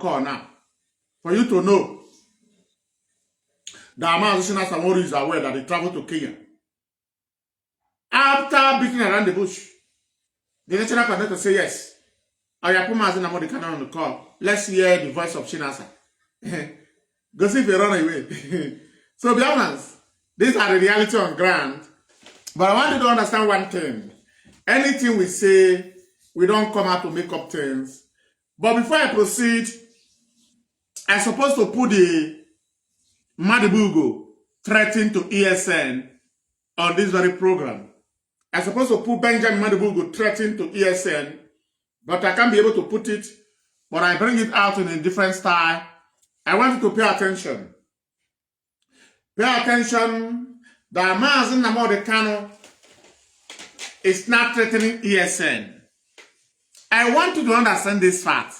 call now for you to know that Mazi Samori is aware that they traveled to Kenya. After beating around the bush, the national coordinator say yes. I have put Mazi Nnamdi on the call. Let's hear the voice of Chinasa. Go see if you run away. So, Biafrans, these are the reality on ground. But I want you to understand one thing. Anything we say, we don't come out to make up things. But before I proceed, I'm supposed to put the Madibugo threatening to ESN on this very program. I'm supposed to put Benjamin Madibugo threatening to ESN, but I can't be able to put it, but I bring it out in a different style. I want you to pay attention. Pay attention that Mazi Nnamdi Kanu is not threatening ESN. I want you to understand this fact.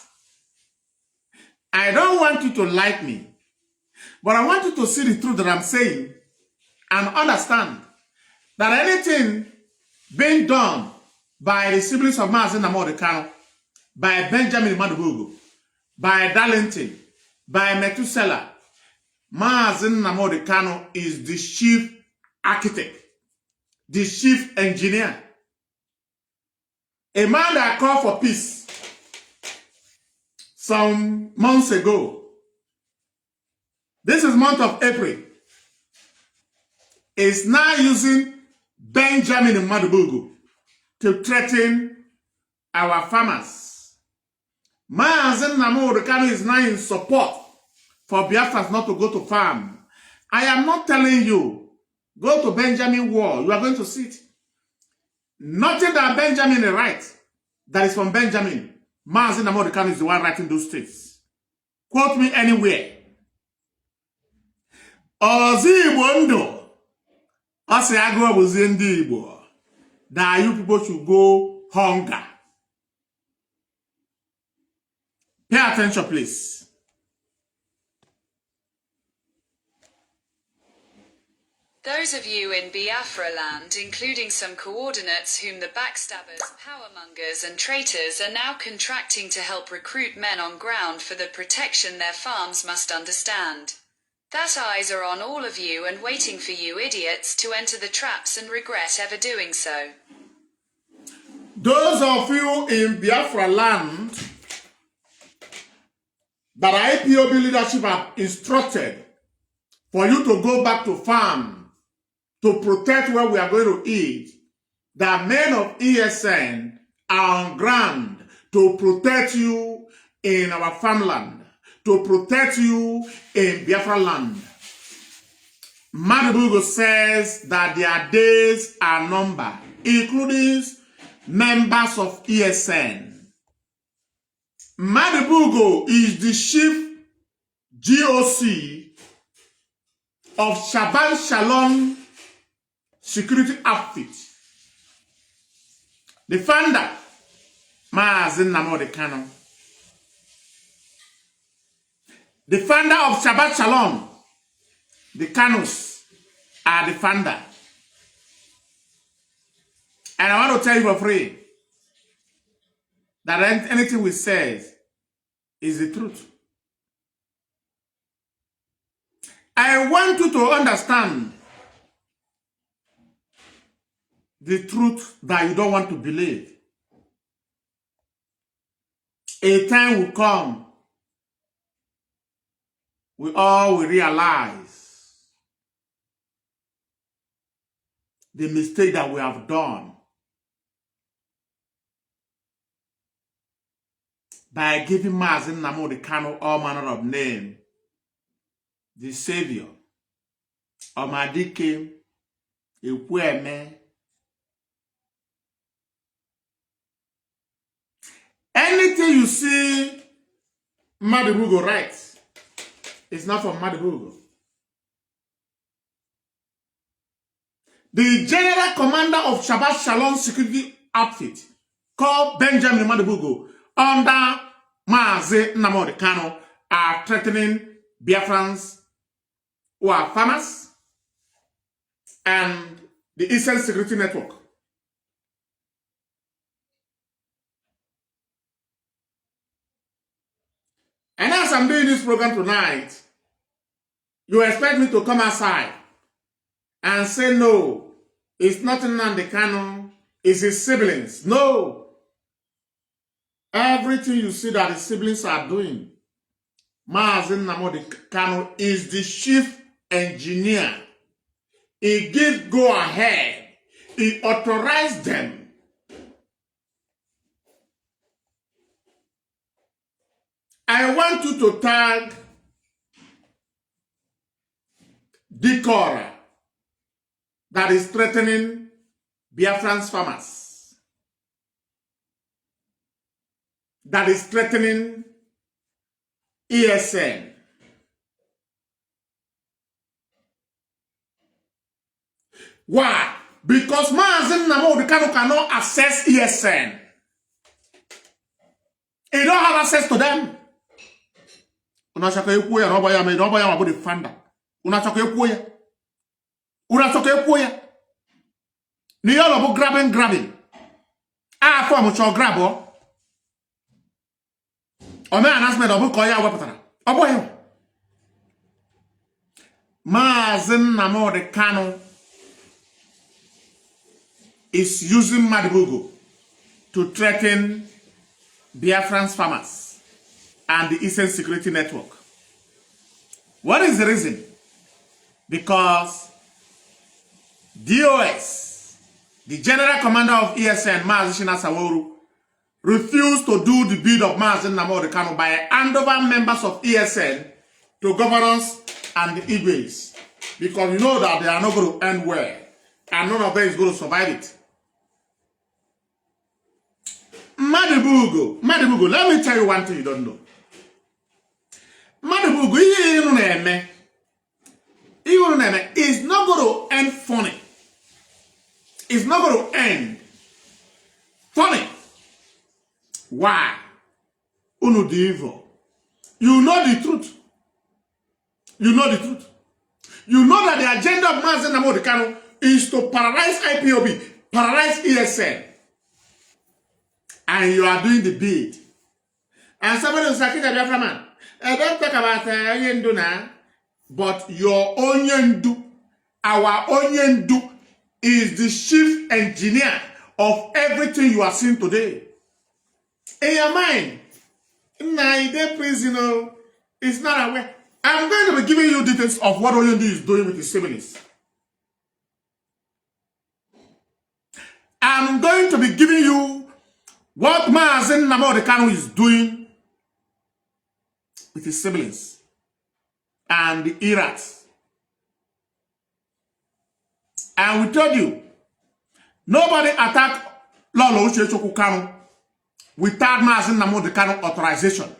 I don't want you to like me, but I want you to see the truth that I'm saying and understand that anything being done by the siblings of Mazi Nnamdi Kanu, by Benjamin Madibugo, by Darlington, by Methuselah, Mazi Nnamdi Kanu is the chief architect, the chief engineer, a man that called for peace some months ago. This is month of April. Is now using Benjamin Madibugo to threaten our farmers. Mazi Nnamdi Kanu is now in support for Biafrans not to go to farm. I am not telling you, go to Benjamin Wall. You are going to see it. Nothing that Benjamin writes that is from Benjamin. Mazi Nnamdi Kanu is the one writing those things. Quote me anywhere. Ozibondo. Ose agro buzendi Igbo. That you people should go hunger. Pay attention, please. Those of you in Biafra land, including some coordinates whom the backstabbers, powermongers and traitors are now contracting to help recruit men on ground for the protection their farms, must understand that eyes are on all of you and waiting for you idiots to enter the traps and regret ever doing so. Those of you in Biafra land that IPOB leadership have instructed for you to go back to farm to protect where we are going to eat, the men of ESN are on ground to protect you in our farmland, to protect you in Biafra land. Madibugo says that their days are numbered, including members of ESN. Madibugo is the chief GOC of Shabbat Shalom security outfit. The founder, Mazi Nnamdi Kanu. The founder of Shabbat Shalom, the Kanus are the founder. And I want to tell you for free that anything we say is the truth. I want you to understand the truth that you don't want to believe. A time will come, we all will realize the mistake that we have done by giving Mazi Nnamdi Kanu all manner of name, the Savior, Omadike, Ekweme. Anything you see Madibugo writes, it's not from Madibugo. The general commander of Shabbat Shalom security outfit, called Benjamin Madibugo, under Mazi Nnamdi Kanu, are threatening Biafrans who are farmers and the Eastern Security Network. And as I'm doing this program tonight, you expect me to come outside and say, no, it's not Nnamdi Kanu, it's his siblings. No. Everything you see that his siblings are doing, Mazi Nnamdi Kanu is the chief engineer. He gives go ahead. He authorized them. I want you to tag Dikora that is threatening Biafrans farmers, that is threatening ESN. Why? Because Mazi Nnamdi Kanu cannot access ESN. He don't have access to them. Unachaka ekuya roba ya me roba ya mabudi fanda. Unachaka ekuya. Unachaka ekuya. Ni yolo bu grabbing. Ah, for mo cho grab o. O me announcement obu ko ya weputara. Obo he. Mazi Nnamdi Kanu is using Madibugo to threaten Biafrans farmers and the Eastern Security Network. What is the reason? Because DOS, the General Commander of ESN, Mazi Saworu, refused to do the bid of Mazi Nnamdi Kanu by hand over members of ESN to governors and the Igwes. Because you know that they are not going to end well. And none of them is going to survive it. Madibugo, let me tell you one thing you don't know. Madibugo, is not going to end funny. It's not going to end funny. Why? Uno the evil. You know the truth. You know the truth. You know that the agenda of Mazi Nnamdi Kanu is to paralyze IPOB, paralyze ESN. And you are doing the bid. And somebody will say, Biafra man, don't talk about Onyendu now, but your Onyendu, our Onyendu, is the chief engineer of everything you are seeing today. In your mind, in prison, it's not aware. I'm going to be giving you details of what Onyendu is doing with his siblings. I'm going to be giving you what Mazi Nnamdi Kanu is doing with his siblings and the Irats. And we told you, nobody attacked Lolo Uchechoku Kanu without Mazi Nnamdi Kanu authorization.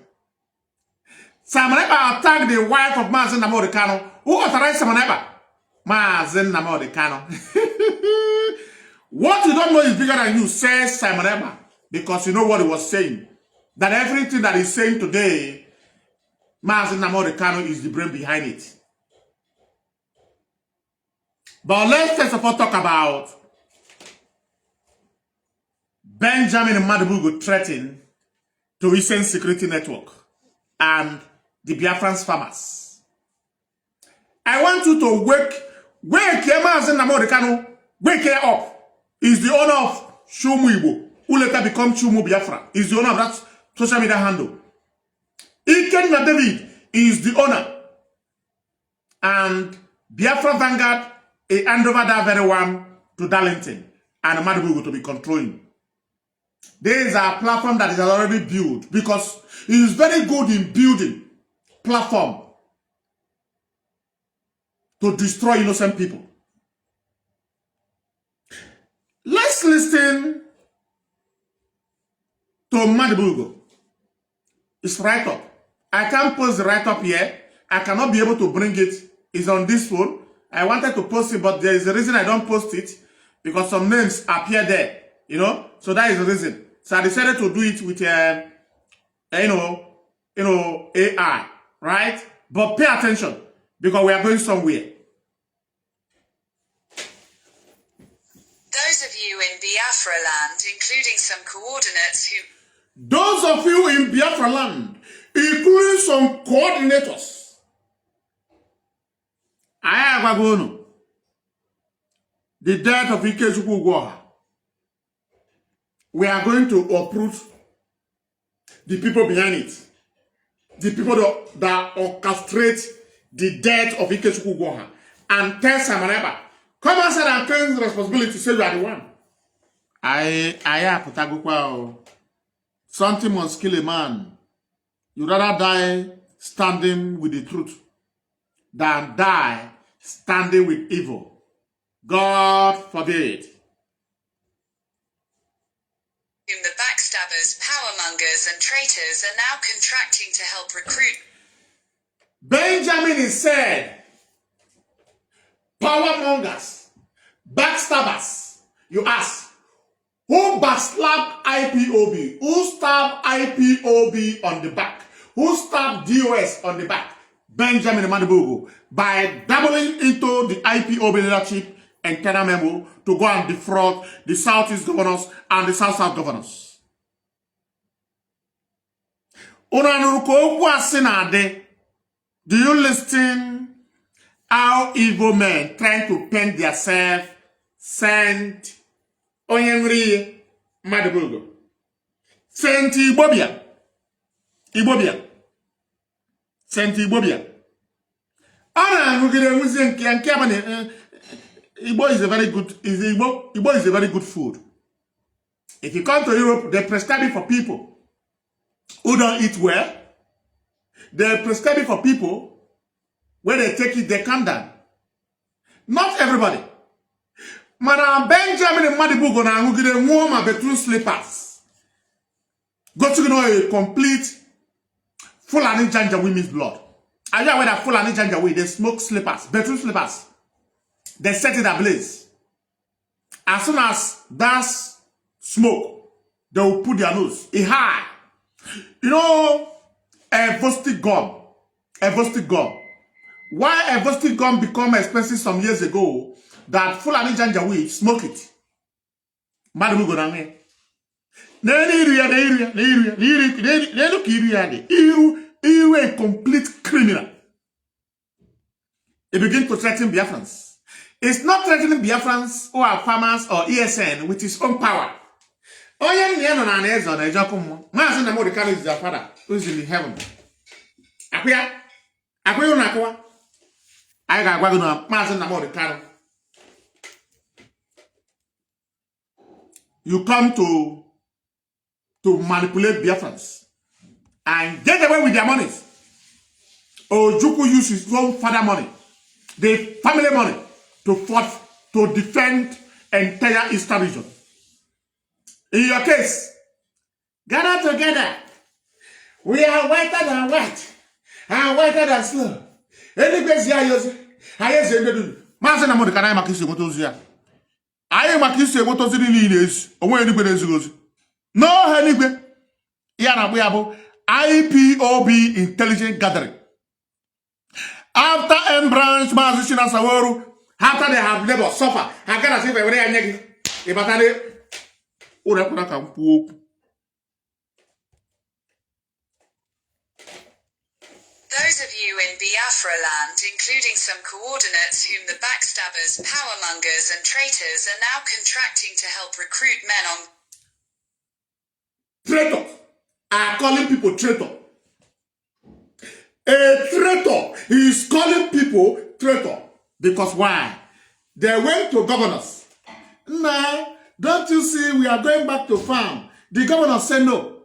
Samaneba attacked the wife of Mazi Nnamdi Kanu. Who authorized Samaneba? Mazi Nnamdi Kanu. What you don't know is bigger than you, says Samaneba. Because you know what he was saying. That everything that he's saying today, Mazi Nnamdi Kanu is the brain behind it. But let's first of all talk about Benjamin Madibugo threatening to Eastern Security Network and the Biafrans farmers. I want you to wake Mazi Nnamdi Kanu, wake her up. He's the owner of Shumu Igbo, who later become Shumu Biafra. He's the owner of that social media handle. Ikenna David is the owner. And Biafra Vanguard, he hand over that very one to Darlington and Madibugo to be controlling. There is a platform that is already built because he is very good in building platform to destroy innocent people. Let's listen to Madibugo. It's write-up. I can't post the write-up here. I cannot be able to bring it. It's on this phone. I wanted to post it, but there is a reason I don't post it. Because some names appear there. You know? So that is the reason. So I decided to do it with, AI. Right? But pay attention. Because we are going somewhere. Those of you in Biafra land, including some coordinates who... Those of you in Biafra land, including some coordinators, the death of Ikechukwu Ugwoha, we are going to uproot the people behind it. The people that orchestrate the death of Ikechukwu Ugwoha and tell Samareba, come outside and claim the responsibility, say you are the one. Something must kill a man. You rather die standing with the truth than die standing with evil. God forbid. The backstabbers, powermongers, and traitors are now contracting to help recruit. Benjamin is said, powermongers, backstabbers. You ask, who backstabbed IPOB? Who stabbed IPOB on the back? Who stabbed DOS on the back? Benjamin Madibugo, by doubling into the IPOB leadership and Tena memo to go and defraud the Southeast governors and the South governors. Do you listen how evil men trying to paint themselves sent Onyenri Madibugo? Sent Ibobia. Sent Ibobia. Igbo is a very good Igbo is a very good food. If you come to Europe, they prescribe it for people who don't eat well. They prescribe it for people when they take it, they calm down. Not everybody. Madam Benjamin Madibugo na ngugide nwoma between slippers. Go to a complete Fulani Janja women's blood. Are you aware that Fulani Janja they smoke slippers, between slippers? They set it ablaze. As soon as that's smoke, they will put their nose high. You know, a Vostik gum. Why a Vostik gum become expensive some years ago? That Fulani Janjaweed smoke it. Madam Godange. You a complete criminal. It begins to threaten Biafrans. It's not threatening Biafrans or our farmers or ESN with his own power. Oh, yeah, Mazi Nnamdi Kanu is their father, who is in heaven. You come to manipulate Biafrans and get away with their monies. Ojukwu uses his own father money, the family money, to defend entire Eastern region. In your case, gather together. We are whiter than white and whiter than snow. Any place here, I do. Mazi Nnamdi Kanu makisi motozia. Aye makisi motozili niles. Onwe anybody goes. No anybody. Yana we have IPOB intelligent gathering. After M branch Mazi Saworu. After they have never suffer, I gotta say, very negative. If I tell you, those of you in Biafra land, including some coordinates whom the backstabbers, powermongers, and traitors are now contracting to help recruit men on. Traitors are calling people traitor. A traitor is calling people traitor. Because why? They went to governors. Nah, don't you see we are going back to farm? The governor said no.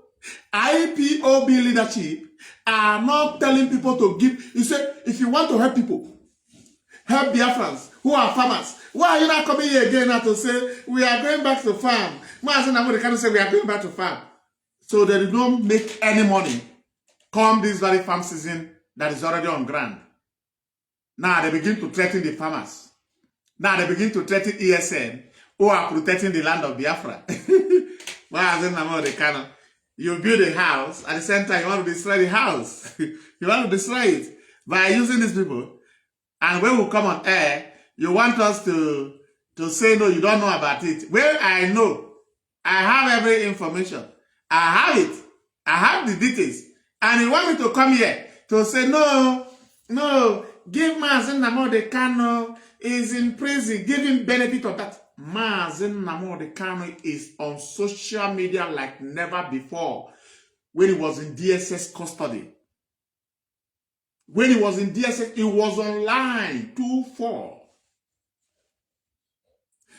IPOB leadership are not telling people to give. You say, if you want to help people, help Biafrans who are farmers. Why are you not coming here again now to say we are going back to farm? Mazi Nnamdi Kanu say we are going back to farm. So they don't make any money come this very farm season that is already on ground. Now they begin to threaten the farmers. Now they begin to threaten ESN who are protecting the land of Biafra. Mazi Nnamdi Kanu, you build a house, at the same time you want to destroy the house. You want to destroy it by using these people. And when we come on air, you want us to say no, you don't know about it. Well, I know. I have every information. I have it. I have the details. And you want me to come here to say, no, give Mazi Nnamdi Kanu is in prison, give him benefit of that. Mazi Nnamdi Kanu is on social media like never before when he was in DSS custody. When he was in DSS, he was online 2-4.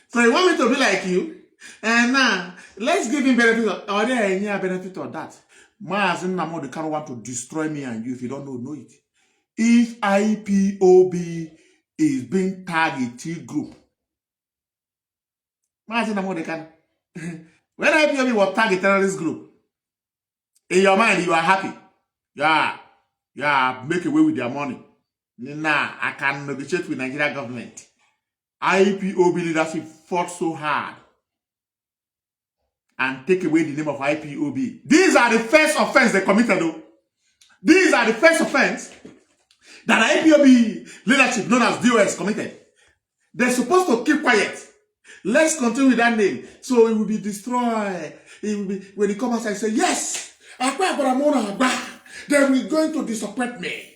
So you want me to be like you? And now, let's give him benefit of, are there any benefit of that? Mazi Nnamdi Kanu want to destroy me and you. If you don't know it. If IPOB is being tagged T group, Mazi Nnamdi Kanu, when IPOB was tagged terrorist group, in your mind you are happy. Yeah, make away with their money. Nah, I can negotiate with Nigeria government. IPOB leadership fought so hard and take away the name of IPOB. These are the first offense they committed though. These are the first offense that IPOB leadership known as DOS committed. They're supposed to keep quiet. Let's continue with that name. So it will be destroyed. It will be, when he comes outside and say, yes, then we're going to disappoint me.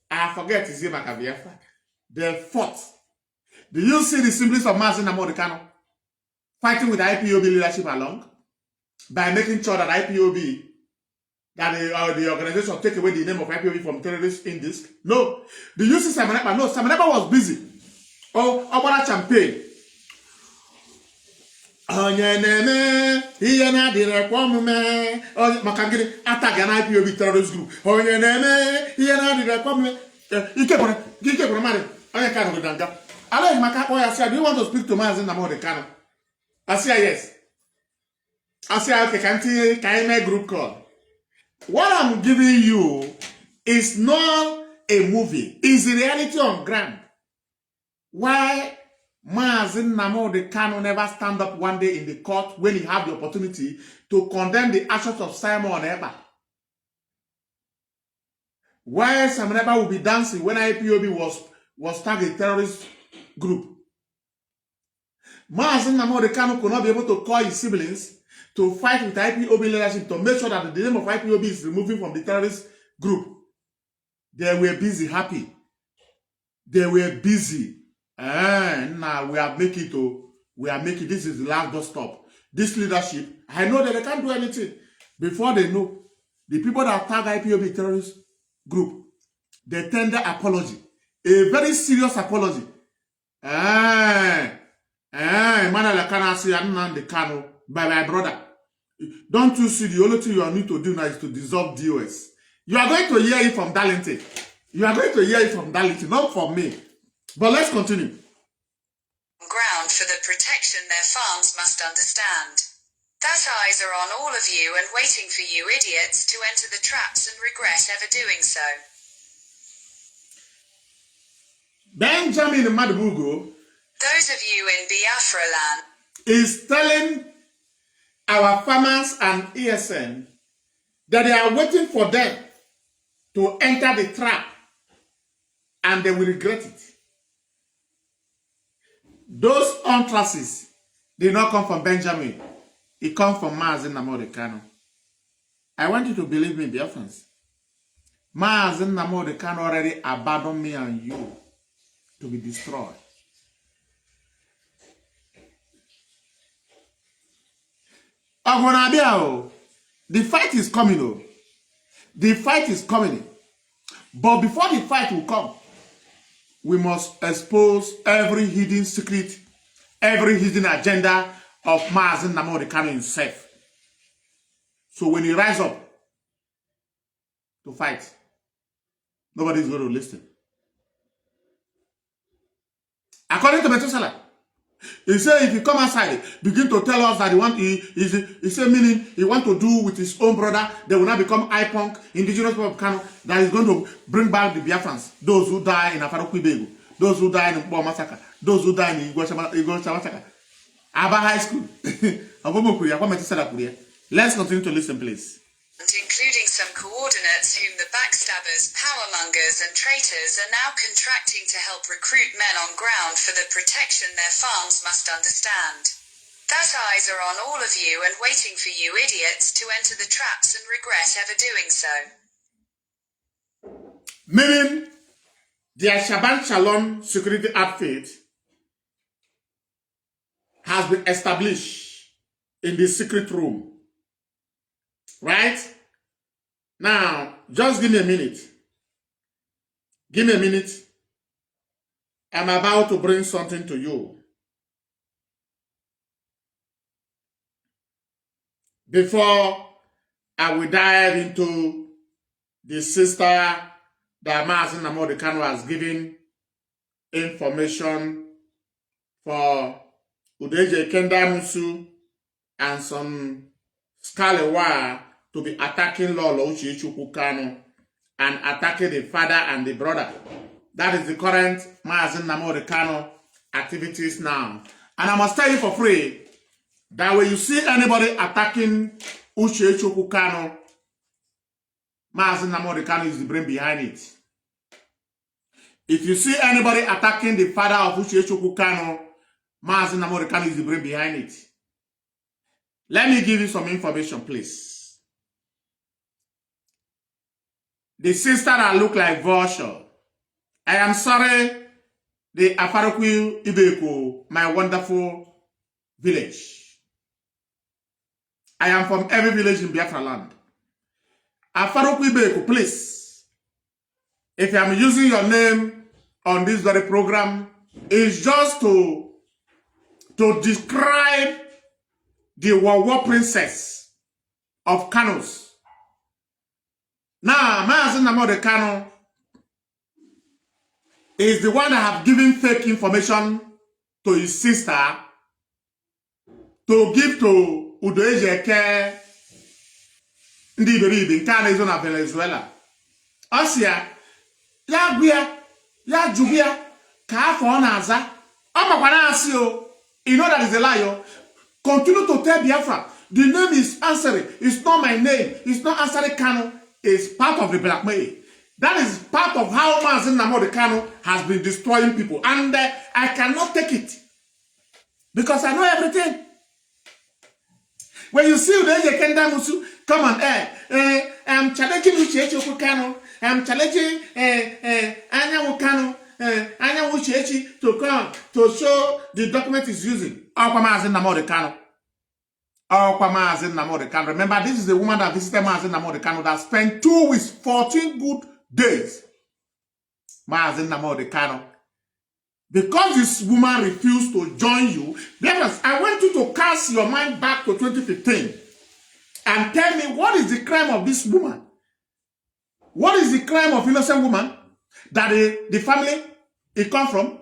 I forget his name, Biafra. They fought. Do you see the symbols of Mazi Nnamdi Kanu fighting with IPOB leadership along? By making sure that IPOB, that the organization take away the name of IPOB from terrorist index? No. Do you see Samaneba? No, Samaneba was busy. Oh, about champagne. Attack an IPOB terrorist group. Do you want to speak to Mazi Nnamdi Kanu? I say yes. I say okay, can I make group call? What I'm giving you is not a movie, it's a reality on ground. Why Mazi Nnamdi Kanu never stand up one day in the court when he had the opportunity to condemn the actions of Simon Eba? Why Simon Eba will be dancing when IPOB was tagged a terrorist group? Mazi Nnamdi Kanu could not be able to call his siblings to fight with IPOB leadership to make sure that the name of IPOB is removed from the terrorist group. They were busy, happy. They were busy. And now we are making this is the last bus stop. This leadership, I know that they can't do anything. Before they know, the people that tag IPOB terrorist group, they tender apology. A very serious apology. Emmanuel Kanu say, Nnamdi Kanu, by my brother. Don't you see the only thing you need to do now is to dissolve DOS? You are going to hear it from Darlington. You are going to hear it from Darlington, not from me. But let's continue. Ground for the protection their farms must understand. That eyes are on all of you and waiting for you idiots to enter the traps and regret ever doing so. Benjamin Madubugo, those of you in Biafra land, is telling our farmers and ESN that they are waiting for them to enter the trap and they will regret it. Those untrusts did not come from Benjamin. It comes from Mazi Nnamdi Kanu. I want you to believe me, Biafrans. Mazi Nnamdi Kanu already abandoned me and you to be destroyed. The fight is coming. The fight is coming. But before the fight will come, we must expose every hidden secret, every hidden agenda of Mazi Nnamdi Kanu himself. So when he rises up to fight, nobody is going to listen. According to Methuselah, he said if he come outside, begin to tell us that he said meaning he want to do with his own brother, they will now become Ipob, indigenous people of Kanu, that is going to bring back the Biafrans, those who die in Afarokwibegu, those who die in Ipob massacre, those who die in Igosha massacre. Aba High School. Let's continue to listen, please. Including some coordinates whom the backstabbers, powermongers and traitors are now contracting to help recruit men on ground for the protection their farms must understand. That eyes are on all of you and waiting for you idiots to enter the traps and regret ever doing so. Meaning, their Shaban Shalom security outfit has been established in the secret room. Right? Now, just give me a minute. Give me a minute. I'm about to bring something to you. Before I will dive into the sister that Mazi Nnamdi Kanu has given information for Udeje Kenda Musu and some Scalewa to be attacking Lolo Uchichukwu Kanu and attacking the father and the brother. That is the current Mazi Nnamdi Kanu activities now. And I must tell you for free that when you see anybody attacking Uchichukwu Kanu, Mazi Nnamdi Kanu is the brain behind it. If you see anybody attacking the father of Uchichukwu Kanu, Mazi Nnamdi Kanu is the brain behind it. Let me give you some information, please. The sister that look like vulture. I am sorry, the Afarokwi Ibeko, my wonderful village. I am from every village in Biafra land. Afarokwi Ibeko, please. If I am using your name on this very program, it's just to describe the Wawa princess of Kanus. Now, Mazi Nnamdi Kanu is the one that have given fake information to his sister to give to Udoeje Eke ndị iberibe nke a na-ezo na Venezuela. Ọsịa, ya gbia, ya jubia, ka afọ ọ na-aza. Ọ makwana asị o. You know that is a lie. Continue to tell Biafra, the name is answering. It's not my name. It's not answering Kanu. It's part of the blackmail. That is part of how Mazi Nnamdi Kanu has been destroying people. And I cannot take it. Because I know everything. When you see Udeje Kenda Musu come on air, I'm challenging Uchichukwu Kanu. I'm challenging Anyanwu Kanu. Anyanwu Uchechi to come to show the document is using. Okwa Mazi Nnamdi Kanu. Okwa Mazi Nnamdi Kanu. Remember, this is the woman that visited Mazi Nnamdi Kanu that spent 2 weeks, 14 good days. Mazi Nnamdi Kanu. Because this woman refused to join you, I want you to cast your mind back to 2015 and tell me what is the crime of this woman? What is the crime of innocent woman that the family it come from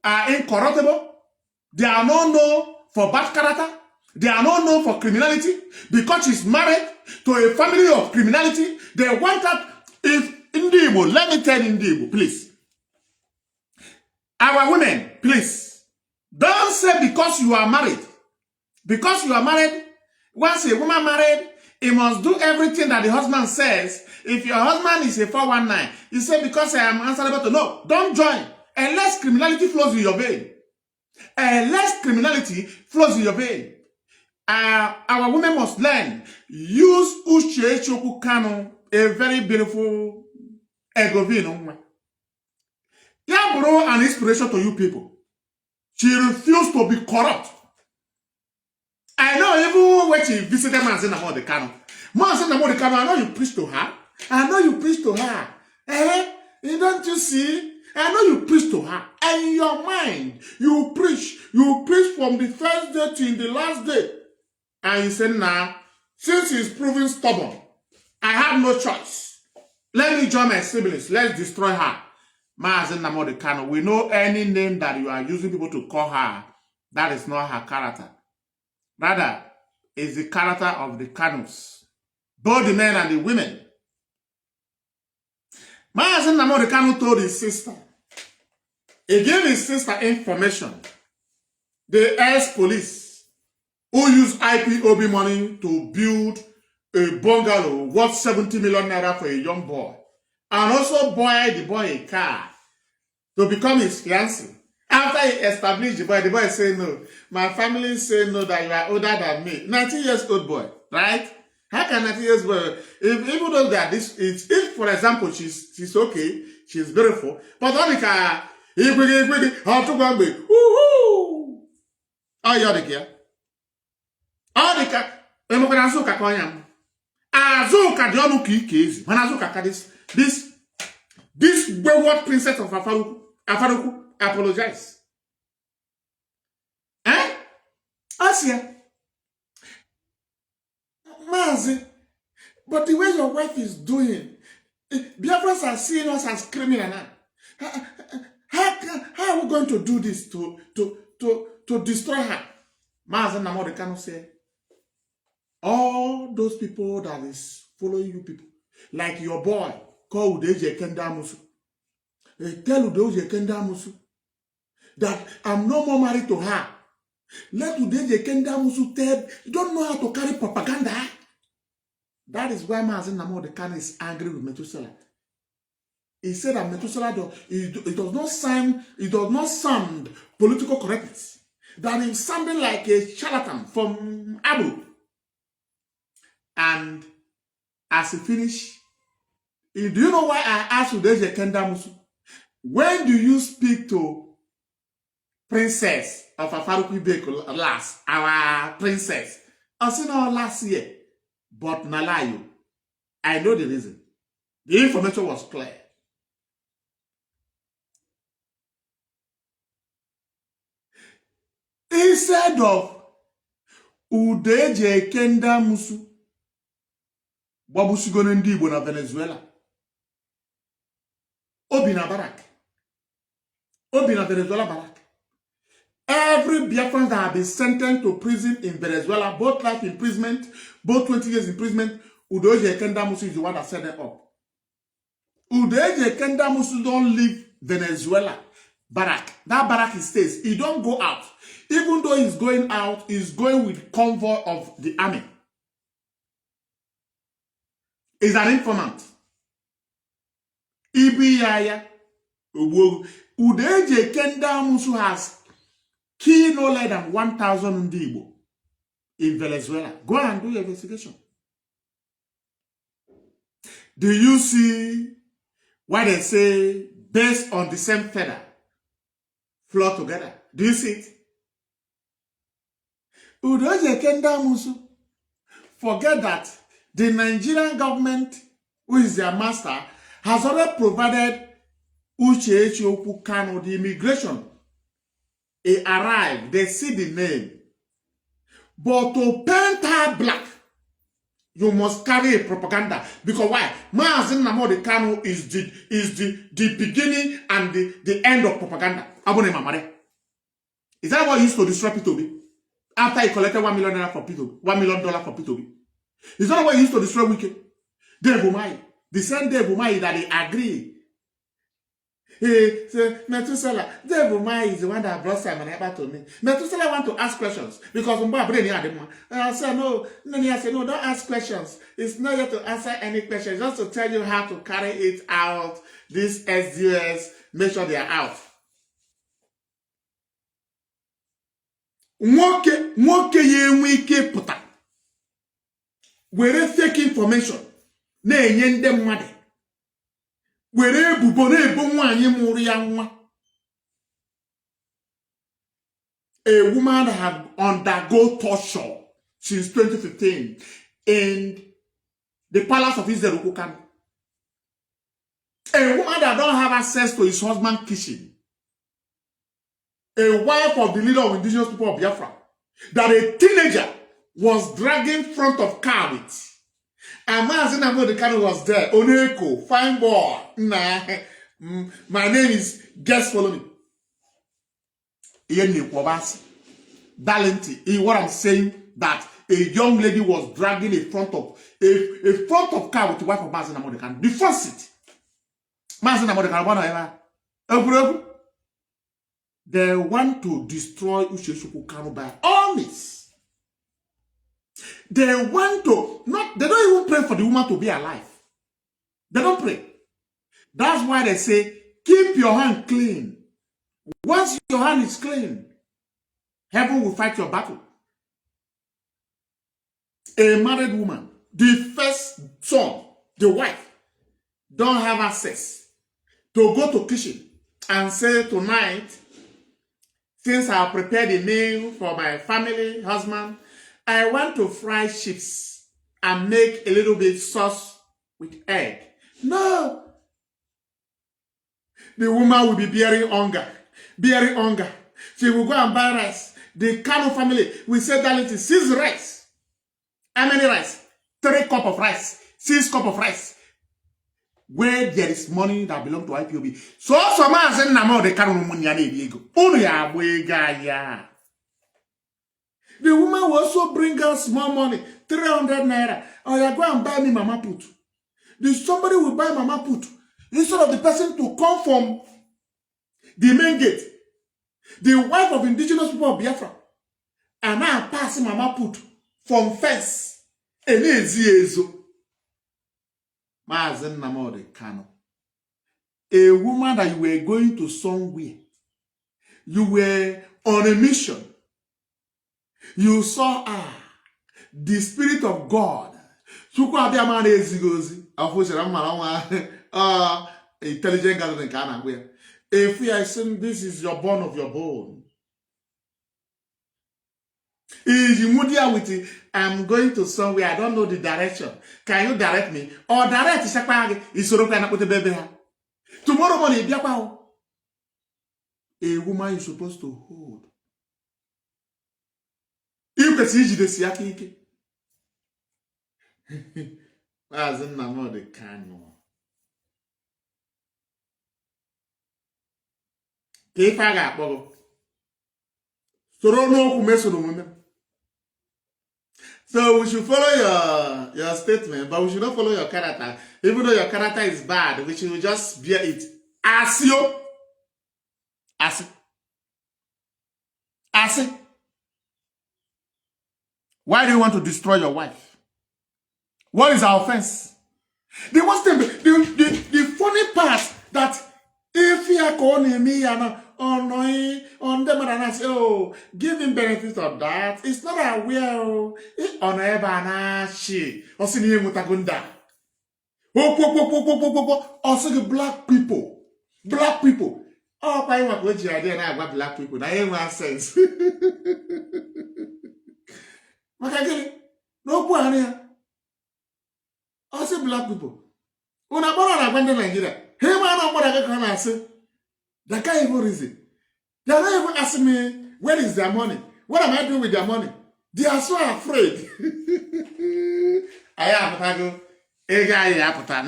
are incorruptible? They are not known for bad character. They are not known for criminality. Because she's married to a family of criminality, they want that. If Ndibo, let me tell Ndibo, please. Our women, please. Don't say because you are married. Because you are married, once a woman married, he must do everything that the husband says. If your husband is a 419, you say because I am answerable to no, don't join. Unless criminality flows in your vein. Unless criminality flows in your vein. Our women must learn. Use Uchichukwu Kanu, a very beautiful egovino. Yeah, bro, an inspiration to you people. She refused to be corrupt. I know even when she visited Mazi Nnamdi Kanu. Mazi Nnamdi Kanu, I know you preach to her. I know you preach to her. Don't you see? I know you preach to her. And in your mind, you preach. You preach from the first day to the last day. And you say, nah, since he's proving stubborn, I have no choice. Let me join my siblings. Let's destroy her. Mazi Nnamdi Kanu. We know any name that you are using people to call her. That is not her character. Rather, it's the character of the Kanus. Both the men and the women. Mazi Nnamdi Kanu told his sister. He gave his sister information. The ex-police who used Ipob money to build a bungalow worth 70 million naira for a young boy. And also buy the boy a car to become his fiancé. After he established the boy say no. My family say no, that you are older than me. 19 years old boy, right? How can 19 years old, even though that this is, if for example she's okay, she's beautiful, but Monica, how to go be, woohoo! Oh, you're the kia. Oh, the cat. I'm going to ask you. Azuka the onu kiki. When Azuka this wayward princess of Afaruku apologize. Eh? Asia. Mazi. But the way your wife is doing, Biafrans are seeing us as criminal now. How are we going to do this to destroy her? Mazi Nnamdi Kanu say, all those people that is following you people, like your boy, called Udeje Kendamusu. Tell Udeje Kendamusu that I'm no more married to her. Let Udeje Kendamusu tell, you don't know how to carry propaganda. That is why Mazi Nnamdi Kanu is angry with Methuselah. He said that Methuselah it does not sound political correctness. That he's sounding like a charlatan from Abu. And as he finished, do you know why I asked Udeje Kendamusu? When do you speak to princess of Afaruku Beko last, our princess? I said no last year, but Nalayo, I know the reason. The information was clear. Instead of Udeje Kendamusu, Babusigone ndị Igbo na Venezuela. Obi na barak. Obi na Venezuela barak. Every Biafran that have been sentenced to prison in Venezuela, both life imprisonment, both 20 years imprisonment, Udeje Kendamusu is the one that set them up. Udeje Kendamusu don't leave Venezuela barak. That barak he stays. He don't go out. Even though he's going out, he's going with convoy of the army. Is an informant. Ibiyaya Udeje Kendamusu has killed no less than 1,000 Igbo in Venezuela. Go and do your investigation. Do you see why they say based on the same feather flock together? Do you see it? Udeje Kendamusu forget that the Nigerian government, who is their master, has already provided Uche Kanu, the immigration. He arrived, they see the name. But to paint her black, you must carry a propaganda. Because why? Mazi Nnamdi Kanu is the beginning and the end of propaganda. Is that what he used to destroy P2B? After he collected $1 million for P2B, $1 million for P2B. Is that why he used to destroy Wike? Dave Umahi. The same Dave Umahi that they agree. He said, Methuselah, Dave Umahi is the one that brought Simon Eber to me. Methuselah want to ask questions because I said, no, don't ask questions. It's not yet to answer any questions, just to tell you how to carry it out. This SDS, make sure they are out. Mwoke ye wike puta. Were fake information na-enye ndị mmadụ. Were ebubo na-ebo nwaanyị mụrụ ya nwa. A woman had undergone torture since 2015 in the palace of Israel. A woman that don't have access to his husband's kitchen. A wife of the leader of indigenous people of Biafra. That a teenager was dragging front of car with. And Mazi Nnamdi Kanu was there. Oneko, fine boy. Nah, my name is, guess follow me. What I'm saying, that a young lady was dragging a front of car with the wife of Mazi Nnamdi Kanu. The front seat. Mazi Nnamdi Kanu, they want to destroy Uche Kanu by all means. They want to, they don't even pray for the woman to be alive. They don't pray. That's why they say, keep your hand clean Once your hand is clean, heaven will fight your battle. A married woman, the first son, the wife, don't have access to go to kitchen and say tonight, since I prepared a meal for my family, husband, I want to fry chips and make a little bit sauce with egg. No. The woman will be bearing hunger. Bearing hunger. She will go and buy rice. The Kanu family will say that it is 6 rice. How many rice? 3 cups of rice. 6 cups of rice. Where there is money that belongs to IPOB. So man say Nnamdi Kanu money na ego. Unu ya abwega ya. The woman will also bring us small money, 300 naira. Oh, you go and buy me mama put. Somebody will buy mama put. Instead of the person to come from the main gate, the wife of indigenous people of Biafra, and now pass mama put from fence. Mazi Nnamdi Kanu. A woman that you were going to somewhere. You were on a mission. You saw the Spirit of God. Intelligent gathering Ghana where. If we are saying this is your bone of your bone. If you move here with it, I'm going to somewhere, I don't know the direction. Can you direct me? Or direct is tomorrow morning, a woman is supposed to hold. You can see the Siaki. Mazi Nnamdi Kanu. If I got bubble. So don't know who mess with the women. So we should follow your statement, but we should not follow your character. Even though your character is bad, we should just bear it. As you. Why do you want to destroy your wife? What is our offense? The worst thing, the funny part that if you are calling me and on them and I say, oh, give him benefit of that. It's not aware on ebanashi or senior mutagunda. Also the black people. Oh, I want to go idea now black people. That ain't my sense. No point here. Also black people. When I born on Nigeria, hey man, what I can say. They can't even reason. They are not even asking me, where is their money? What am I doing with their money? They are so afraid.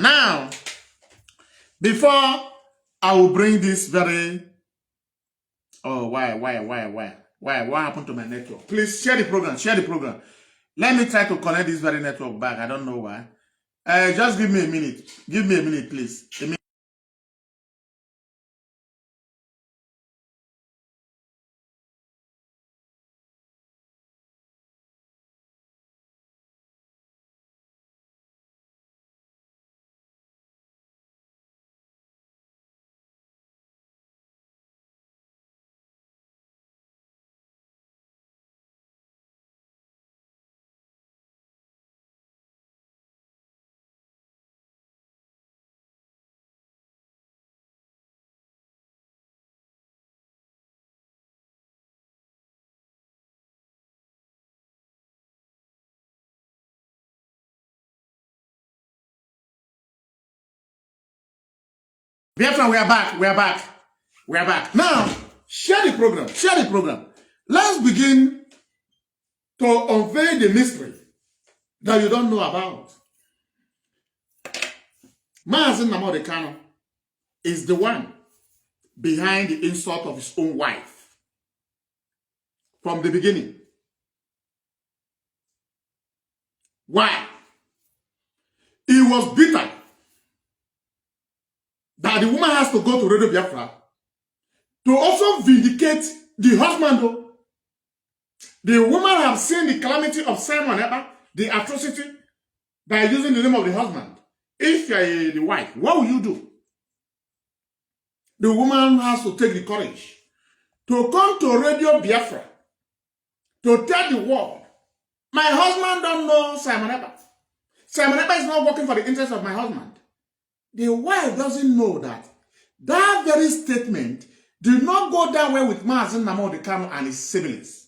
Now, before I will bring this very... Oh, why? What happened to my network? Please share the program. Let me try to connect this very network back. I don't know why. Just give me a minute. Give me a minute, please. A minute. Biafra, we are back. Now, share the program. Let's begin to unveil the mystery that you don't know about. Mazi Nnamdi Kanu is the one behind the insult of his own wife. From the beginning. Why? He was bitter that the woman has to go to Radio Biafra to also vindicate the husband. The woman have seen the calamity of Simon Eber, the atrocity by using the name of the husband. If you are the wife, what will you do? The woman has to take the courage to come to Radio Biafra to tell the world, my husband don't know Simon Ekpa. Simon Ekpa is not working for the interest of my husband. The wife doesn't know that that very statement did not go down well with Mazi Nnamdi Kanu and his siblings.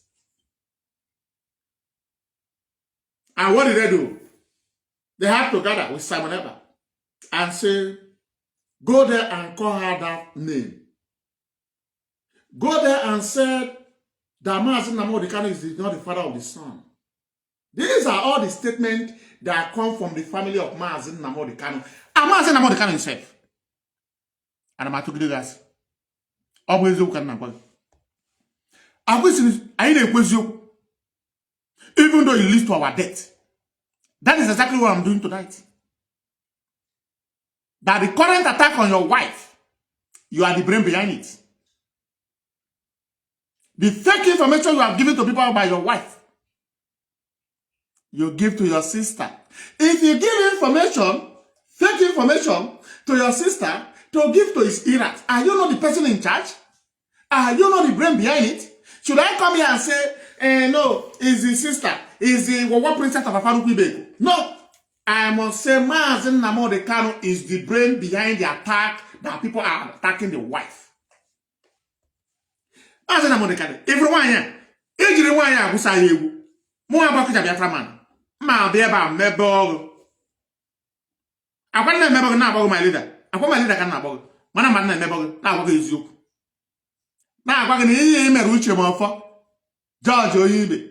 And what did they do? They had to gather with Simon Ekpa and say, go there and call her that name. Go there and say that Mazi Nnamdi Kanu is not the father of the son. These are all the statements that come from the family of Mazi Nnamdi Kanu. And Mazi Nnamdi Kanu himself. And I'm talking to you guys. Always you can number. Even though it leads to our death. That is exactly what I'm doing tonight. That the current attack on your wife, you are the brain behind it. The fake information you have given to people about your wife, you give to your sister. If you give information, fake information to your sister to give to his ears, are you not the person in charge? Are you not the brain behind it? Should I come here and say, no, is the sister, is the Wawa princess of Afaruku? No, I must say Mazi Nnamdi Kanu is the brain behind the attack that people are attacking the wife. Mazi Nnamdi Kanu, everyone here, everyone here, who say you, more about the Biafra man. Ma be about mebog. I want to mebog now about my leader. I want my leader can about. Man, I'm not mebog. Now, what is you? Now, what can you reach him for? George Oyibe.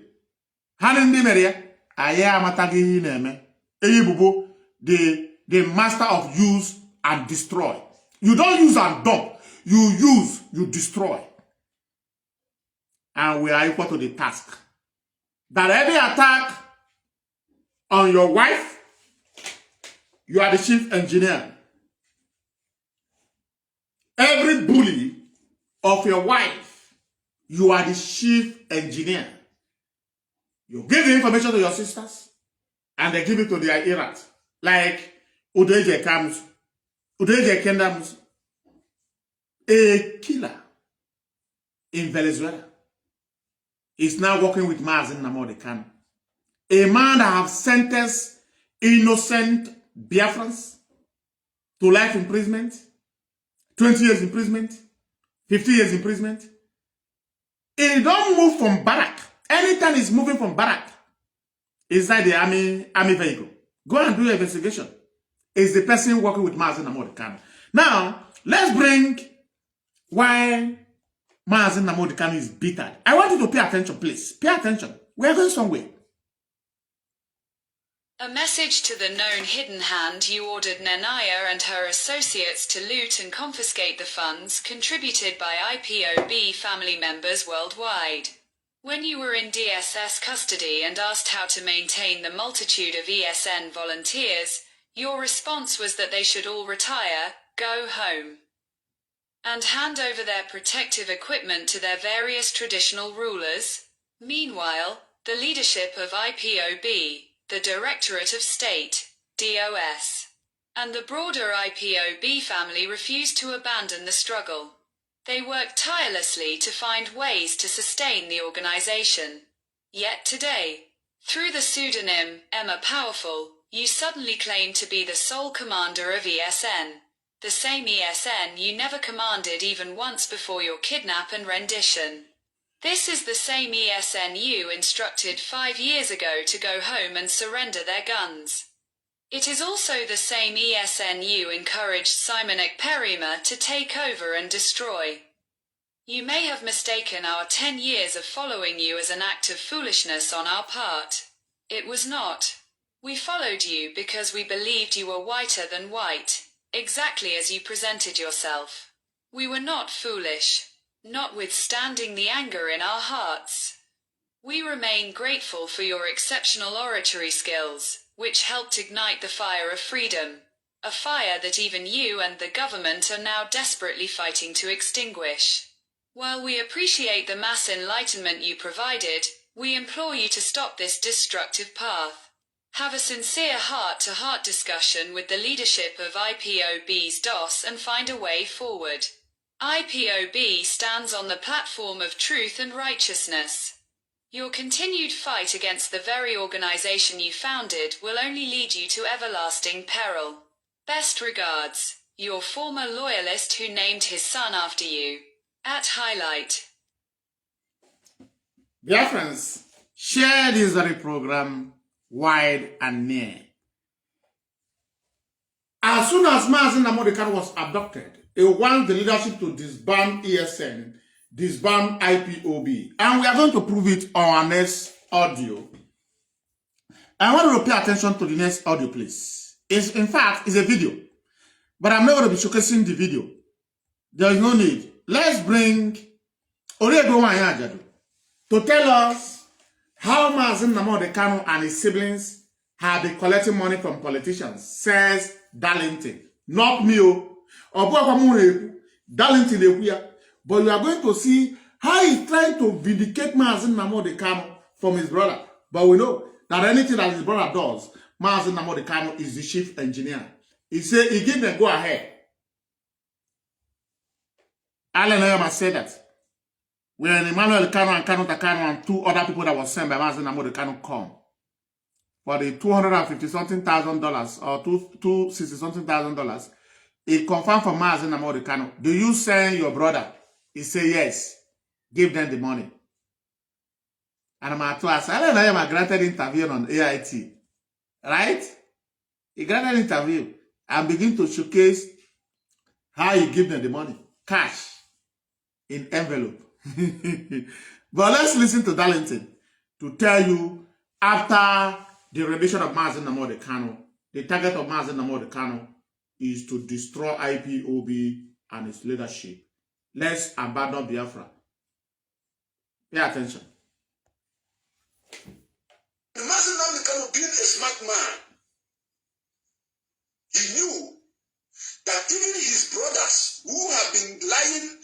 Hanin de Maria. I am attacking him. Eyibubo, the master of use and destroy. You don't use and dump. You use, you destroy. And we are equal to the task. That every attack on your wife, you are the chief engineer. Every bully of your wife, you are the chief engineer. You give the information to your sisters, and they give it to their ears. Like Udeje Kamus, Udeje Kendamus, a killer in Venezuela, is now working with Mazi Nnamdi Kanu. A man that have sentenced innocent Biafrans to life imprisonment, 20 years imprisonment, 50 years imprisonment. He don't move from barrack. Anytime he's moving from barrack inside the army vehicle, go and do an investigation. Is the person working with Mazi Nnamdi Kanu. Now, let's bring why Mazi Nnamdi Kanu is bitter. I want you to pay attention, please. Pay attention. We are going somewhere. A message to the known hidden hand. You ordered Nenaya and her associates to loot and confiscate the funds contributed by IPOB family members worldwide. When you were in DSS custody and asked how to maintain the multitude of ESN volunteers, your response was that they should all retire, go home, and hand over their protective equipment to their various traditional rulers. Meanwhile, the leadership of IPOB, the Directorate of State, DOS, and the broader IPOB family refused to abandon the struggle. They worked tirelessly to find ways to sustain the organization. Yet today, through the pseudonym Emma Powerful, you suddenly claim to be the sole commander of ESN, the same ESN you never commanded even once before your kidnap and rendition. This is the same ESN you instructed 5 years ago to go home and surrender their guns. It is also the same ESN you encouraged Simon Ekpa to take over and destroy. You may have mistaken our 10 years of following you as an act of foolishness on our part. It was not. We followed you because we believed you were whiter than white, exactly as you presented yourself. We were not foolish. Notwithstanding the anger in our hearts, we remain grateful for your exceptional oratory skills, which helped ignite the fire of freedom, a fire that even you and the government are now desperately fighting to extinguish. While we appreciate the mass enlightenment you provided, we implore you to stop this destructive path. Have a sincere heart-to-heart discussion with the leadership of IPOB's DOS and find a way forward. IPOB stands on the platform of truth and righteousness. Your continued fight against the very organization you founded will only lead you to everlasting peril. Best regards, your former loyalist who named his son after you. At highlight. Biafrans, share this very program wide and near. As soon as Mazi Nnamdi Kanu was abducted, he wants the leadership to disband ESN, disband IPOB. And we are going to prove it on our next audio. I want you to pay attention to the next audio, please. In fact, it's a video. But I'm not going to be showcasing the video. There is no need. Let's bring Orego Wanyajadu to tell us how Mazi Nnamdi Kanu and his siblings have been collecting money from politicians, says Darlington. Not me. Darlington. But you are going to see how he's trying to vindicate Mazi Nnamdi Kanu from his brother. But we know that anything that his brother does, Mazi Nnamdi Kanu is the chief engineer. He said he gave them go ahead. Alan Oyama said that when Emmanuel Kanu and Kanu Takanu and two other people that were sent by Mazi Nnamdi Kanu come for the $250-something thousand or $260-something thousand, he confirmed for Mazi Nnamdi Kanu, do you send your brother? He said yes. Give them the money. And I'm at last, Alan Oyama granted interview on AIT. Right? He granted interview and begin to showcase how he give them the money. Cash. In envelope. But let's listen to Darlington to tell you after the rendition of Mazi Nnamdi Kanu, the target of Mazi Nnamdi Kanu is to destroy IPOB and its leadership. Let's abandon Biafra. Pay attention. Mazi Nnamdi Kanu being a smart man, he knew that even his brothers who have been lying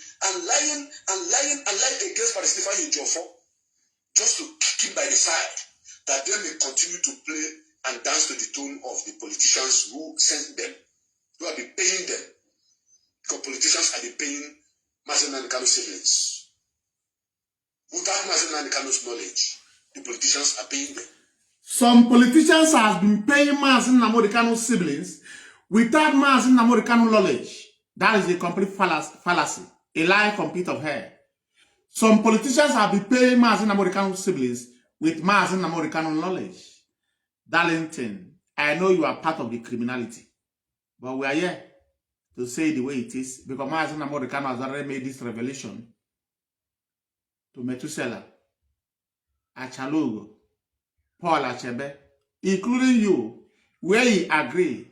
against Palestinian Jofo, just to kick him by the side, that they may continue to play and dance to the tune of the politicians who sent them, who have been paying them. Because politicians are paying Mazi Nnamdi Kanu's siblings. Without Mazi Nnamdi Kanu's knowledge, the politicians are paying them. Some politicians have been paying Mazi Nnamdi Kanu's siblings without Mazi Nnamdi Kanu's knowledge. That is a complete fallacy, a lie from pit of hell. Some politicians have been paying Mazi Nnamdi Kanu's siblings with Mazi Nnamdi Kanu's knowledge. Darlington, I know you are part of the criminality, but we are here to say the way it is because Mazi Nnamdi Kanu has already made this revelation to Methuselah, Achalugo, Paul Achebe, including you, where he agreed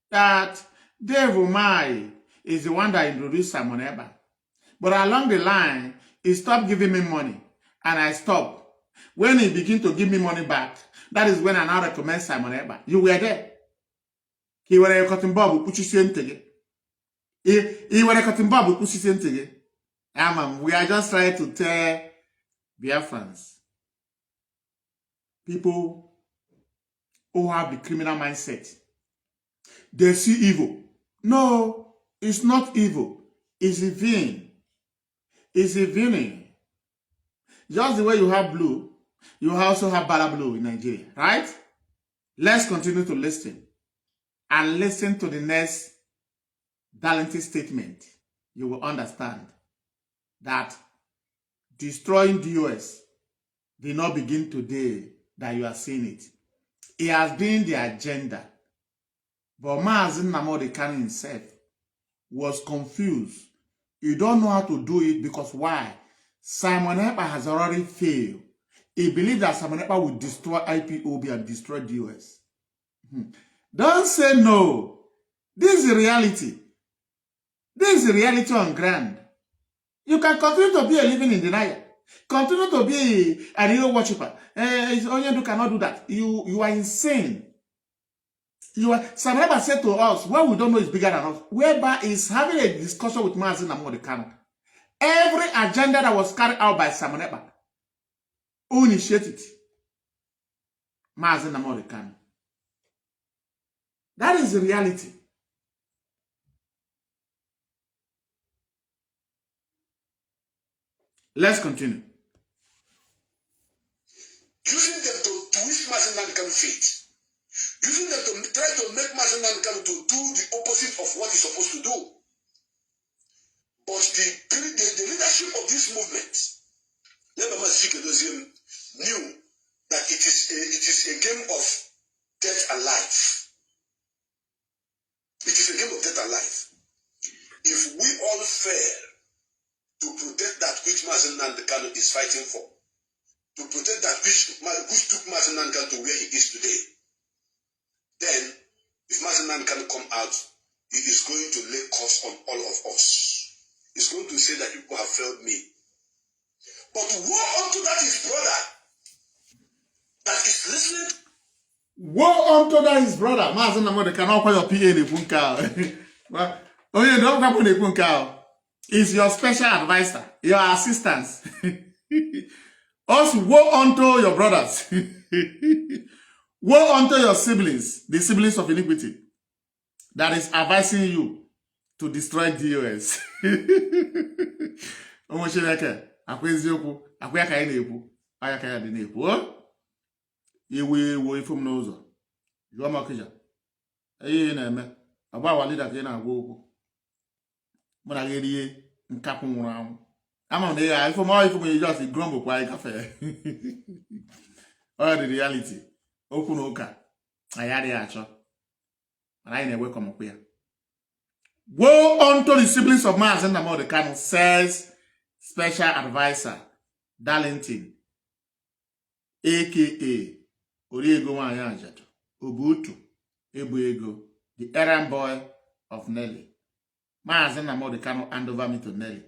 that Dave Umai is the one that introduced Simon Eba. But along the line, he stopped giving me money, and I stopped. When he began to give me money back, that is when I now recommend Simon Eba. You were there. He was a cotton bob, which you sent again. He was a cotton bob, which you sent again. We are just trying to tell Biafrans, people who have the criminal mindset, they see evil. No, it's not evil. It's a vein. It's a vein. Just the way you have blue, you also have Bala blue in Nigeria, right? Let's continue to listen. And listen to the next Darlington statement. You will understand that destroying the US did not begin today that you are seeing it. It has been the agenda. But Mazi Nnamdi Kanu himself was confused. You don't know how to do it because why? Simon Eba has already failed. He believes that Simon Eba will destroy IPOB and destroy the US. Don't say no. This is reality. This is reality on ground. You can continue to be a living in denial. Continue to be a real worshiper. Onyendu cannot do that. You are insane. Simon Eba said to us, what we don't know is bigger than us. Whereby is having a discussion with Mazi Nnamdi Kanu. Every agenda that was carried out by Simon Eba, who initiated Mazi Nnamdi Kanu. That is the reality. Let's continue. Using them to twist Mazi Nnamdi Kanu fate. Using them to try to make Mazi Nnamdi Kanu to do the opposite of what he's supposed to do. But the leadership of this movement, knew that it is a game of death and life. It is a game of death and life. If we all fail to protect that which Mazi Nnamdi Kanu is fighting for, to protect that which took Mazi Nnamdi Kanu to where he is today, then if Mazi Nnamdi Kanu come out, he is going to lay curse on all of us. He's going to say that people have failed me. But woe unto that his brother that is listening. Woe unto that his brother. Mazi Nnamdi Kanu call your PA in the oh, you don't come on the is your special advisor, your assistant. Also, woe unto your brothers. Woe unto your siblings, the siblings of iniquity, that is advising you to destroy DOS. I'm if you just grumble quiet cafe. Or the reality. Open oka. I had the actual. And I never come up here. Woe unto the siblings of Mazi Nnamdi Kanu, says Special Advisor Darlington, aka Oriego Wanyanjato, Obutu, Ebuego, the errand boy of Nelly. Mazi Nnamdi Kanu hand over me to Nelly.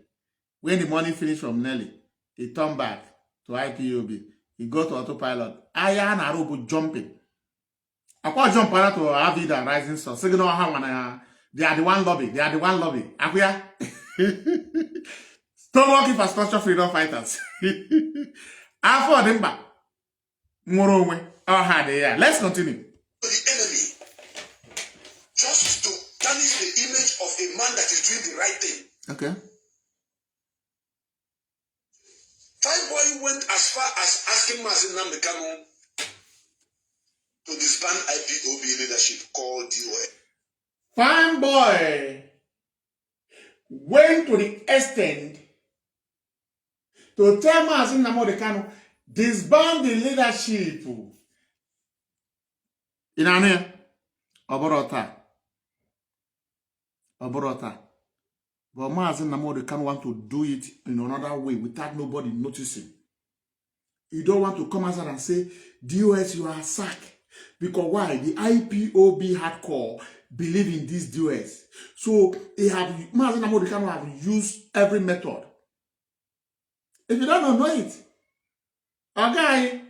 When the money finished from Nelly, he turned back to IPOB. He got to autopilot. Aya na robo jumping. Akwa jump out to Avid and Rising Star. Signal how they are the one lobby. They are the one lobby. Akuya. Stomach infrastructure freedom fighters. After them back. Morowe. Oh, had yeah. Let's continue. The enemy, just to tarnish the image of a man that is doing the right thing. Okay. Fireboy went as far as asking Mazi Nnamdi Kanu to disband IPOB leadership called DOS. Fireboy went to the extent to tell Mazi Nnamdi Kanu disband the leadership. In our name, Oborota. But Mazi Nnamdi Kanu want to do it in another way without nobody noticing. You don't want to come outside and say, DOS, you are sacked. Because why? The IPOB hardcore believe in this DOS. So Mazi Nnamdi Kanu have used every method. If you don't know it, our guy,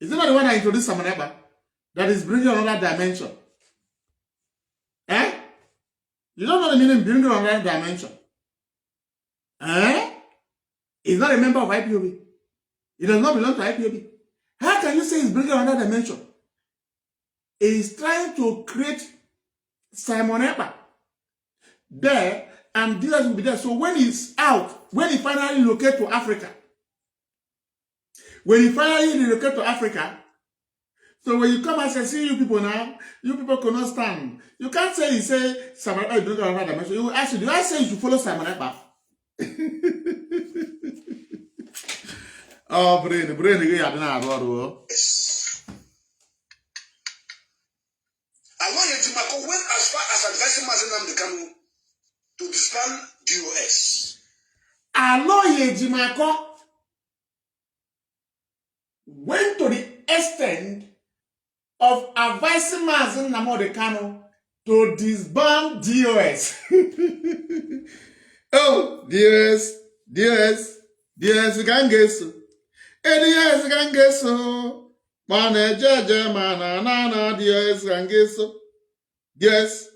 is it not the one that introduced Samaneba that is bringing another dimension? Eh? You don't know the meaning of bringing another dimension. Eh? He's not a member of IPOB. He does not belong to IPOB. How can you say he's bringing another dimension? He's trying to create Simon Eber there, and dealers will be there. So when he's out, when he finally relocate to Africa, so when you come and say, see you people now, you people cannot stand. You can't say he say Simon Eber is bringing another dimension. You will ask you, do I say you should follow Simon Eber? Oh, brain, you have been Yes. Aloye Jimako went as far as advising Mazi Nnamdi Kanu to disband DOS. Aloye Jimako went to the extent of advising Mazi Nnamdi Kanu to disband DOS. Oh, DOS, you can't guess. DOS can guess so. Man, judge, man, na, DOS can guess so. Yes,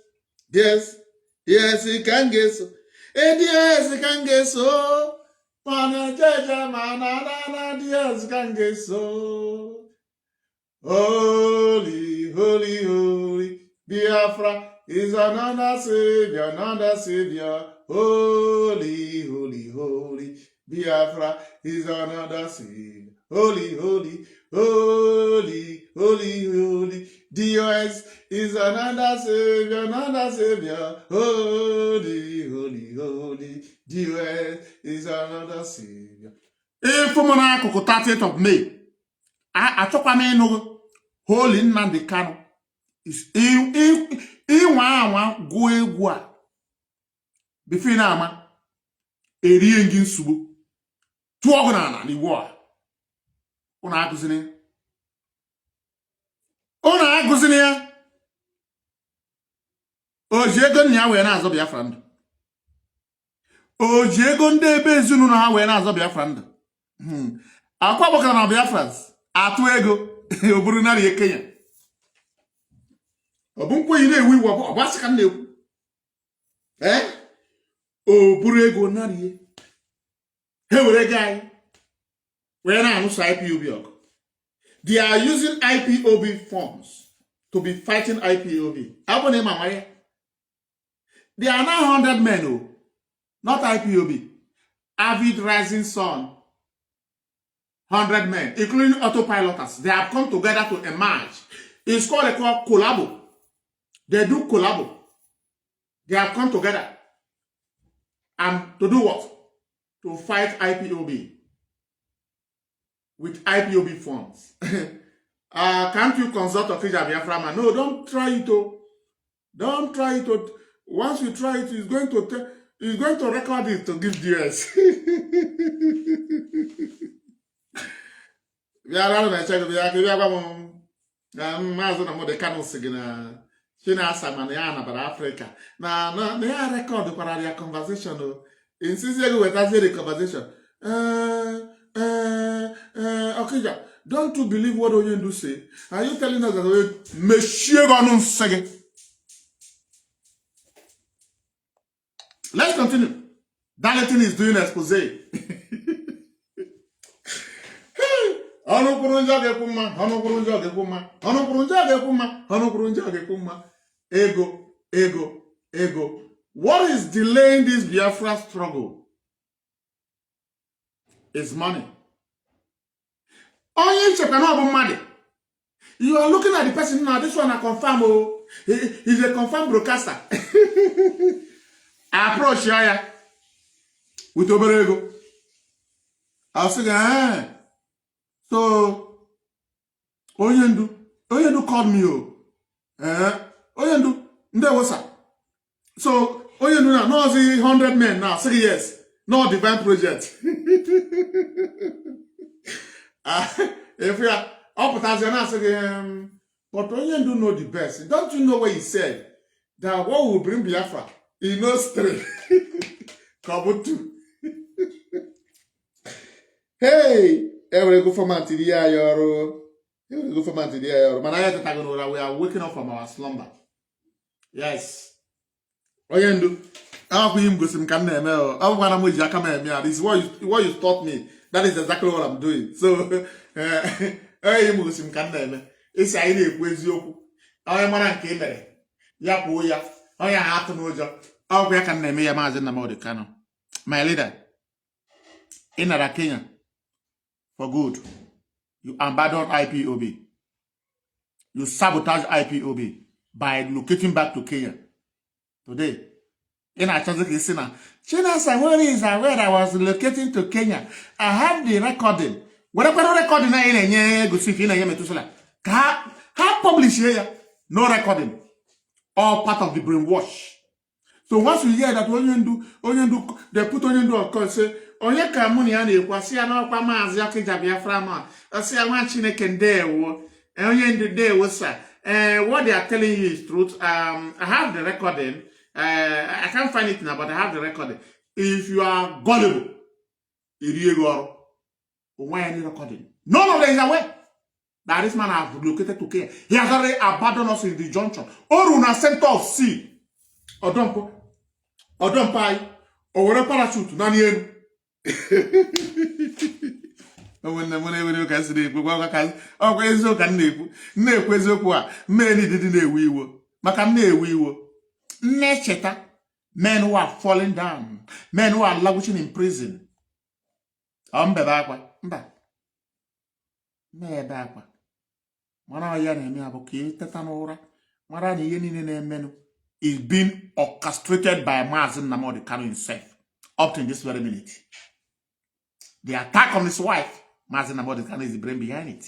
he can guess so. DOS can guess so. Man, judge, man, na, DOS can guess so. Holy, Biafra is another savior. Holy, Biafra is another Savior. Holy, holy, holy, holy, holy. DOS is another Savior. Holy, holy, holy. DOS is another Savior. If I'm on 30th of May, I took a man holy Nnamdi Kanu is in go egwa. Before now, eri engine subu. Tuogonana ni war. Ona aguzini. Ojego nya we na azo Biafra. Ojego ndebe ezunu na ha we na azo Biafra. Akwa boka na Biafrans atu ego oburu na rie Kenya. Obunkwo ire ewi wo obasika na ekwu. Oburu ego na rie. He were guy. Where now IPOB. They are using IPOB funds to be fighting IPOB. They are now 100 men, not IPOB. Avid Rising Sun, 100 men, including autopiloters. They have come together to emerge. It's called a collabo. They do collabo. They have come together. And to do what? To fight IPOB. With IPOB funds. Can't you consult Okija Biafra man? No, don't try it. Don't try it. Once you try it, he's going to record it to give DS. We are around and check. We are Mazi na mo de Kanu sigina. China Samaniana but Africa. Now, they are record for their conversation. Insist you with us the conversation. Okay, don't you believe what Onyendu say? Are you telling us that Monsieur Ganon Sege? Let's continue. Darlington is doing expose. Ego. What is delaying this Biafra struggle? Is money. You are looking at the person now. This one I confirm. Oh, he's a confirmed broadcaster. I approach Yaya with Oberego. I was saying, so Onyendu called me. Onyendu, there was that. So Onyendu now knows 100 men now. Say yes. No divine project. If we are up as an answer, but Onyendu know the best. Don't you know what he said? That what will bring Biafra? He knows three. Kabutu. Hey, every go for Mantidia, Yoro. Every go for Mantidia, Yoro. Manaya, we are waking up from our slumber. Yes. Onyendu. This is what you taught me. That is exactly what I'm doing. So, my leader, in Kenya, for good, you abandoned IPOB. You sabotage IPOB by locating back to Kenya. Today, in a chance China where is where I was locating to Kenya. I have the recording. Whatever recording I go see in Methuselah. How publish here? No recording. All part of the brainwash. So once you hear that Onyendu, they put Onyendu on call, say, Onye ka money and you was here no Mazi Okija Biafra man. I say I want Chineke there, Onyendu there was sir. What they are telling you is truth. I have the recording. I can't find it now, but I have the recording. If you are gullible, why any recording? None of them is aware that this man has relocated to Kenya. He has already abandoned us in the junction. Or in a center of sea. Or don't buy. Or whatever parachute. Nani. When you can see the oh, can many didn't we were. Macam we were. Men who are falling down, men who are languishing in prison. Mbebe akwa. Mba. Mbebe akwa. Mana ya na-eme abụ ka iteta n'ụra. Mara na ihe niile na-emenụ is being orchestrated by Mazi Nnamdi Kanu himself up to this very minute. The attack on his wife, Mazi Nnamdi Kanu is the brain behind it.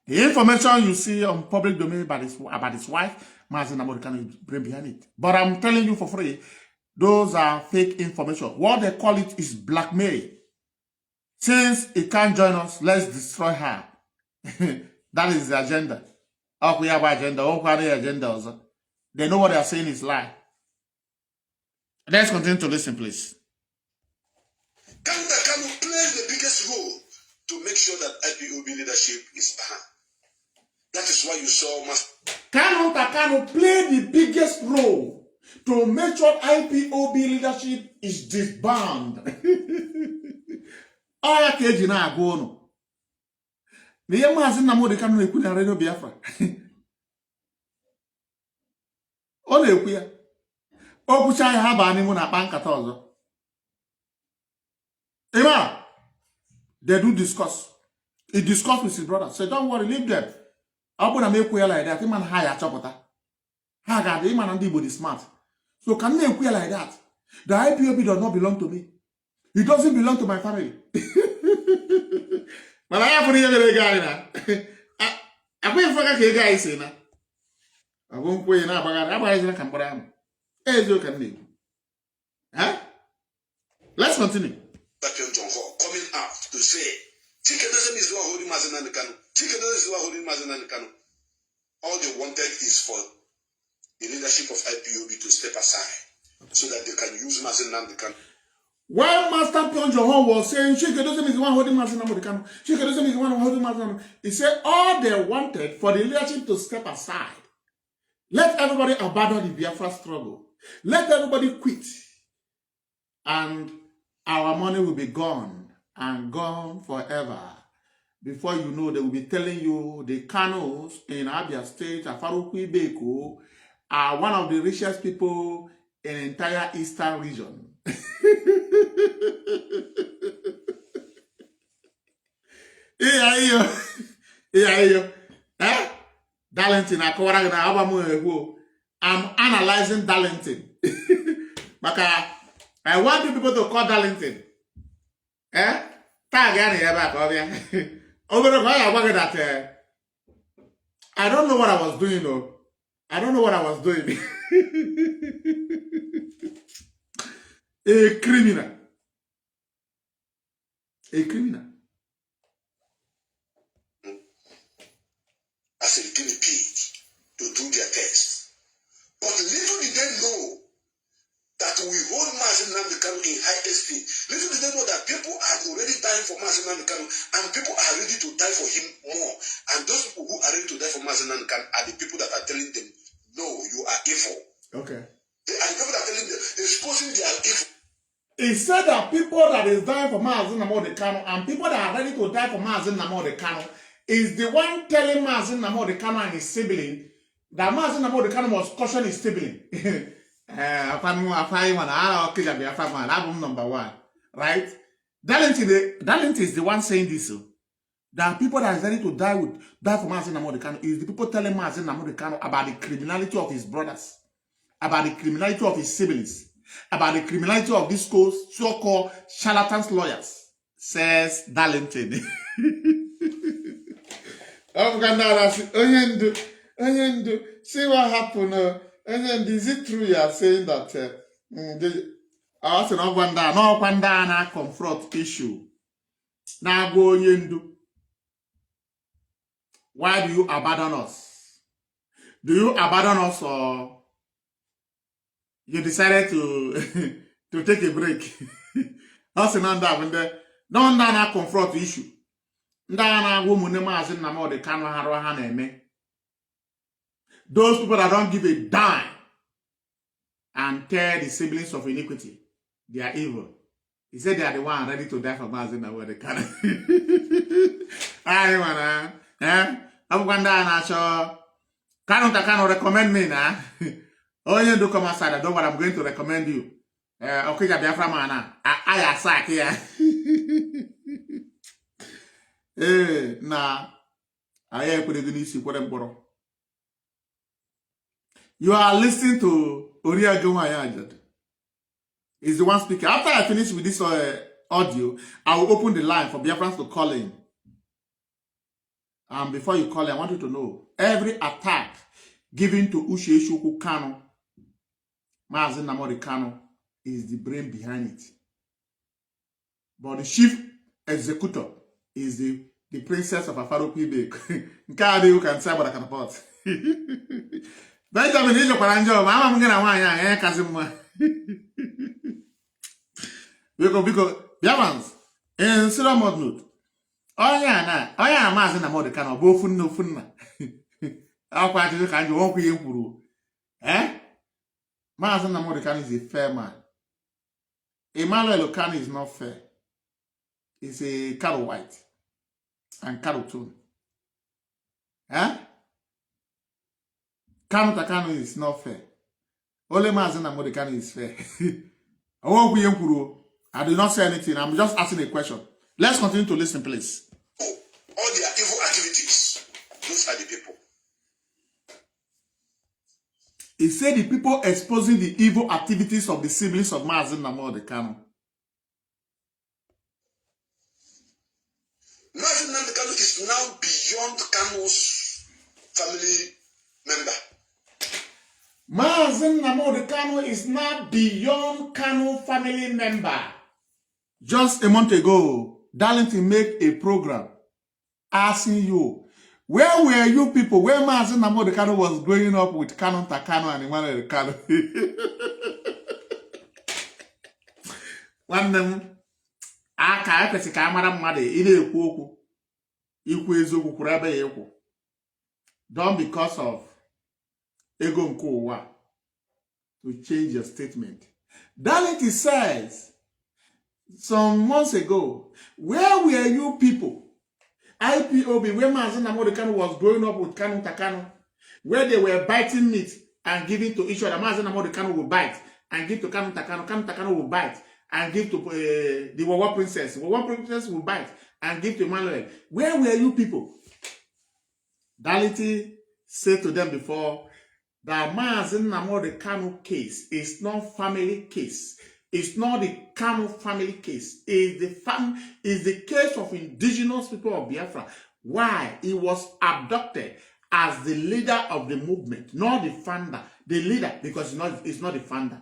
The information you see on public domain about his wife, Mazi Nnamdi Kanu is the brain behind it. But I'm telling you for free, those are fake information. What they call it is blackmail. Since he can't join us, let's destroy her. That is the agenda. Oh, we have agenda. Oh, we have the agenda also. They know what they are saying is lie. Let's continue to listen, please. Kanu plays the biggest role to make sure that IPOB leadership is behind. That is why you saw Kanu played the biggest role to make sure IPOB leadership is disbanded. Aya ka eji na-agụ ụnụ. Na ihe Mazi Nnamdi Kanu na-ekwu na Radio Biafra. Ọ na-ekwu ya. O kwucha ya ha baa n'ime na-akpa nkata ọzọ. Ima, they do discuss. He discussed with his brother. Say, don't worry, leave them. Ọ bụ na m ekwu ya like that. Ịma na ha ya achọpụta. Ha ga-adị ịma na ndị Igbo dị smart. So can I ekwu ya like that? The IPOB does not belong to me. It doesn't belong to my family. But I have a guy now. I went for a guy saying, I won't pay now, but I was like, hey, you can leave. Huh? Let's continue. Coming out to say, Chikedozen is what holding Mazi Nnamdi Kanu. Chikedozen is what holding Mazi Nnamdi Kanu. All they wanted is for the leadership of IPOB to step aside so that they can use Mazi Nnamdi Kanu. While Master Pionjohon was saying, Chikedozen is the one holding Mazi Nnamdi Kanu. Chikedozen is the one holding Mazi Nnamdi Kanu. He said all they wanted for the leadership to step aside. Let everybody abandon the Biafra struggle. Let everybody quit. And our money will be gone and gone forever. Before you know, they will be telling you the Kanus in Abia State, Afaruku Ibeko, are one of the richest people in the entire eastern region. Darlington, I'm analyzing Darlington. I want you people to call Darlington. I don't know what I was doing though. I don't know what I was doing. A criminal. A criminal. As a guinea pig to do their test. But little did they know that we hold Mazi Nnamdi Kanu in high esteem. Little did they know that people are already dying for Mazi Nnamdi Kanu and people are ready to die for him more. And those people who are ready to die for Mazi Nnamdi Kanu are the people that are telling them, no, you are evil. Okay. They are the people that are telling them, exposing their evil. He said that people that is dying for Mazi Nnamdi Kanu and people that are ready to die for Mazi Nnamdi Kanu is the one telling Mazi Nnamdi Kanu and his sibling that Mazi Nnamdi Kanu must caution his sibling. Album number 1. Right? Darlington is the one saying this. That people that are ready to die for Mazi Nnamdi Kanu is the people telling Mazi Nnamdi Kanu about the criminality of his brothers, about the criminality of his siblings, about the criminality of these so-called charlatans lawyers, says Darlington. See what happened. Is it true you are saying that also no Wanda confront issue? Now go yendu. Why do you abandon us? Do you abandon us or you decided to take a break? Also no confront issue. Those people that don't give a dime and tell the siblings of iniquity, they are evil. He said they are the one ready to die for Mazi Nnamdi Kanu. I wanna, I'm going to show. Kanu recommend me now. Oh, you do come outside. I don't know what I'm going to recommend you. Okay, Biafra man, I sack here. Nah, I put it. You are listening to Oria Gawayajad. Is the one speaking. After I finish with this audio, I will open the line for Biafrans to call in. Before you call in, I want you to know every attack given to Uche Kanu, Mazi Nnamdi Kanu, is the brain behind it. But the chief executor is the princess of Afaro Pibe. Nkade you can say what I can report. Benjamin is your paranjo. Mama mungena wanya kazimwa. Because Biafrans in serious mode note. Oh yeah, Mazi Nnamdi Kanu bo funna. Akwa ati ka njo won ku yen kwuru. Mazi Nnamdi Kanu is a fair man. Emmanuel Kanu is not fair. He's a cattle white and cattle tone. Kanu is not fair. Only Mazi Nnamdi Kanu is fair. I do not say anything. I'm just asking a question. Let's continue to listen, please. All their evil activities, those are the people. He said the people exposing the evil activities of the siblings of Mazi Nnamdi Kanu. Mazi Nnamdi Kanu is now beyond Kanu's family member. Mazi Nnamdi Kanu is now beyond Kanu family member. Just a month ago, Darlington made a program asking you, where were you people when Mazi Nnamdi Kanu was growing up with Kanu Takano and Emmanuel Kanu? One them, aka epesi ka amara mmadu ị na-ekwu okwu ikwu eziokwu kwuru ebe ya ekwu. Done because of ego nke ụwa to change your statement. Darlington says some months ago, where were you people? Ipob, where Mazi Nnamdi Kanu was growing up with Kanu Takano, where they were biting meat and giving to each other. Mazi Nnamdi Kanu will bite and give to Kanu Takano. Kanu Takano will bite and give to the Wawa princess. Wawa princess will bite and give to Emmanuel. Where were you people? Darlington said to them before that Mazi Nnamdi Kanu case is not family case. It's not the Kanu family case. It's the case of indigenous people of Biafra. Why? He was abducted as the leader of the movement, not the founder. The leader, because it's not the founder.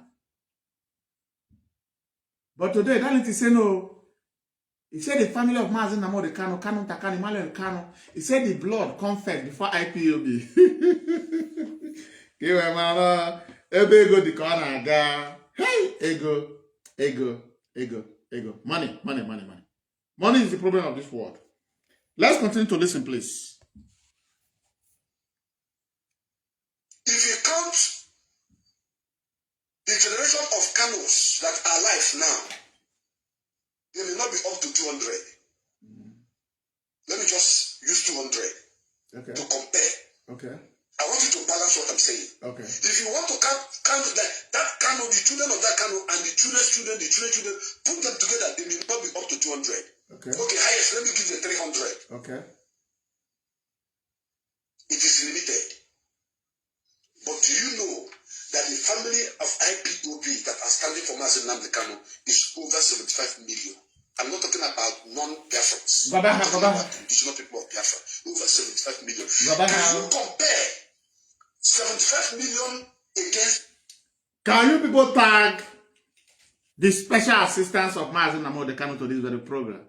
But today, Darlington said no. He said the family of Mazi Nnamdi Kanu, Kanu Takano, Emmanuel Kanu. He said the blood confessed before Ipob. Hey, ego. Money. Money is the problem of this world. Let's continue to listen, please. If you count the generation of Kanus that are alive now, they may not be up to 200. Let me just use 200 to compare. Okay. I want you to balance what I'm saying. Okay. If you want to count that Kanu, the children of that Kanu, and the children's children, put them together, they may not be up to 200. Okay. Okay, highest, let me give you 300. Okay. It is limited. But do you know that the family of Ipob that are standing for Mazi Nnamdi Kanu is over 75 million? I'm not talking about non-Biafrans. I'm talking about indigenous people of Biafra. Over 75 million. Can you compare 75 million against? Can you people tag the special assistance of Mazi Nnamdi Kanu to this very program?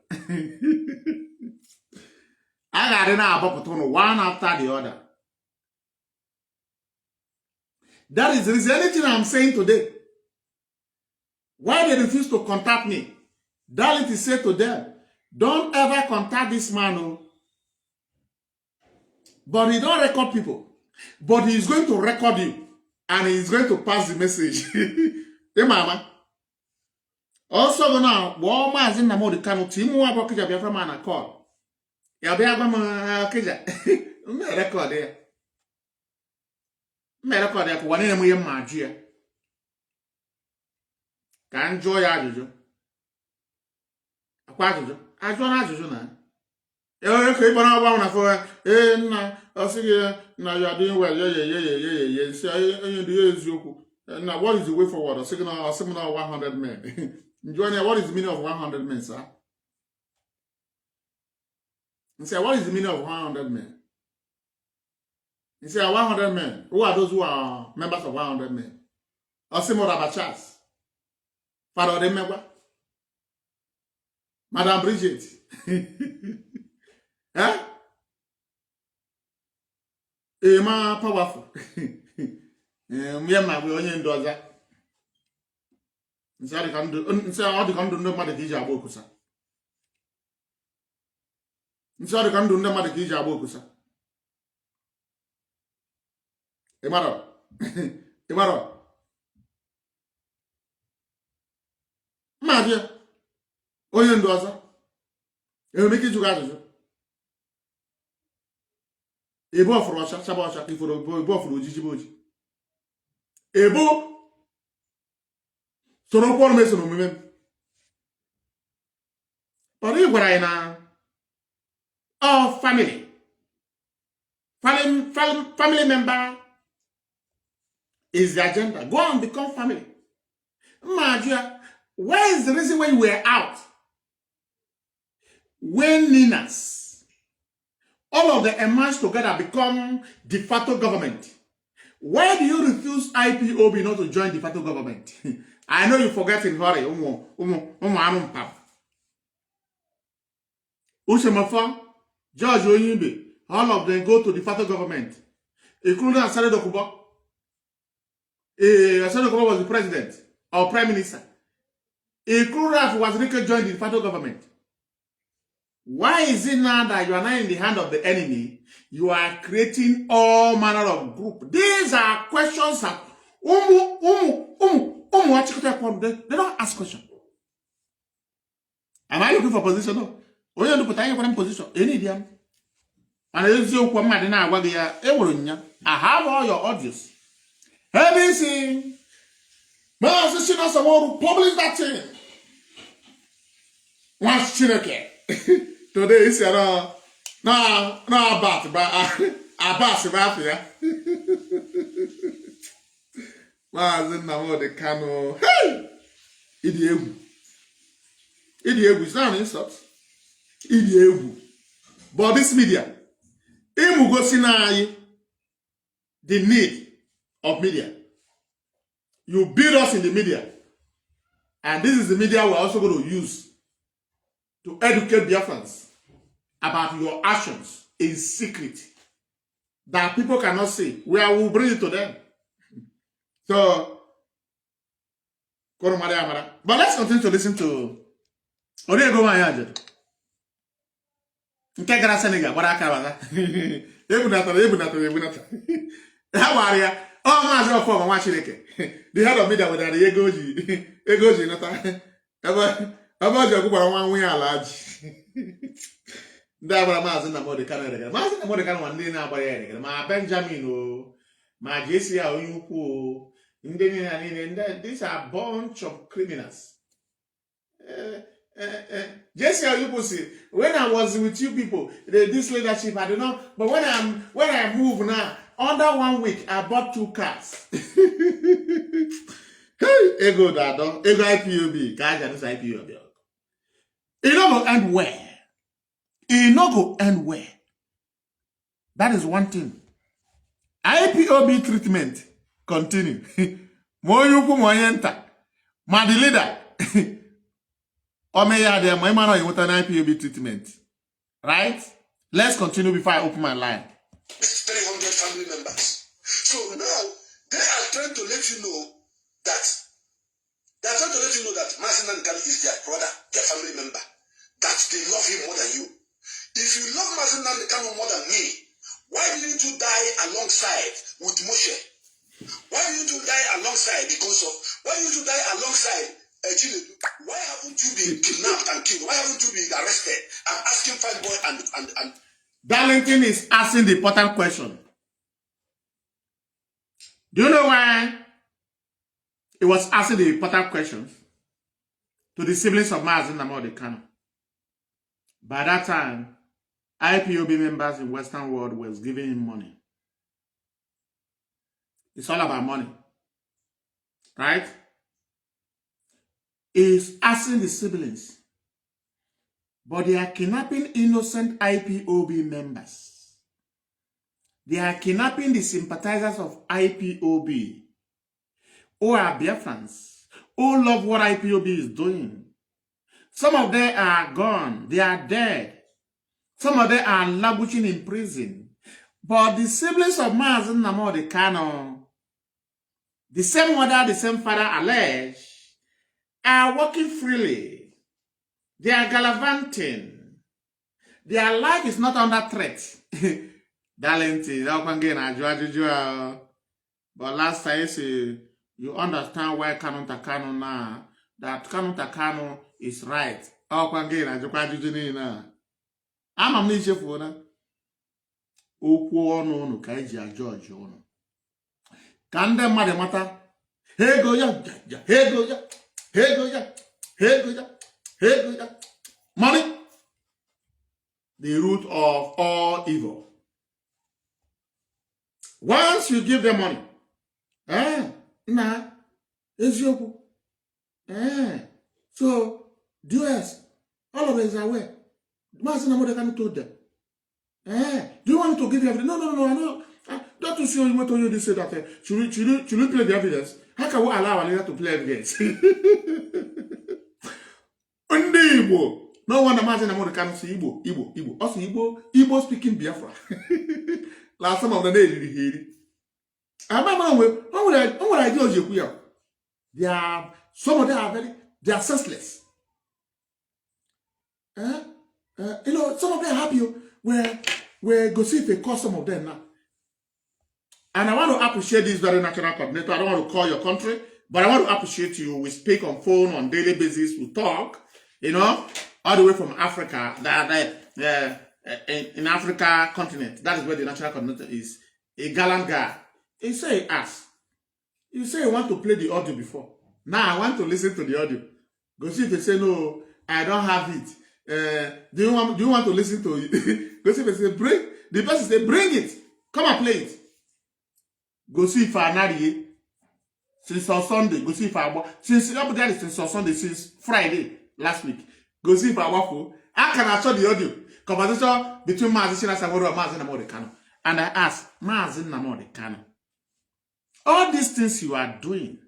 I got it now about one after the other. That is the reason. Anything I'm saying today. Why they refuse to contact me? Darlington said to them, don't ever contact this man. But he don't record people. But he is going to record you. And he is going to pass the message. Hey, mama. Also, now, what Mazi Nnamdi Kanu team wa about Kija Biafra man call. Ya Biafra man Kija. Me record there. Me record there. Kwa nene muye magia. Ka njụọ ya ajụjụ. Akwa ajụjụ. Ajụọ na ajụjụ na. Okay, but I want for I see now you are doing well. Yeah. See, now what is the way forward? I say now 100 men. Join, what is the meaning of 100 men, sir? And say, what is the meaning of 100 men? You say 100 men. Who are those who are members of 100 men? I say more about chance. Father, remember, Madam Bridget. Huh? Ma powerful. My we only do that. Inside the can do no matter the jabo kusa. Inside the can do no matter the jabo kusa. Emaro. Ma dia. Only do that. You make it to gather. Ebo for Russia, Sabasha, for Ebo for Ujiboji. Ebo so no one mason of women. But if what I now, oh, family member is the agenda. Go and become family. Magia, where is the reason when you were out? When Ninas, all of them emerge together, become de facto government. Why do you refuse IPOB not to join de facto government? I know you forget in hurry. Ushemafa, George Oyimbe, all of them go to de facto government, including Asare Dokubo. Asare Dokubo was the president or prime minister. Including was Rike joined the de facto government. Why is it now that you are not in the hand of the enemy? You are creating all manner of group. These are questions that they don't ask questions. Am I looking for position? No. Oh, you're looking for position. Any idiom. And I have all your audios. Everything. Man, this is someone who published that thing. What's Chineke? Today is no about yeah. Mazi Nnamdi Kanu. Hey! Idiegu. It's not an insult. Idiegu. But this media, the need of media. You beat us in the media. And this is the media we're also going to use to educate Biafrans about your actions in secret that people cannot see. We will bring it to them. So, but let's continue to listen to Oriego Mayaja. Nkegara Senegal, what I can How are you? Oh, my God, watching it. The head of media with the Egoji, not about your good one way large. That was Mazi Nnamdi Kanu. Mazi Nnamdi Kanu one day now by Eric. My Benjamin, my JC, these are a bunch of criminals. JC, when I was with you people, this leadership, I don't know. But when I move now, under 1 week, I bought 2 cars. Hey, ego dado, ego IPOB, kaja this IPOB. It not go end where? It not go end where? That is one thing. IPOB treatment continue. More you put more enter. My the leader. Or may I there my man you want an IPOB treatment. Right? Let's continue before I open my line. 300 family members. So now they are trying to let you know that Mazi Nnamdi Kanu is their brother, their family member. That they love him more than you. If you love Mazi Nnamdi Kanu more than me, why didn't you die alongside with Moshe? Why didn't you die alongside why didn't you die alongside Chinedu? Why haven't you been kidnapped and killed? Why haven't you been arrested? I'm asking Fine Boy and Darlington is asking the important question. Do you know why he was asking the important questions? to the siblings of Mazi Nnamdi Kanu. By that time, IPOB members in Western world was giving him money. It's all about money. Right? He's asking the siblings, but they are kidnapping innocent IPOB members. They are kidnapping the sympathizers of IPOB, who are Biafrans, who love what IPOB is doing. Some of them are gone. They are dead. Some of them are languishing in prison. But the siblings of Mazi Nnamdi Kanu, the same mother, the same father alleged, are walking freely. They are gallivanting. Their life is not under threat. Darling, but last time you understand why Kanu Takano now, that Kanu Takano is right. I'm amnesia for na. Okwu ọnụ unu ka eji ajọ ọjọ unu. Ka ndị mmadụ mata, ego ya, ego ya, ego ya, ego ya, ego ya. Money, the root of all evil. Once you give them money, eziokwu. So, US, all of us are aware. Mazi Nnamdi Kanu told them. Do you want me to give you evidence? No, I know. That to show you what you say that. Should we play the evidence? How can we allow our leader to play evidence? No wonder Mazi Nnamdi Kanu say Igbo. Also Igbo speaking Biafra. Last some of the days you hear it. What would I do you? They are, some of them are they are senseless. You know, some of them happy where go see if they call some of them now. And I want to appreciate this very national coordinator. I don't want to call your country, but I want to appreciate you. We speak on phone on daily basis. We talk, you know, all the way from Africa, in Africa continent. That is where the national coordinator is. A gallant guy. He say, ask. You say you want to play the audio before. Now I want to listen to the audio. Go see if they say, no, I don't have it. Do you want to listen to it? Go see if they say, bring. The person say, bring it. Come and play it. Go see if I marry since on Sunday. Go see if I since on Sunday, since Friday last week. Go see if I waffle. How can I show the audio? Conversation between Mazi and Mazi Nnamdi Kanu. And I ask, Mazi Nnamdi Kanu, all these things you are doing,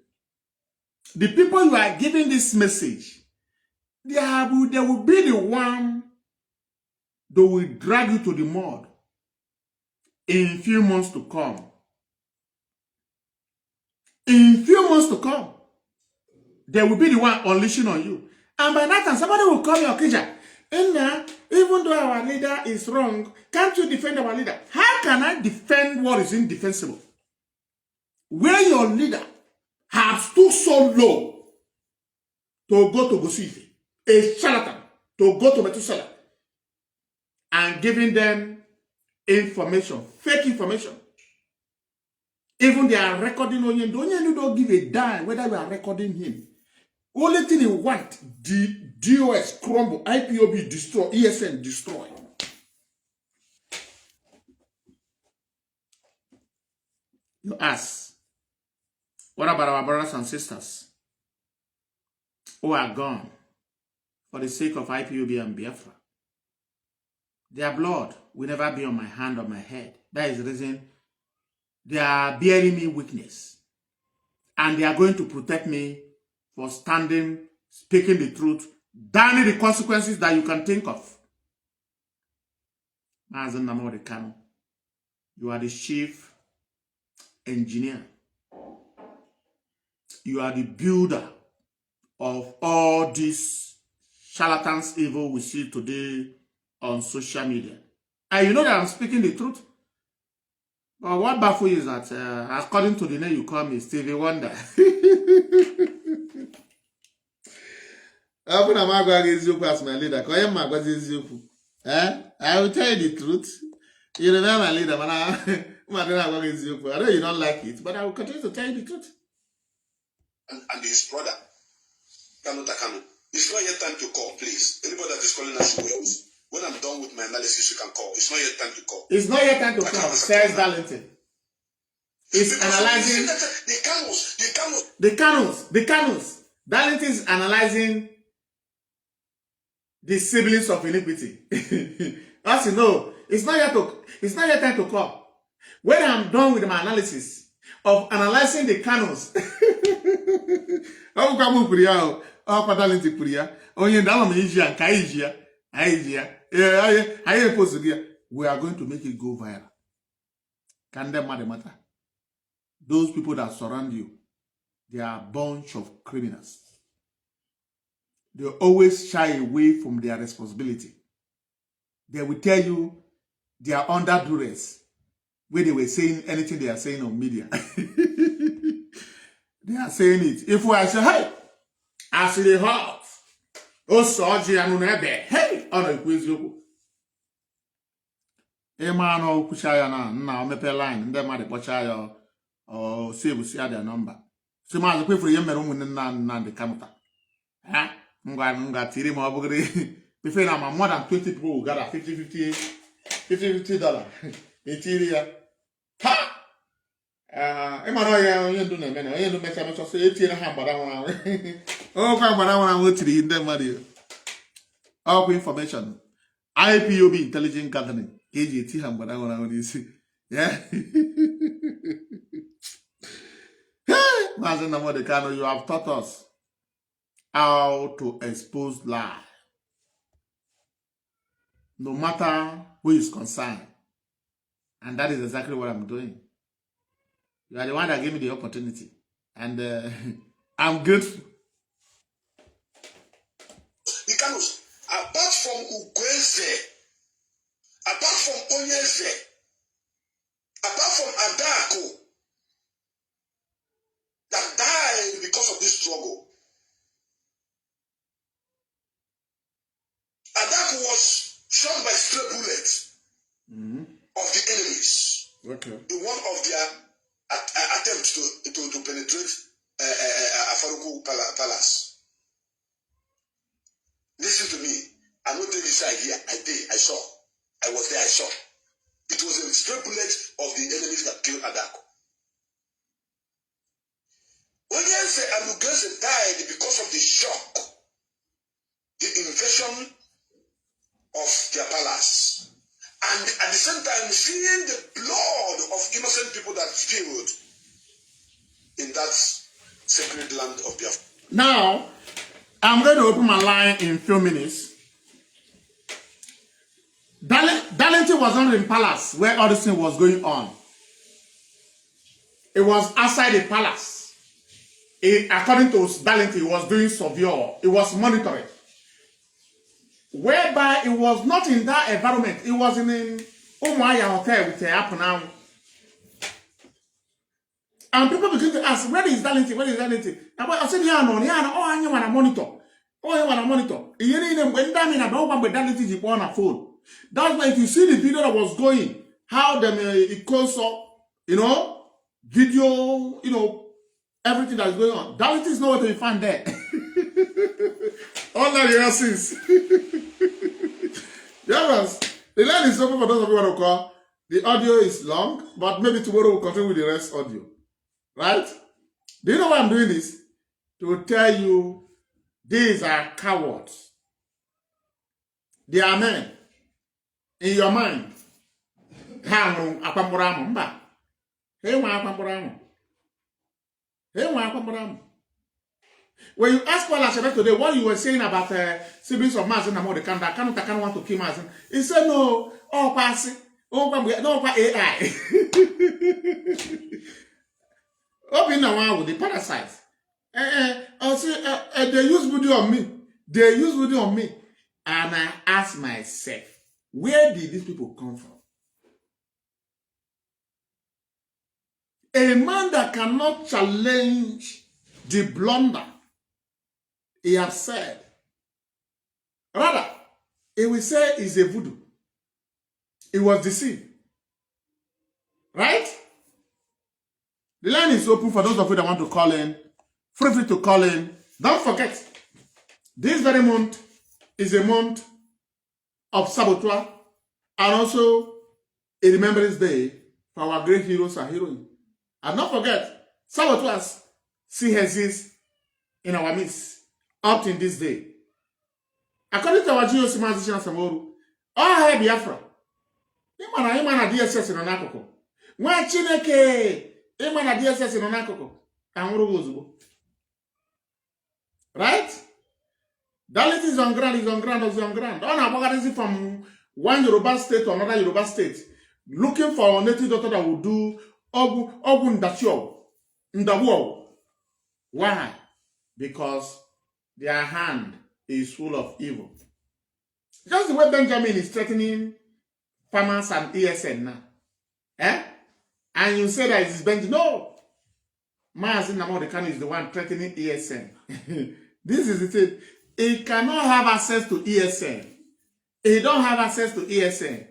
the people you are giving this message, they will be the one that will drag you to the mud in few months to come. In few months to come, they will be the one unleashing on you. And by that time, somebody will call your Okija. Even though our leader is wrong, can't you defend our leader? How can I defend what is indefensible? Where your leader has stood so low to go to Gosife, a charlatan, to go to Methuselah, and giving them information, fake information. Even they are recording Onyen. The Onyen don't give a damn whether we are recording him. Only thing he want, the DOS crumble, IPOB destroy, ESN destroy. You ask, what about our brothers and sisters who are gone for the sake of IPOB and Biafra? Their blood will never be on my hand or my head. That is the reason they are bearing me witness. And they are going to protect me for standing, speaking the truth, damning the consequences that you can think of. Mazi Nnamdi Kanu, you are the chief engineer. You are the builder of all these charlatans evil we see today on social media. And you know that I'm speaking the truth. But what baffles you is that, according to the name you call me, Stevie Wonder. I will tell you the truth. You remember my leader, but I know you don't like it, but I will continue to tell you the truth. And his brother, Kanu Takano, It's not yet time to call, please. Anybody that is calling us should wait. When I'm done with my analysis, you can call. It's not yet time to call. It's not yet time to call, says Darlington. It's analyzing the Kanus. Darlington is analyzing the siblings of iniquity. As you know, it's not yet time to call. When I'm done with my analysis of analyzing the Kanus, we are going to make it go viral. Can them matter? Those people that surround you, they are a bunch of criminals. They always shy away from their responsibility. They will tell you they are under duress where they were saying anything they are saying on media. They are saying it. If I say, hey, I see the heart. Oh, Soji, I know that. Hey, on a quiz you. Emano Kushayana, now mepe line, and then my Pochayo, or see, we see their number. So, my quick for young men and the Kamata. Huh? Nga tiri mo abugri before na more than 20 people who got a $50 interior ha emano ya onye ndu na eme na onye ndu mecha mecha so etie na ha gbara nwa o kwa gbara nwa o tiri ndị mmadụ all information IPOB intelligent gathering eji eti ha gbara nwa n'isi yeah Mazi Nnamdi Kanu, you have taught us how to expose lie. No matter who is concerned. And that is exactly what I'm doing. You are the one that gave me the opportunity. And I'm grateful. Because apart from Ugweze, apart from Onyeze, apart from Adako, that died because of this struggle, Adako was shot by stray bullets of the enemies. Okay. In one of their attempts to penetrate Afaruku Palace. Listen to me. I'm not taking this idea. I saw. I was there. I saw. It was a stray bullet of the enemies that killed Adako. Onyense and Ugweze died because of the shock, the invasion of their palace, and at the same time seeing the blood of innocent people that spilled in that sacred land of Biafra. Now, I'm going to open my line in a few minutes. Darlington was not in palace where all this thing was going on. It was outside the palace. According to Darlington, he was doing surveillance. It was monitoring. Whereby it was not in that environment. It was in Umuahia Hotel with the app now. And people begin to ask, where is Darlington? Where is Darlington? I said, yeah, no, I want to monitor. Oh, I want to monitor. When that mean about one with Darlington, you on a phone. That's why if you see the video that was going, how it calls up, video, everything that's going on. Darlington is nowhere to be found there. All that you since. Yes, the line is open for those of you who want to call. The audio is long, but maybe tomorrow we'll continue with the rest audio. Right? Do you know why I'm doing this? To tell you, these are cowards. They are men. In your mind. When you ask Paul Ashebe today, what you were saying about siblings of Mazi Nnamdi Kanu want to kill Mazi. He said, no, passing. No, AI. Open the one with the parasites. They use video on me. And I ask myself, where did these people come from? A man that cannot challenge the blunder he has said. Rather, he will say it's a voodoo. He was deceived. Right? The line is open for those of you that want to call in. Feel free to call in. Don't forget, This very month is a month of saboteur and also a Remembrance Day for our great heroes and heroines. And don't forget, saboteurs still exist in our midst up to this day. According to our GOC Mazi Samoru, all hail Biafra. Imana DSS in Onakoko. Nwa Chineke, Imana DSS in Onakoko. Right? Dalit is on ground, is on ground, is on ground. On a from one Yoruba state to another Yoruba state, looking for a native daughter that will do Ogun Dachio in the world. Why? Because their hand is full of evil. Just the way Benjamin is threatening farmers and ESN now. And you say that it is Benjamin. No. Mazi Nnamdi Kanu is the one threatening ESN. This is the thing. He cannot have access to ESN. He don't have access to ESN.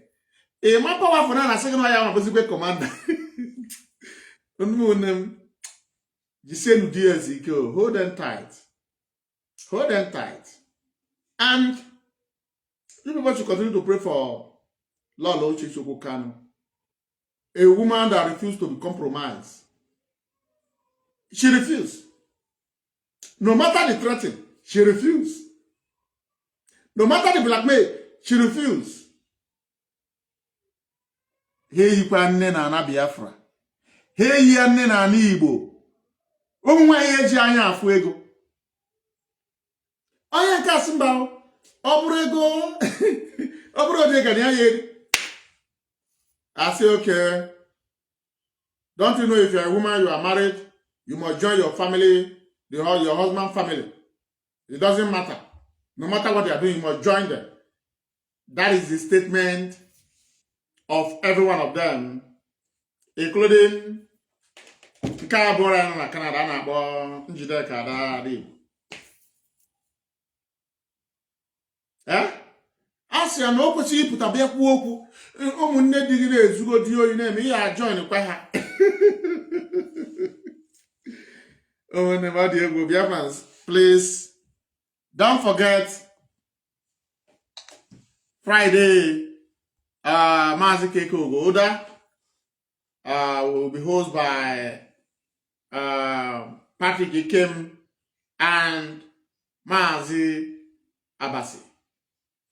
A more powerful than a second one commander. Hold them tight. Hold them tight. And you people should continue to pray for Lolo Chichoko Kanu, a woman that refused to be compromised. She refused. No matter the threatening, she refused. No matter the blackmail, she refused. Hey, you can na Biafra. Hey, you na Igbo. Umwa yeji anya afu ego. Anya kasimba. Obrego. Obro de gani aye. I say, okay. Don't you know if you're a woman, you are married, you must join your family, your husband's family. It doesn't matter. No matter what they are doing, you must join them. That is the statement of every one of them, including Canada and Njideka. As you know, you put a big walk, umunne digire zugo dio you name, you join kwa ha. Oh, never dear Biafrans, please don't forget Friday. Mazi Keko Goda will be hosted by Patrick Ikem and Mazi Abasi.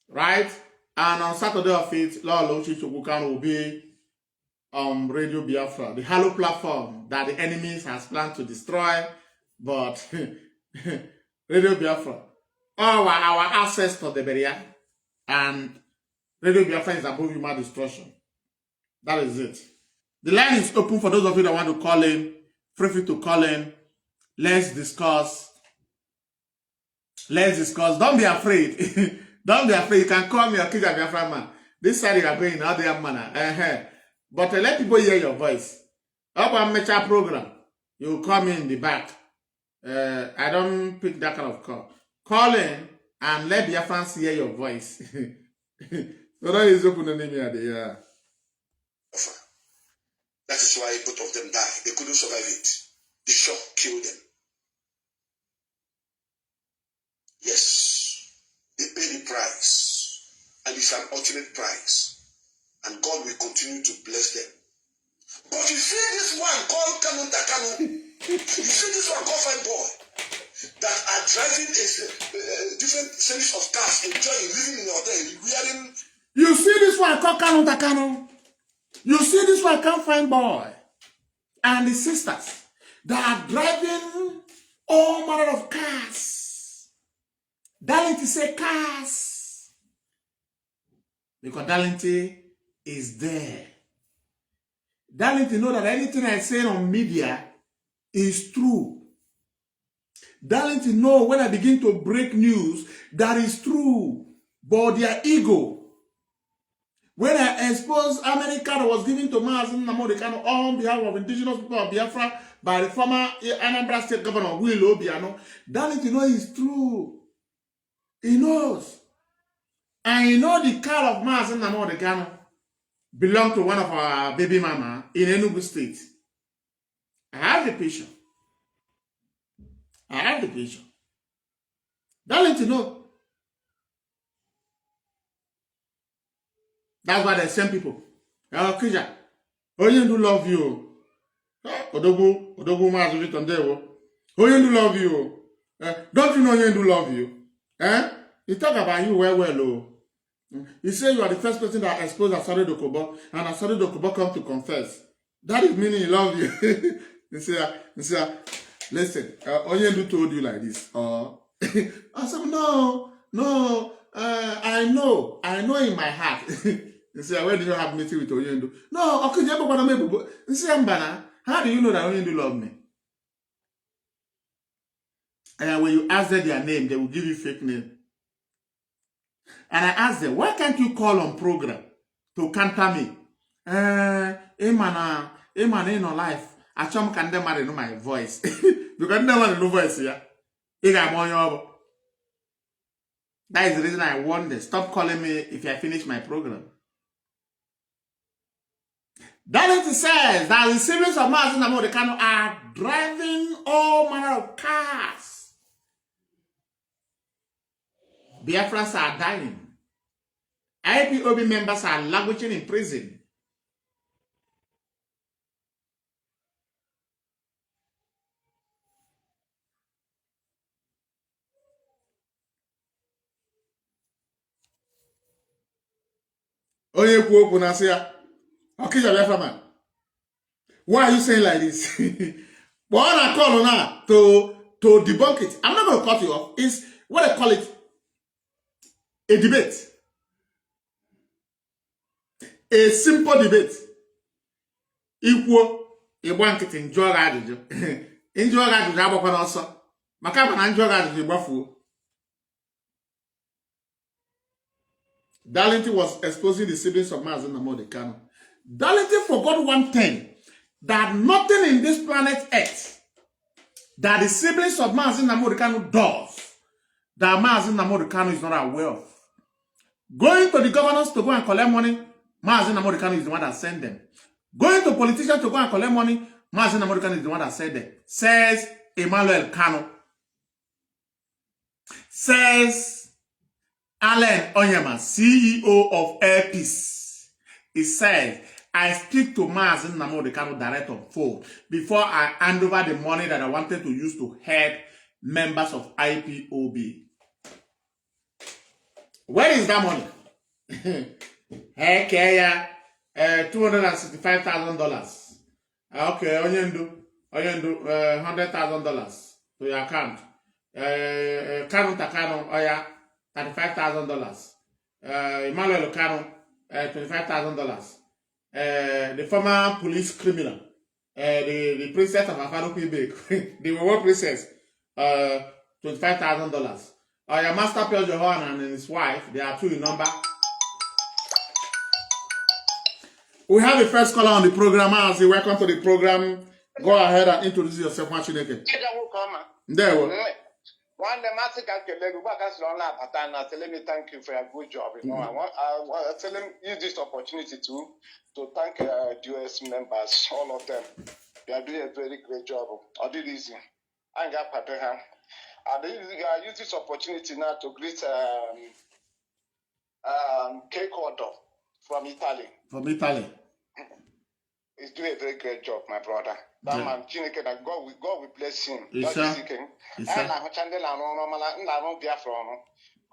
Right? And on Saturday of it, Lolo Chichokukan will be on Radio Biafra, the Halo platform that the enemies has planned to destroy, but Radio Biafra, our access to the barrier, and Radio Biafra is above human destruction. That is it. The line is open for those of you that want to call in. Feel free to call in. Let's discuss. Let's discuss. Don't be afraid. Don't be afraid. You can call me or kick a Biafra man. This side you are going in other manner. But let people hear your voice. Up on Mecha program, you come in the back. I don't pick that kind of call. Call in and let Biafrans hear your voice. So that is open the name here. That is why both of them died. They couldn't survive it. The shock killed them. Yes, they paid the price, and it's an ultimate price, and God will continue to bless them. But you see this one called Kanu Takanu, you see this one called Fine Boy, that are driving a different series of cars, enjoying, living in a hotel, wearing. You see this one called Kanu Takanu. You see this one called Fine Boy, and the sisters that are driving all manner of cars. Darlington say cars. Because Darlington is there. Darlington know that anything I say on media is true. Darlington know when I begin to break news that is true. But their ego. When I expose MNK that was given to Mazi Nnamdi on behalf of indigenous people of Biafra by the former Anambra State Governor Willow Obiano, Darlington know it's true. He knows. And you know the car of Mazi Nnamdi belonged to one of our baby mama in Enugu State. I have the picture. Darling, know. That's why they send people. Kija, Oyen do love you. Odogu Mazi Vitondewo. Oyen do love you. Don't you know Oyen do love you? He talk about you well. He say you are the first person that exposed Asari Dokubo, and Asari Dokubo come to confess. That is meaning he love you. He say, listen, Oyendu told you like this. I said, no, I know in my heart. He said, where did you have meeting with Oyendu? No, okay, you ever me. He said, Mbana, how do you know that Oyendu love me? And when you ask them their name, they will give you fake name. And I asked them, why can't you call on program to counter me? Emana in our life. I chum can never know my voice. You can never know voice here. That is the reason I warned them. Stop calling me if I finish my program. That says that the siblings of Mazi Nnamdi Kanu are driving all manner of cars. Biafrans are dying. Ipob members are languishing in prison. Oye Kuoku Nasia. Okay, Biafra man. Why are you saying like this? But all I call now to debunk it. I'm not going to cut you off. It's what I call it a debate. A simple debate. Equal a blanket in drug addict. In drug addict, I work on also. Macam and drug addict, Bafu. Darlington was exposing the siblings of Mazi Nnamdi Kanu. Darlington forgot one thing. That nothing in this planet Earth that the siblings of Mazi Nnamdi Kanu does that Mazi Nnamdi Kanu is not aware of. Going to the governors to go and collect money, Mazi Nnamdi Kanu is the one that sent them. Going to politicians to go and collect money, Mazi Nnamdi Kanu is the one that sent them. Says Emmanuel Kanu. Says Allen Onyema, CEO of Airpeace. He says, I speak to Mazi Nnamdi Kanu direct on phone before I hand over the money that I wanted to use to help members of Ipob. Where is that money? Okay, $265,000. Okay, Onyendu, $100,000 to your account. Kanu Takano, $35,000. Emmanuel Kanu, $25,000. The former police criminal, the princess of Afaro Quebec, the war princess, $25,000. Your master Pierre Johan and his wife, they are two in number. We have the first caller on the program. Mazi, welcome to the program. Go ahead and introduce yourself, Machineke. There we go. One the master can let me thank you for a good job. You know, I want to use this opportunity to thank US members, all of them. They are doing a very great job. I did easy. I got Pateha. I use this opportunity now to greet SOKOTO from Italy. From Italy. He's doing a very great job, my brother. That man, Chineke, that God will bless him. Yes, sir. Yes, sir.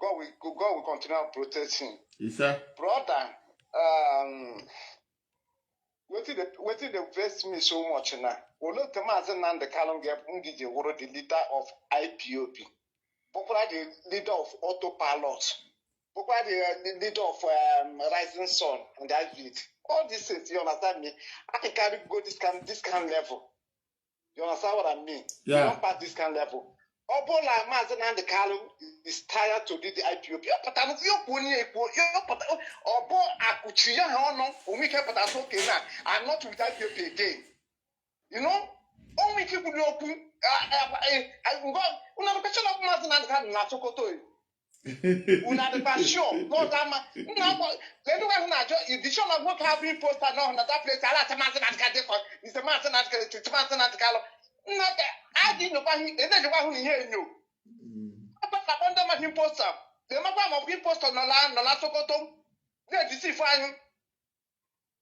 God will continue to protect him. Yes, sir. Brother, what did they vex me so much now? We look at Mazi Nnamdi Kanu, the leader of Ipob, the leader of Autopilot, the leader of Rising Sun and that bit. All these things, you understand me? I can go this kind of level. You understand what I mean? Yeah. You don't pass this kind of level. Obola Mazi Nnamdi Kanu is tired to do the Ipob. I'm not with Ipob again. You know? Only people know I'm going to question of Mazi Nnamdi Kanu na SOKOTO. Una the passion. No, that man. The show of what have been posted on that place. I like Mazi Nnamdi Kanu. It's the Mazi Nnamdi Kanu. I didn't know why he didn't know who he knew. abandon imposter. The mapam of imposter no la Sokoto. They deceive fine.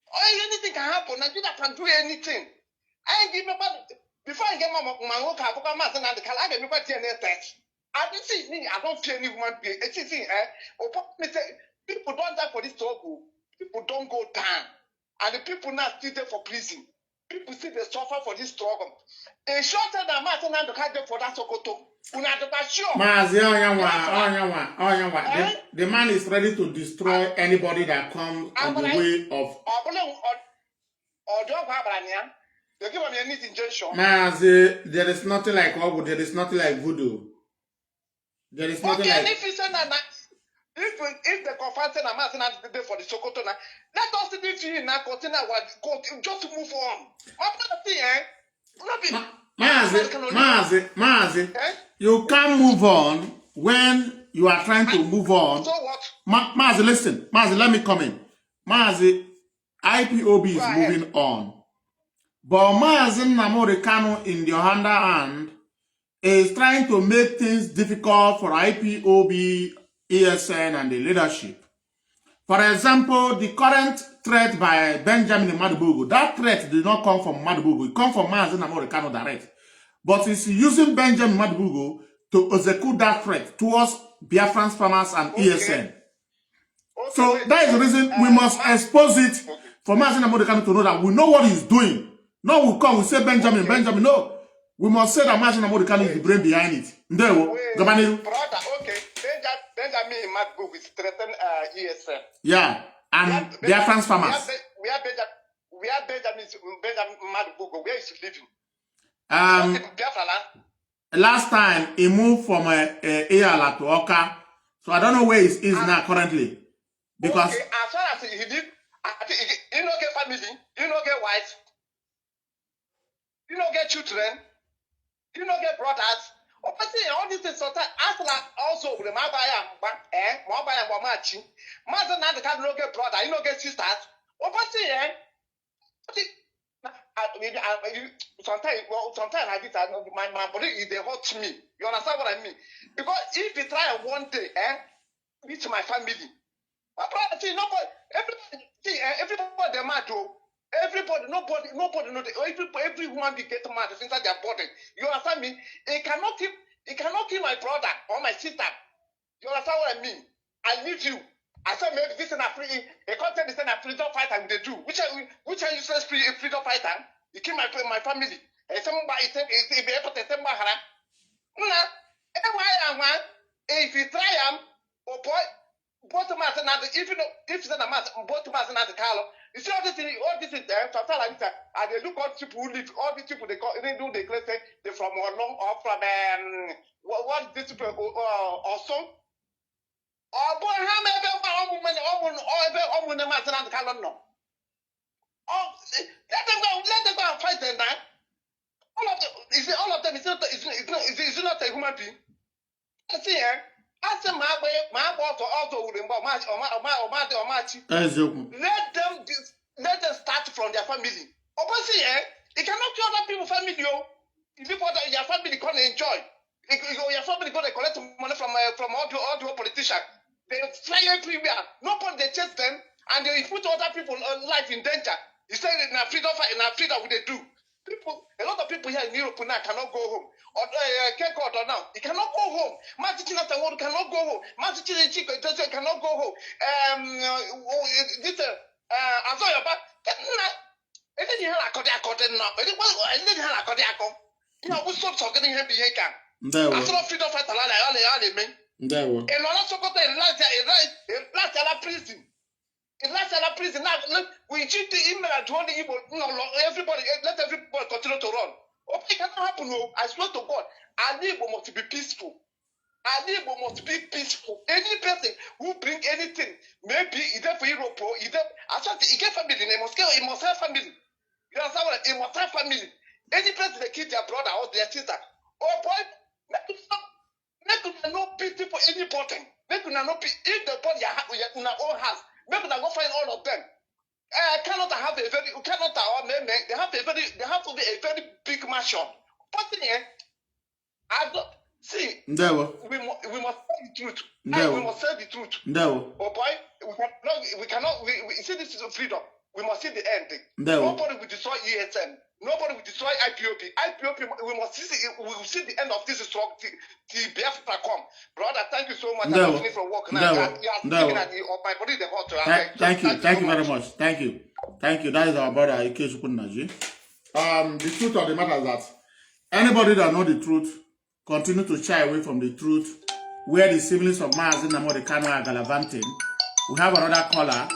Anything can happen. Nigeria can do anything. I give me before I get my work, I put my mask and the color. I get me test. I don't see me. I don't see any human being. People don't die for this struggle. People don't go down, and the people now still there for prison. People still they suffer for this struggle. In shorter than Martin and the candidate for that Sokoto. Mazi, the man is ready to destroy anybody that comes on the way of. They give me any injection. Mazi, there is nothing like Ogu, there is nothing like voodoo. There is nothing like. If the conference and Martin and the day for the Sokoto, let us see if now continue just to move on. Mazi, you can't move on when you are trying to move on. So what? Mazi, listen. Mazi, let me come in. Mazi, IPOB is moving on. But Mazi Nnamdi Kanu in the other hand is trying to make things difficult for IPOB, ESN, and the leadership. For example, the current threat by Benjamin Madubugu, that threat did not come from Madubugu, it comes from Mazi Nnamdi Kanu direct. But he's using Benjamin Madubugu to execute that threat towards Biafrans, farmers, and ESN. So that is the reason we must expose it for Mazi Nnamdi Kanu to know that we know what he's doing. No, we come, we say Benjamin, no. We must say that Mazi Nnamdi Kanu is the brain behind it. Brother, okay. Benjamin Madubugu is threatening ESN. Yeah, and Biafrans farmers. We are Benjamin Madubugu. Where is he living? Last time he moved from Eyala to Oka, so I don't know where he is now currently. Because okay, as far as he did, you know get family, you know get wife, you know get children, you know get brothers. Obviously, all these things sometimes also the Mabaya Mamachi, Mother Nanda can no get brother, you know get sisters. Obviously, sometimes I did my body is they hurt me. You understand what I mean? Because if you try one day, reach my family. See, everybody they mad though. Everybody, nobody know every human being get mad inside their body. You understand me? It cannot kill my brother or my sister. You understand what I mean? I need you. I said maybe this is a free a content is a freedom fighter they do. Which are useless freedom fighter? You kill my family. And somebody say be able to say Mahara. If you try oh boy, both of us if you know if it's a mass, both of us the Carlo. You see all this is there, sometimes like this, and they look at people who live, all these people they do they claim they're from Olong or from what this people also. Oh boy, how many all the mass and the Carlo no. Oh, let them go and fight them now. All of them is not a human being. I see, I said my boss also would match or match. Let them start from their family. Obviously, it cannot kill other people's family. If your family can't enjoy, your family going to collect money from all the politicians. They fly everywhere. Nobody they chase them, and they put other people's life in danger. You say in a freedom what they do. A lot of people here in Europe now cannot go home. Or now, he cannot go home. Mazi cannot go home. Mazi cannot go home. I saw your back. And then you have a now. And then you have a you know, what's up talking here behavior? I saw freedom fighter like men. And also got a last prison. In last prison, now we cheat the email and told the everybody, let everybody continue to run. Okay, it cannot happen. No, I swear to God, our neighbor must be peaceful. Our neighbor must be peaceful. Any person who bring anything, maybe either for Europe or either as well, he get family, he must have family. You understand what? He must have family. Any person they kill their brother or their sister. Oh boy, make them no pity for anybody. Make them no pity if the body in our own house. Maybe I go find all of them. Cannot have a very they have to be a very big mansion. But I don't See, Ndewo. we must tell the truth. Ndewo. We must tell the truth. Ndewo. Oh boy, we cannot see this is freedom. We must see the end. Ndewo. Nobody will destroy ESN. Nobody will destroy IPOB. We must see the end of this struggle till Biafra come. Brother, thank you so much. Ndewo. I'm finished from work now. Ndewo. My body is hot. Thank you very much. Thank you. That is our brother Ikechukwu Nnaji. The truth of the matter is that anybody that know the truth continue to shy away from the truth, where the siblings of Mazi and Kanu are gallivanting. We have another caller.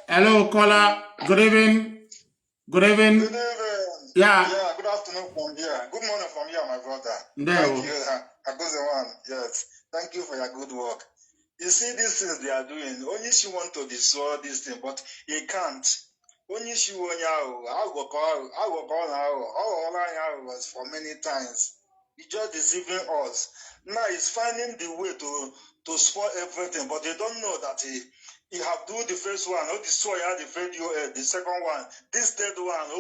Hello, caller. Good evening. Good evening. Yeah. Yeah, good afternoon from here. Good morning from here, my brother. No. Thank you, Agozewan. Yes. Thank you for your good work. You see these things they are doing. Only she want to destroy this thing, but he can't. Only she want was for many times. He just deceiving us. Now he's finding the way to spoil everything, but they don't know that he have do the first one, or destroy the video, the second one, this third one,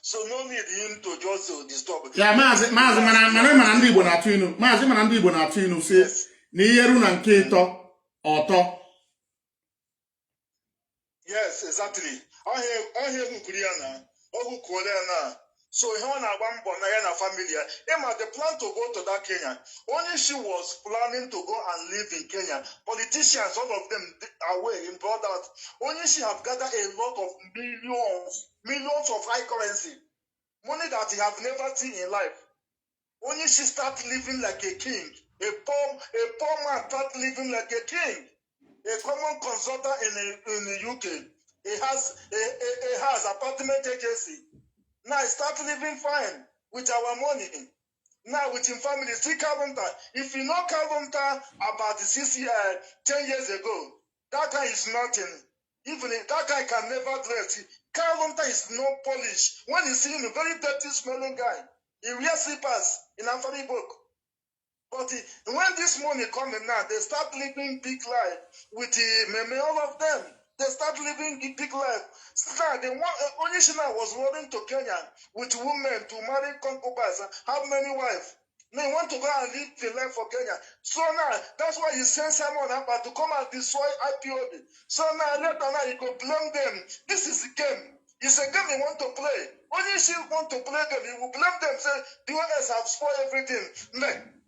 so no need him to just disturb. Yeah, Mazi mana ndị Igbo na-atụ inu. Mazi mana ndị Igbo na-atụ inu si na ihe ru na nke ịtọ ọtọ. Yes, exactly. So he on a family. Emma, the plan to go to that Kenya. Only she was planning to go and live in Kenya. Politicians, all of them away in brought out. Only she have gathered a lot of millions of high currency. Money that he have never seen in life. Only she start living like a king. A poor man start living like a king. A common consultant in the UK. He has apartment agency. Now he start living fine with our money. Now with his family, see Kalunta. If you know Kalunta about the 10 years ago, that guy is nothing. Even if that guy can never dress. Kalunta is no polish. When you see him, a very dirty smelling guy, he wears slippers in a funny book. But when this money coming now, they start living big life with all of them. They start living big life. Start, Onishina was rolling to Kenya with women to marry concubines, have many wives. They want to go and live the life for Kenya. So now, that's why you send someone up to come and destroy IPOB. So now, later now, you go blame them. This is a game. It's a game you want to play. Only she want to play them. You will blame them, say, the others have spoiled everything.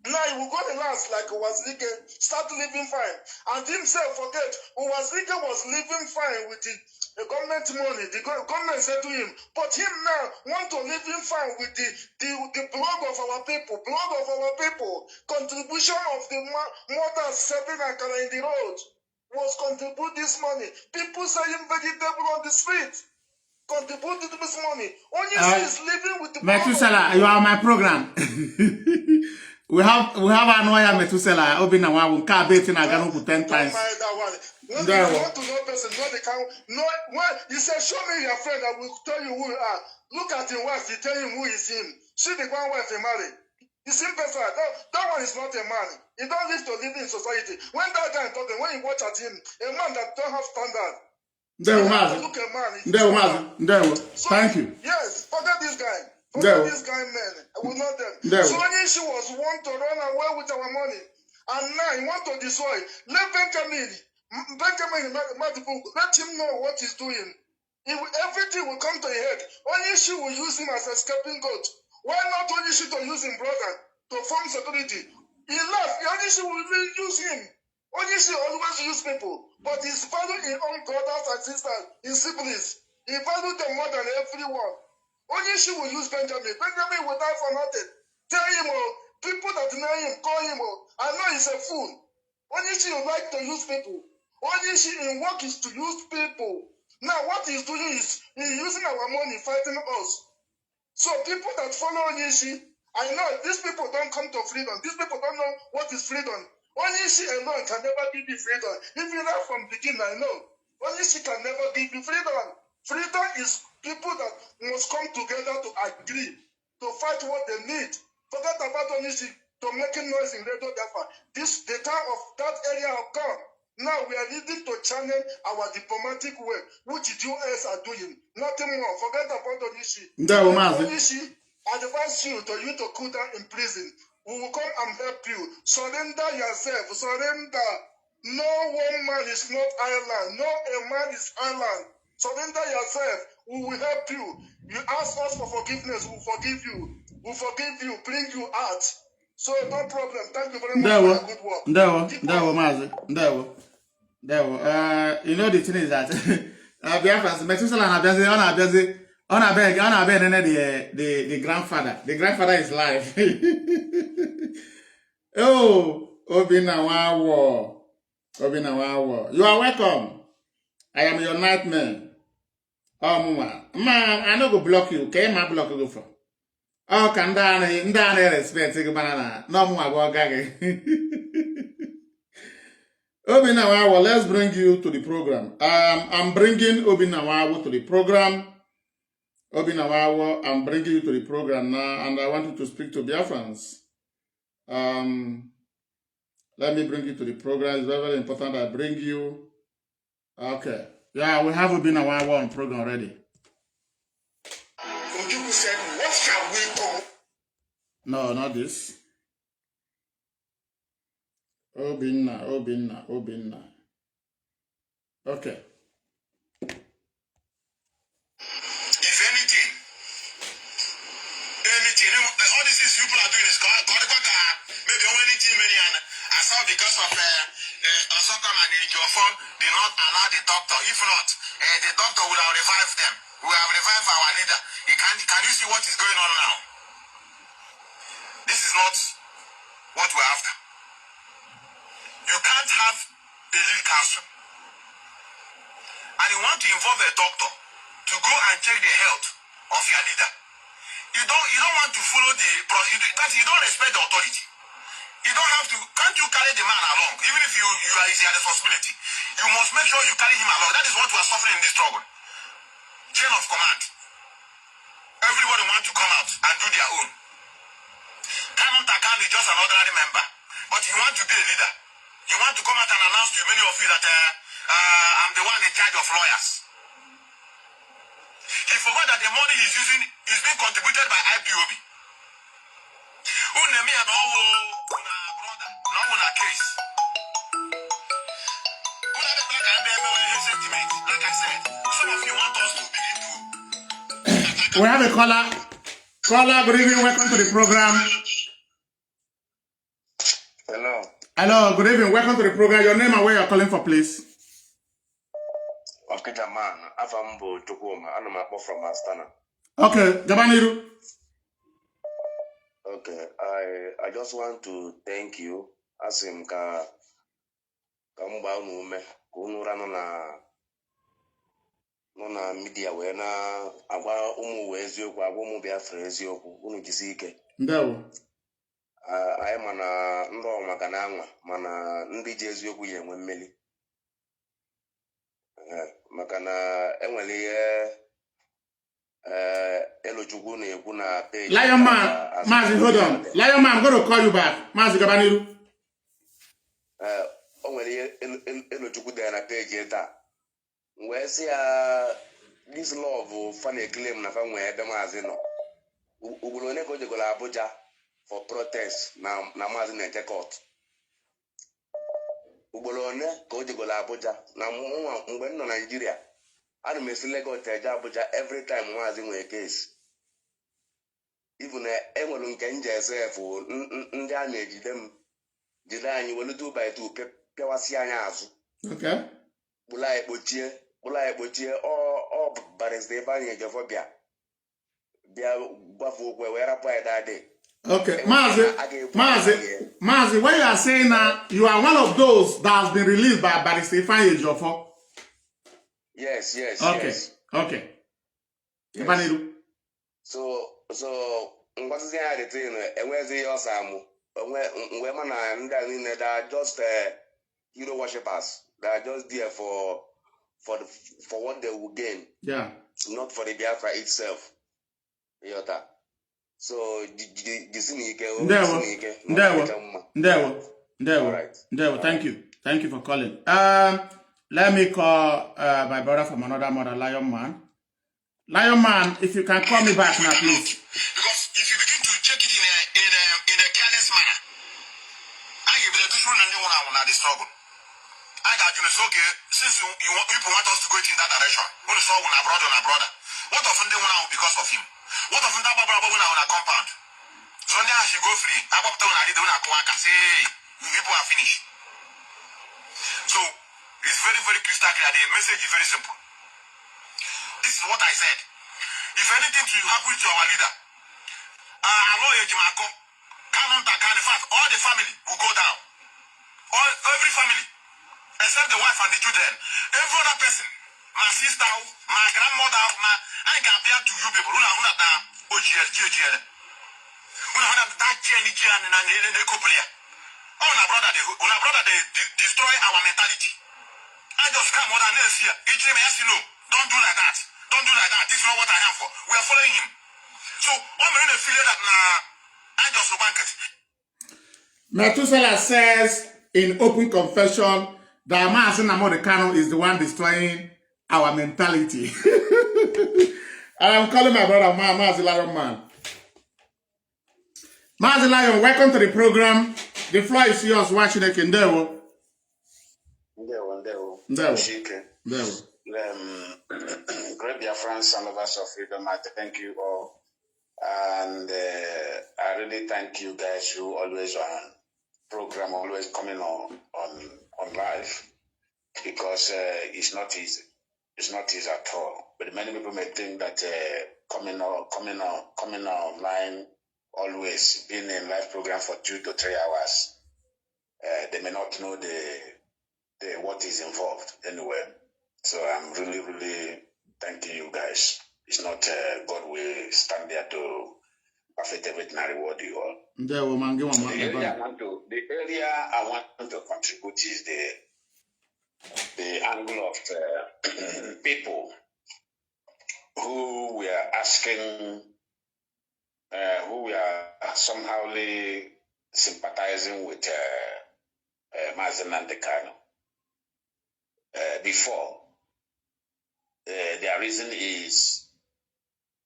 Now he will go the last like Uwazike, start living fine. And himself forget, Uwazike was living fine with the government money. The government said to him, but him now want to live in fine with the blood of our people, contribution of the mothers serving in the road was contribute this money. People selling vegetable on the street. Contribute this money. Only she is living with the Methuselah, you are my program. We have Anoya Methuselah. Obina wa unka beti na ganu 10 times. When you want to know person, he said, show me your friend, I will tell you who you are. Look at him wife, he tell him who is him. See the one wife he married. He's simple. That one is not a man. He don't live to live in society. When that guy talking, when you watch at him, a man that don't have standard. Look a man. Thank you. Yes, forget this guy. Forget this guy, man. I will not them. So when she was want to run away with our money, and now he want to destroy. Let Benjamin, let him know what he's doing. Everything will come to a head. Only she will use him as a scapegoat. Why not only she to use him brother to form security? He left. Only she will use him. Only she always use people. But he's valued his own brothers and sisters, his siblings. He valued them more than everyone. Only she will use Benjamin. Benjamin will die for nothing. Tell him, people that know him, call him, I know he's a fool. Only she would like to use people. Only she in work is to use people. Now what he's doing is he's using our money fighting us. So people that follow Onishi, I know these people don't come to freedom. These people don't know what is freedom. Only she alone can never give you freedom. If you learn from beginning, I know. Only she can never give you freedom. Freedom is people that must come together to agree, to fight what they need. Forget about Onishi to making noise in Radio Biafra. The time of that area have come. Now we are needing to channel our diplomatic work, which the US are doing. Nothing more. Forget about Onishi. Onishi advise you to cool down in prison. We will come and help you. Surrender yourself. Surrender. No one man is not island. No a man is island. Surrender yourself. We will help you. You ask us for forgiveness. We will forgive you. We will forgive you. Bring you out. So no problem. Thank you very much for your good work. Mazi. You know the thing is that Biafrans, Methuselah the grandfather. The grandfather is live. Oh, Obinawawo. You are welcome. I am your nightmare. Oh, man, I no go block you. Okay, my block you for. Oh, can down respect banana. No more go gag. Obinawawo, let's bring you to the program. I'm bringing Obinawawo to the program. Obinawawo, I'm bringing you to the program now, and I want you to speak to Biafrans. Let me bring you to the program. It's very, very important I bring you. Okay. Yeah, we have Obinawawo on program already. Ojuku said, what shall we call? No, not this. Obinna. Okay. If anything, all these things people are doing is God, maybe anything, I saw because of Osokam and Ejiofor did not allow the doctor. If not, the doctor would have revived them. We have revived our leader. Can you see what is going on now? This is not what we're after. You can't have a lead council and you want to involve a doctor to go and check the health of your leader. You don't want to follow the procedure because you don't respect the authority. You don't have to. Can't you carry the man along? Even if you are his responsibility, you must make sure you carry him along. That is what we are suffering in this struggle. Chain of command. Everybody wants to come out and do their own. Kanu is just an ordinary member, but he wants to be a leader. He wants to come out and announce to many of you that I'm the one in charge of lawyers. He forgot that the money he's using is being contributed by Ipob. Nnamdi and all brother, no one a case. Like I said, some of you want us to begin to. We have a caller. Caller, good evening. Welcome to the program. Hello, good evening. Welcome to the program. Your name and where you're calling for, please. Okay, man. Avambo Tukuma. I'm from Astana. Okay, Gabaniru. Okay, I just want to thank you. Asim ka mba unume kunura na media we na agwa umu eziokwu agwa umu Biafra eziokwu unu jisi ike. Ndewo. Anyị mana ndo maka na anwa mana ndị ji eziokwu ya enwe mmeli. Maka na enwere ihe Elochukwu na-ekwu na page. Lion Man, Mazi, hold on. Lion Man, I'm going to call you back. Mazi Gabaniru. O nwere ihe Elochukwu dị na page taa. Wee sị this love fan claim na fa nwee ebe Mazi nọ. Ugboro one ka o jegoro Abuja for protest na Mazi na-eche court. Ugboro one ka o jegoro Abuja na mgbe m nọ Nigeria. I don't miss Lagos to Abuja every time Mazi nwere case. Even enwere nke nje esefu ndị a na-ejide m jide anyị welu 2 by 2 pịawasị anyị azụ. Okay. Bụla ekpochie ọ barista ebe anyị ejefọ bịa gbafu okwe wee rapụ anyị dadị. Okay, Mazi, when you are saying that you are one of those that has been released by Barrister Ifeanyi Ejiofor. Yes. Okay. Yes. So ngwasịsị ya retain enwezi ihe ọsọ amụ mgbe ma na ndị a niile they are just hero worshippers. They are just there for what they will gain. Yeah. Not for the Biafra itself. Yota. So Ndewo. Thank you. Thank you for calling. Let me call my brother from another mother, Lion Man. Lion Man, if you can call me back now, please. Because if you begin to check it in a careless manner, I give the different and you want to struggle. I got you know okay, since people want us to go in that direction, when you saw on a brother. What often they want because of him? What often that Baba when on a compound? So now she go free. I bought down I don't can say people are finished. So it's very, very crystal clear. The message is very simple. This is what I said. If anything to happen to our leader, our lawyer Jimako, Kanu, in fact, all the family will go down. Every family, except the wife and the children. Every other person, my sister, my grandmother, I can appear to you people. Una that OGL. Una that GN and the couple here. Una brother, they destroy our mentality. I just come more than this here. Each time I say no, don't do like that. Don't do like that. This is not what I am for. We are following him. So I'm really feeling that I just bank it. Methuselah says in open confession that Mazi Nnamdi Kanu is the one destroying our mentality. I'm calling my brother Mazi Lion Man. Mazi Lion, welcome to the program. The floor is yours. Watching it in there. Great Biafrans and lovers of freedom, I thank you all. And I really thank you guys who always on program, always coming on live, because it's not easy. It's not easy at all. But many people may think that coming online, always being in live program for 2 to 3 hours, they may not know the what is involved anyway. So I'm really, really thanking you guys. It's not God will stand there to perfect everything and reward you all. The area I want to contribute is the angle of people who we are asking, who we are somehow sympathizing with Mazi Nnamdi Kanu. Before, their reason is,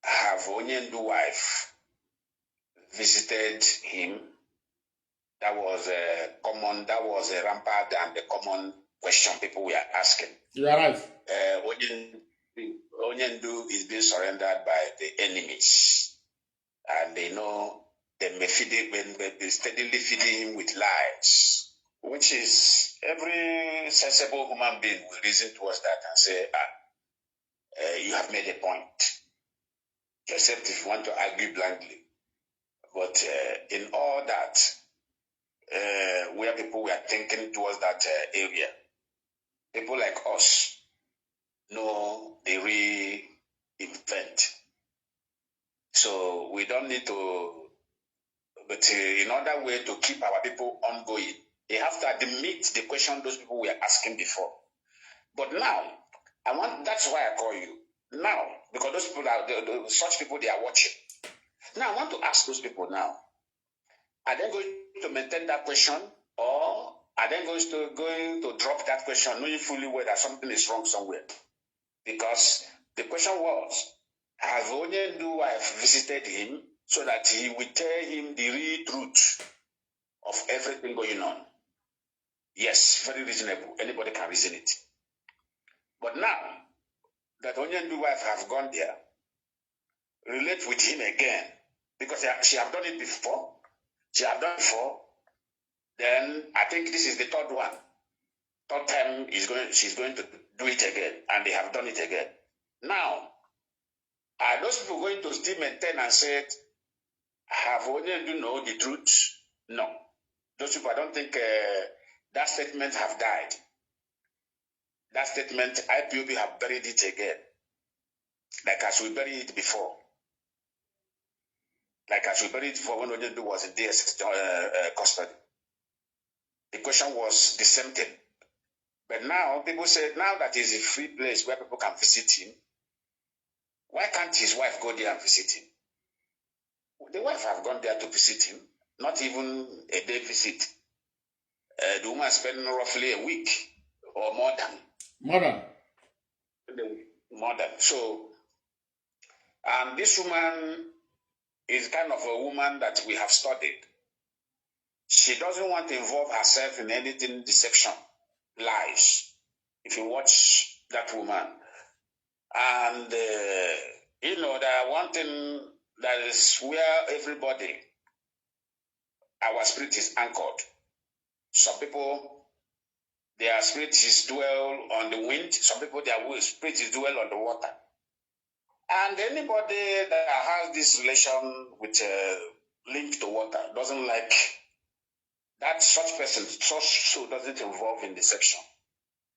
have Onyendu wife visited him? That was common. That was a rampant and the common question people were asking. You are right. Onyendu is being surrendered by the enemies, and they know they may feed him, they steadily feeding him with lies, which is every sensible human being will reason towards that and say, you have made a point, except if you want to argue blindly. But in all that, where people were thinking towards that area, people like us know the re-invent. So we don't need to, but in other way to keep our people ongoing, they have to admit the question those people were asking before. But now, that's why I call you. Now, because those people are, such people, they are watching. Now, I want to ask those people now, are they going to maintain that question, or are they going to drop that question, knowing fully well that something is wrong somewhere? Because the question was, have Onyendu wife visited him so that he will tell him the real truth of everything going on? Yes, very reasonable. Anybody can reason it. But now that Onyendu wife have gone there, relate with him again, because she have done it before. She have done it before. Then I think this is the third one. Third time she's going to do it again, and they have done it again. Now, are those people going to still maintain and say, have Onyendu know the truth? No. Those people, I don't think that statement have died. That statement, IPOB have buried it again. Like as we buried it before. Like as we buried it before when Onyendu was in DSS custody. The question was the same thing. But now, people say, now that is a free place where people can visit him, why can't his wife go there and visit him? The wife have gone there to visit him, not even a day visit. The woman spent roughly a week or more than. More than. So, and this woman is kind of a woman that we have studied. She doesn't want to involve herself in anything deception, lies. If you watch that woman. And, there one thing that is where everybody, our spirit is anchored. Some people, their spirit is dwell on the wind. Some people, their spirit is dwell on the water. And anybody that has this relation with link to water doesn't like that such person, so doesn't involve in deception.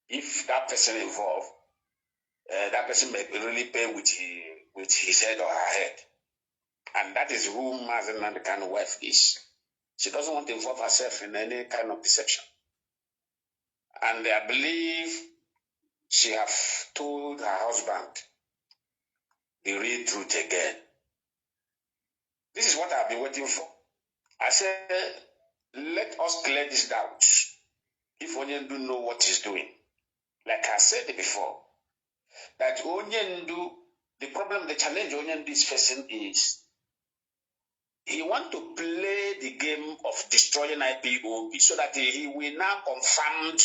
If that person involved, that person may really pay with his head or her head. And that is who Mazi Nnamdi Kanu wife is. She doesn't want to involve herself in any kind of deception. And I believe she have told her husband the real truth again. This is what I've been waiting for. I said, let us clear this doubt. If Onyendu know what he's doing. Like I said before, that Onyendu, the problem, the challenge Onyendu is facing is he wants to play the game of destroying IPOB so that he will now confirm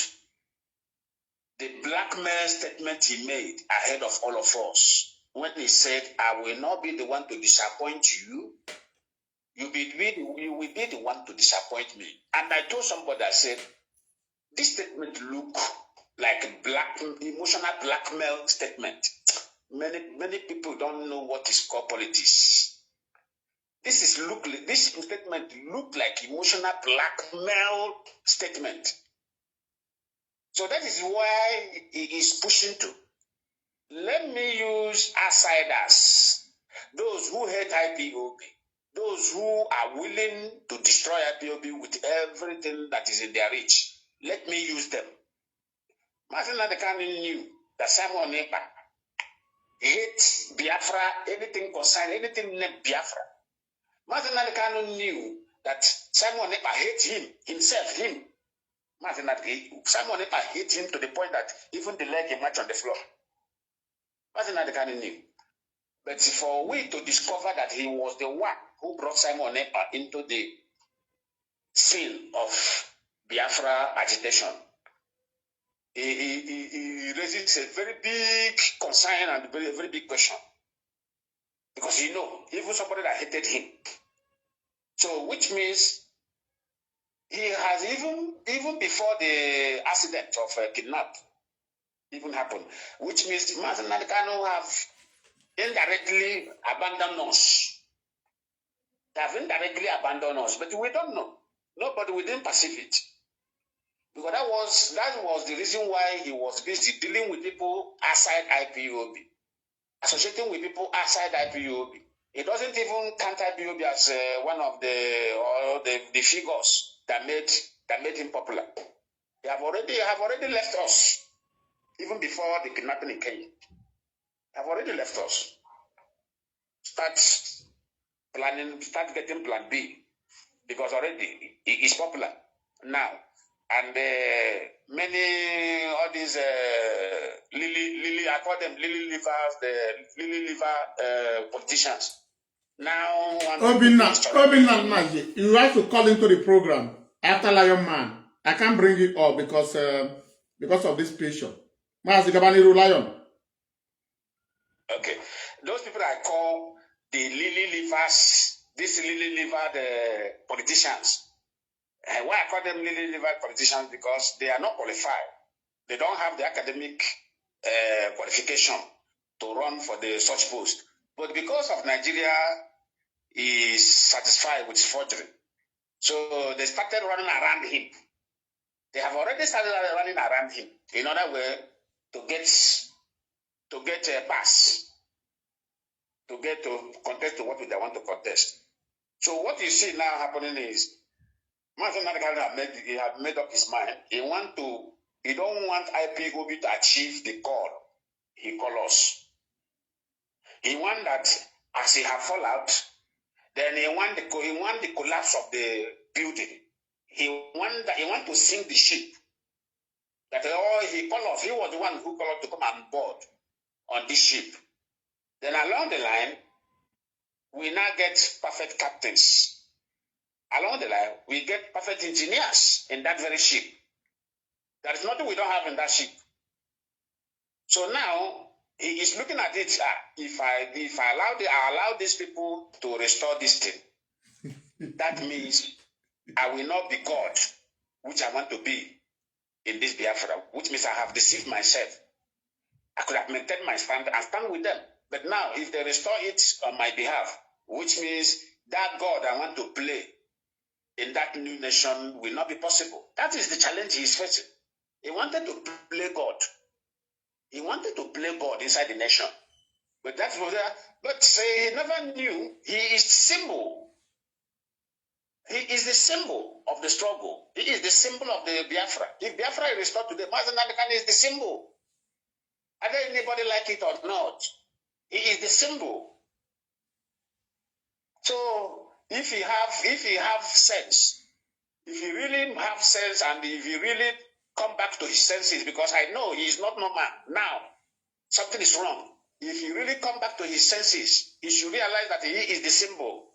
the blackmail statement he made ahead of all of us when he said, I will not be the one to disappoint you. You will be the one to disappoint me. And I told somebody, I said, this statement look like emotional blackmail statement. Many people don't know what is called politics. This statement look like emotional blackmail statement. So that is why he is pushing to. Let me use outsiders, those who hate IPOB, those who are willing to destroy IPOB with everything that is in their reach. Let me use them. Mazi Nnamdi Kanu knew that Simon Ekpa hates Biafra, anything concerned, anything named Biafra. Mazi Nnamdi Kanu knew that Simon Ekpa hates him. Simon Ekpa hates him to the point that even the leg he matched on the floor. Mazi Nnamdi Kanu knew. But for we to discover that he was the one who brought Simon Ekpa into the scene of Biafra agitation, he raises a very big concern and very, very big question. Because even somebody that hated him. So, which means he has even before the accident of kidnap even happened, which means Mazi Nnamdi Kanu have indirectly abandoned us. They have indirectly abandoned us, but we don't know. Nobody, we didn't perceive it. Because that was the reason why he was busy dealing with people outside IPOB, associating with people outside IPOB. He doesn't even count IPOB as one of the figures that made him popular. They have already left us, even before the kidnapping in Kenya. They have already left us. Start getting plan B, because already he is popular now. And all these lily, I call them lily livers, the lily liver politicians. Now, Obinna Mazi, you have to call into the program after Lion Man. I can't bring it up because of this patient. Mazi Gabaniru Lion. Okay, those people I call the lily livers, these lily livered politicians. Why I call them lily livered politicians? Because they are not qualified. They don't have the academic qualification to run for the such post. But because of Nigeria is satisfied with forgery, so they started running around him. They have already started running around him in order way to get a pass, to contest to what they want to contest. So what you see now happening is Mazi Nnamdi Kanu have made up his mind. He don't want IPOB to achieve the goal he call us. He want that as he have fallout, then he want the collapse of the building. he want to sink the ship. That he was the one who called us to come on board on this ship. Then along the line, we now get perfect captains. Along the line, we get perfect engineers in that very ship. There is nothing we don't have in that ship. So now he is looking at it. If I allow these people to restore this thing, that means I will not be God, which I want to be in this Biafra, which means I have deceived myself. I could have maintained my stand and stand with them. But now, if they restore it on my behalf, which means that God I want to play in that new nation will not be possible. That is the challenge he is facing. He wanted to play God. He wanted to play God inside the nation. But that's what but say he never knew he is symbol. He is the symbol of the struggle. He is the symbol of the Biafra. If Biafra is restored today, Mazi Nnamdi is the symbol. Whether anybody like it or not, he is the symbol. So if he have sense, if he really have sense, and if he really come back to his senses, because I know he is not normal now, something is wrong. If he really come back to his senses, he should realize that he is the symbol.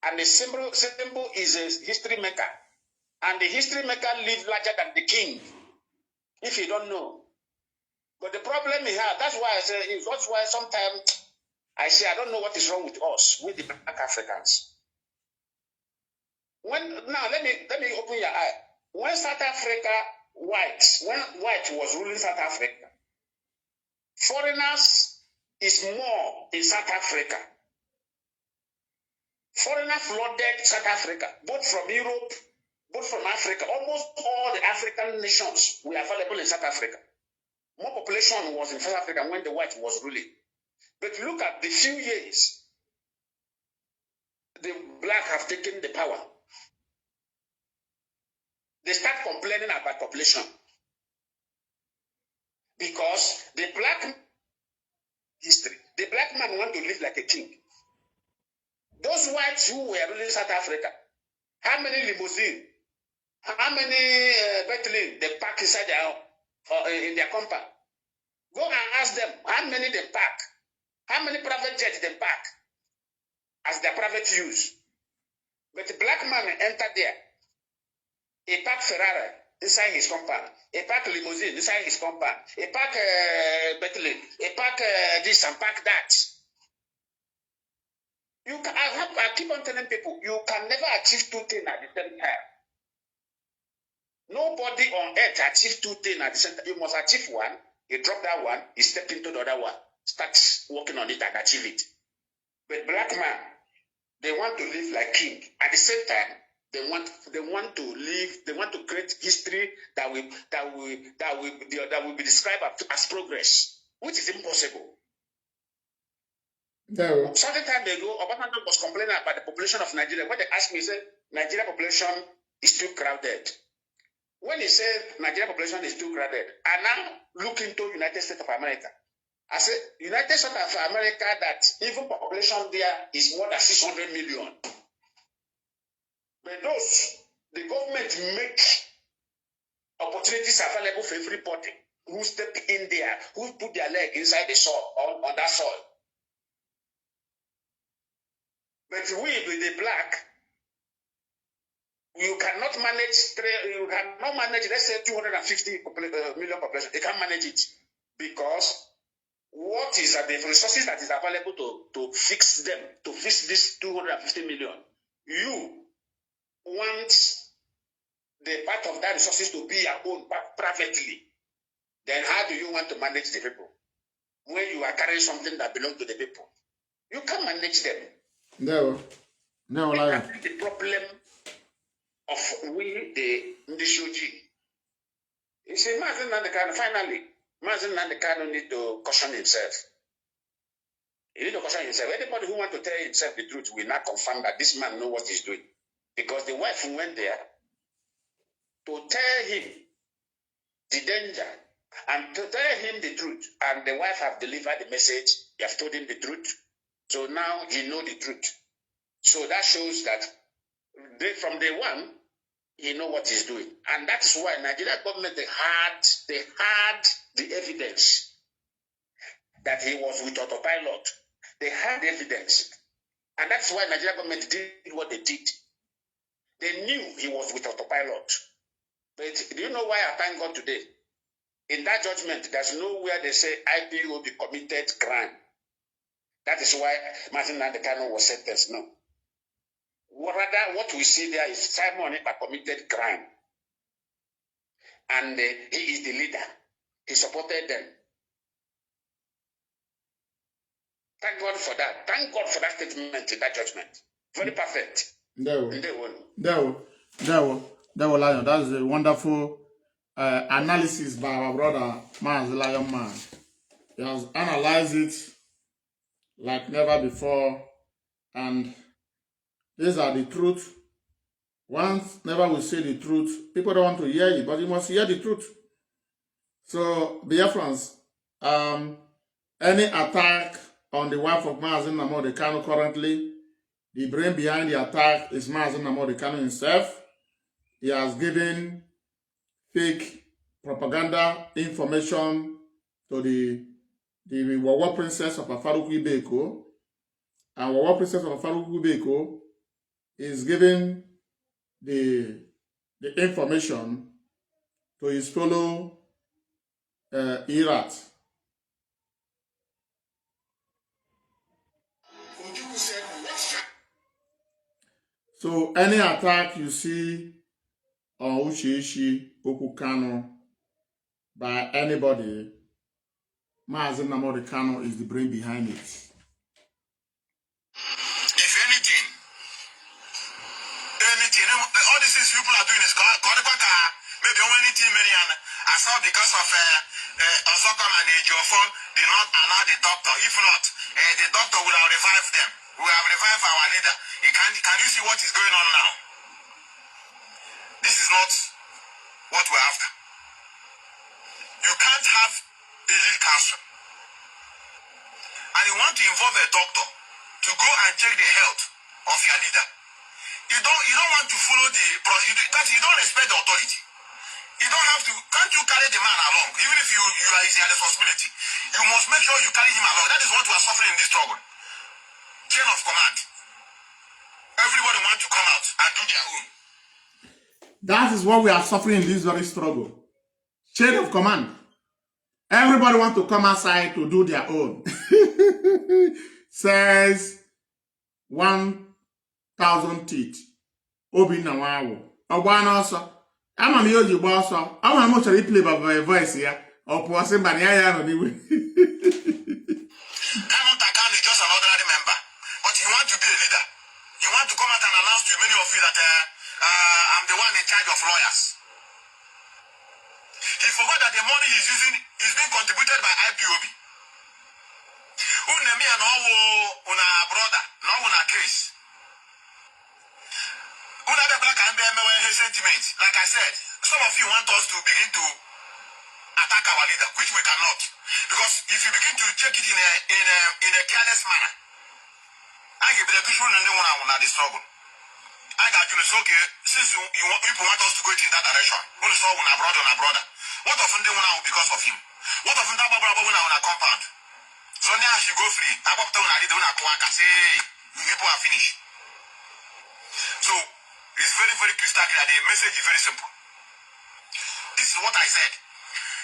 And the symbol is a history maker. And the history maker lives larger than the king, if you don't know. But the problem he has, that's why sometimes I say I don't know what is wrong with us, with the Black Africans. Now let me open your eye. When South Africa when white was ruling South Africa, foreigners is more in South Africa. Foreigners flooded South Africa, both from Europe, both from Africa. Almost all the African nations were available in South Africa. More population was in South Africa when the white was ruling. But look at the few years the black have taken the power. They start complaining about population. Because the black history, the black man want to live like a king. Those whites who were ruling South Africa, how many limousines, how many Bentley they park inside in their compound? Go and ask them how many they park, how many private jets they park as their private use. But the black man entered there. He parked Ferrari inside his compound. He parked limousine inside his compound. He parked Bentley. He parked this and parked that. I keep on telling people, you can never achieve two things at the same time. Nobody on earth achieves two things at the same time. You must achieve one. You drop that one. You step into the other one. Start working on it and achieve it. But black man, they want to live like king. At the same time, they want to live. They want to create history that will be described as progress, which is impossible. No. Certain time ago, Obama was complaining about the population of Nigeria. When they asked me, he said, Nigeria population is too crowded. When he said Nigeria population is too crowded, I now look into United States of America. I said, United States of America, that even population there is more than 600 million. But the government make opportunities available for everybody who step in there, who put their leg inside the soil, on that soil. But we, with the black, you cannot manage, let's say, 250 million population. They can't manage it because what is the resources that is available to fix them, to fix this 250 million? You want the part of that resources to be your own privately. Then how do you want to manage the people when you are carrying something that belongs to the people? You can't manage them. No, That's the problem of we, the Ndishoji. You see, Mazi Nnamdi, finally, Mazi Nnamdi need to caution himself. He need to caution himself. Anybody who wants to tell himself the truth will not confirm that this man knows what he's doing. Because the wife went there to tell him the danger and to tell him the truth. And the wife have delivered the message. He have told him the truth. So now he knows the truth. So that shows that from day one, he know what he's doing. And that is why Nigeria government, they had the evidence that he was with autopilot. They had evidence. And that's why Nigeria government did what they did. They knew he was with autopilot. But do you know why I thank God today? In that judgment, there's nowhere they say IPOB committed crime. That is why Nnamdi Kanu was sentenced. No. Rather, what we see there is Simon Ekpa committed crime. And he is the leader. He supported them. Thank God for that. Thank God for that statement in that judgment. Very perfect. Lion. That's a wonderful analysis by our brother Mazi Lion Man. He has analyzed it like never before, and these are the truth. Once never we say the truth, people don't want to hear it, but you must hear the truth. So, Biafrans, any attack on the wife of Mazi Nnamdi Kanu currently, the brain behind the attack is Mazi Nnamdi Kanu himself. He has given fake propaganda information to the Wawa princess of Afaruku Ibeko. And Wawa princess of Afaruku Ibeko is giving the information to his fellow Irat. So any attack you see on Uchiishi Okukano by anybody, Mazi Nnamdi Kanu is the brain behind it. If anything, all these things people are doing is maybe anything, I saw because of Osokam and Ejiofor did not allow the doctor. If not, the doctor would have revived them. We have revived our leader. Can you see what is going on now? This is not what we're after. You can't have a lead counsel and you want to involve a doctor to go and check the health of your leader. You don't want to follow you don't respect the authority. You don't have to. Can't you carry the man along? Even if you are his responsibility, you must make sure you carry him along. That is what we are suffering in this struggle. Chain of command. Everybody wants to come out and do their own. That is what we are suffering in this very struggle. Chain of command. Everybody wants to come outside to do their own. Says 1,000 teeth. Obi na wawo. Ogwana also. Ama mi oji gba also. Ama mo chori play by voice ya. Opo se ba ni aya no niwe. Kanu Takano is just an ordinary member, but you want to be a leader. You want to come out and announce to many of you that I'm the one in charge of lawyers. He forgot that the money he's using is being contributed by IPOB. Unemi and una brother, no una case. Una black and sentiment. Like I said, some of you want us to begin to attack our leader, which we cannot. Because if you begin to check it in a careless manner, I give the good one and then when I struggle. I got you say, okay, since people want us to go in that direction, when saw when a brother. What often they want because of him? What often that brother when I compound? So now she go free. I pop down I don't go and say people are finished. So it's very, very crystal clear. The message is very simple. This is what I said.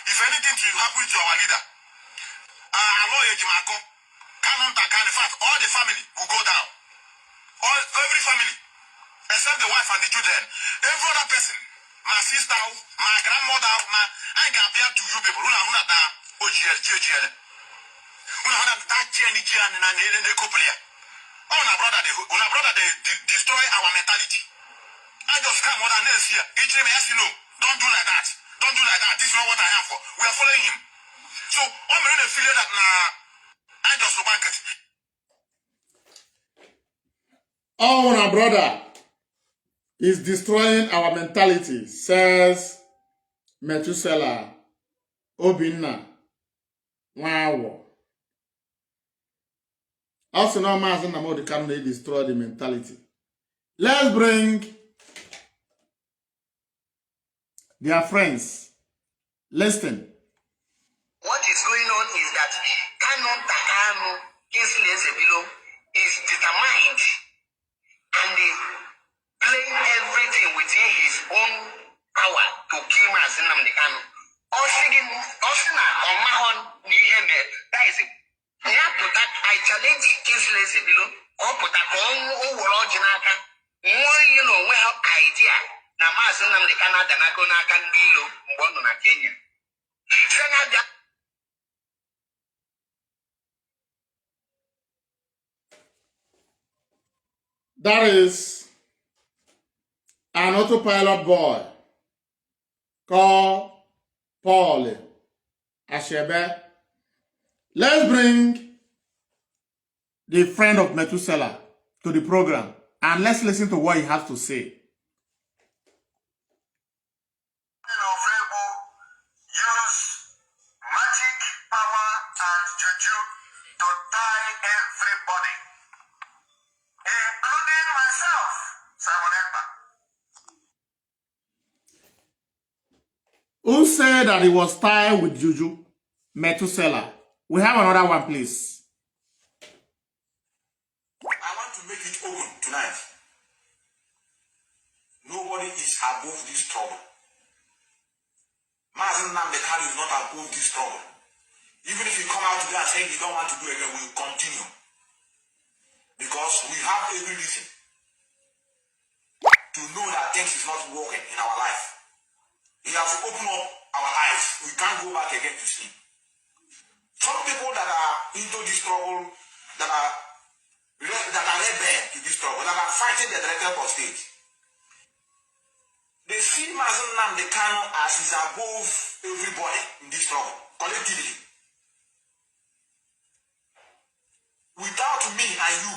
If anything to happen to our leader, in fact, all the family will go down. Every family, except the wife and the children. Every other person, my sister, my grandmother, I can appear to you people. They destroy our mentality. I just come more than this here. Each time I ask you, no, don't do like that. Don't do like that. This is not what I am for. We are following him. So I'm going to feel that I just want it. Oh, my brother is destroying our mentality, says Methuselah. Obinna. Wow. Also, now Mazi Nnamdi Kanu destroy the mentality. Let's bring Their friends. Listen. What is going on is that Kanu Kingsley is determined and is playing everything within his own power to kill Mazi Nnamdi Kanu. That is it. I challenge Kingsley Zebilo or put a overall Janaka. You know, we have idea. Now, Mazi Nnamdi Kanu Danakona can be born on Kenya. That is an autopilot boy called Paul Ashebe. Let's bring the friend of Methuselah to the program and let's listen to what he has to say. Who said that he was tied with Juju? Methuselah. We have another one, please. I want to make it open tonight. Nobody is above this trouble. Mazi Nnamdi Kanu is not above this trouble. Even if you come out today and say you don't want to do it again, we will continue. Because we have every reason to know that things is not working in our life. We have to open up our eyes. We can't go back again to sleep. Some people that are into this trouble, that are rebel to this trouble, that are fighting the director of state, they see Mazi Nnamdi Kanu as is above everybody in this trouble, collectively. Without me and you,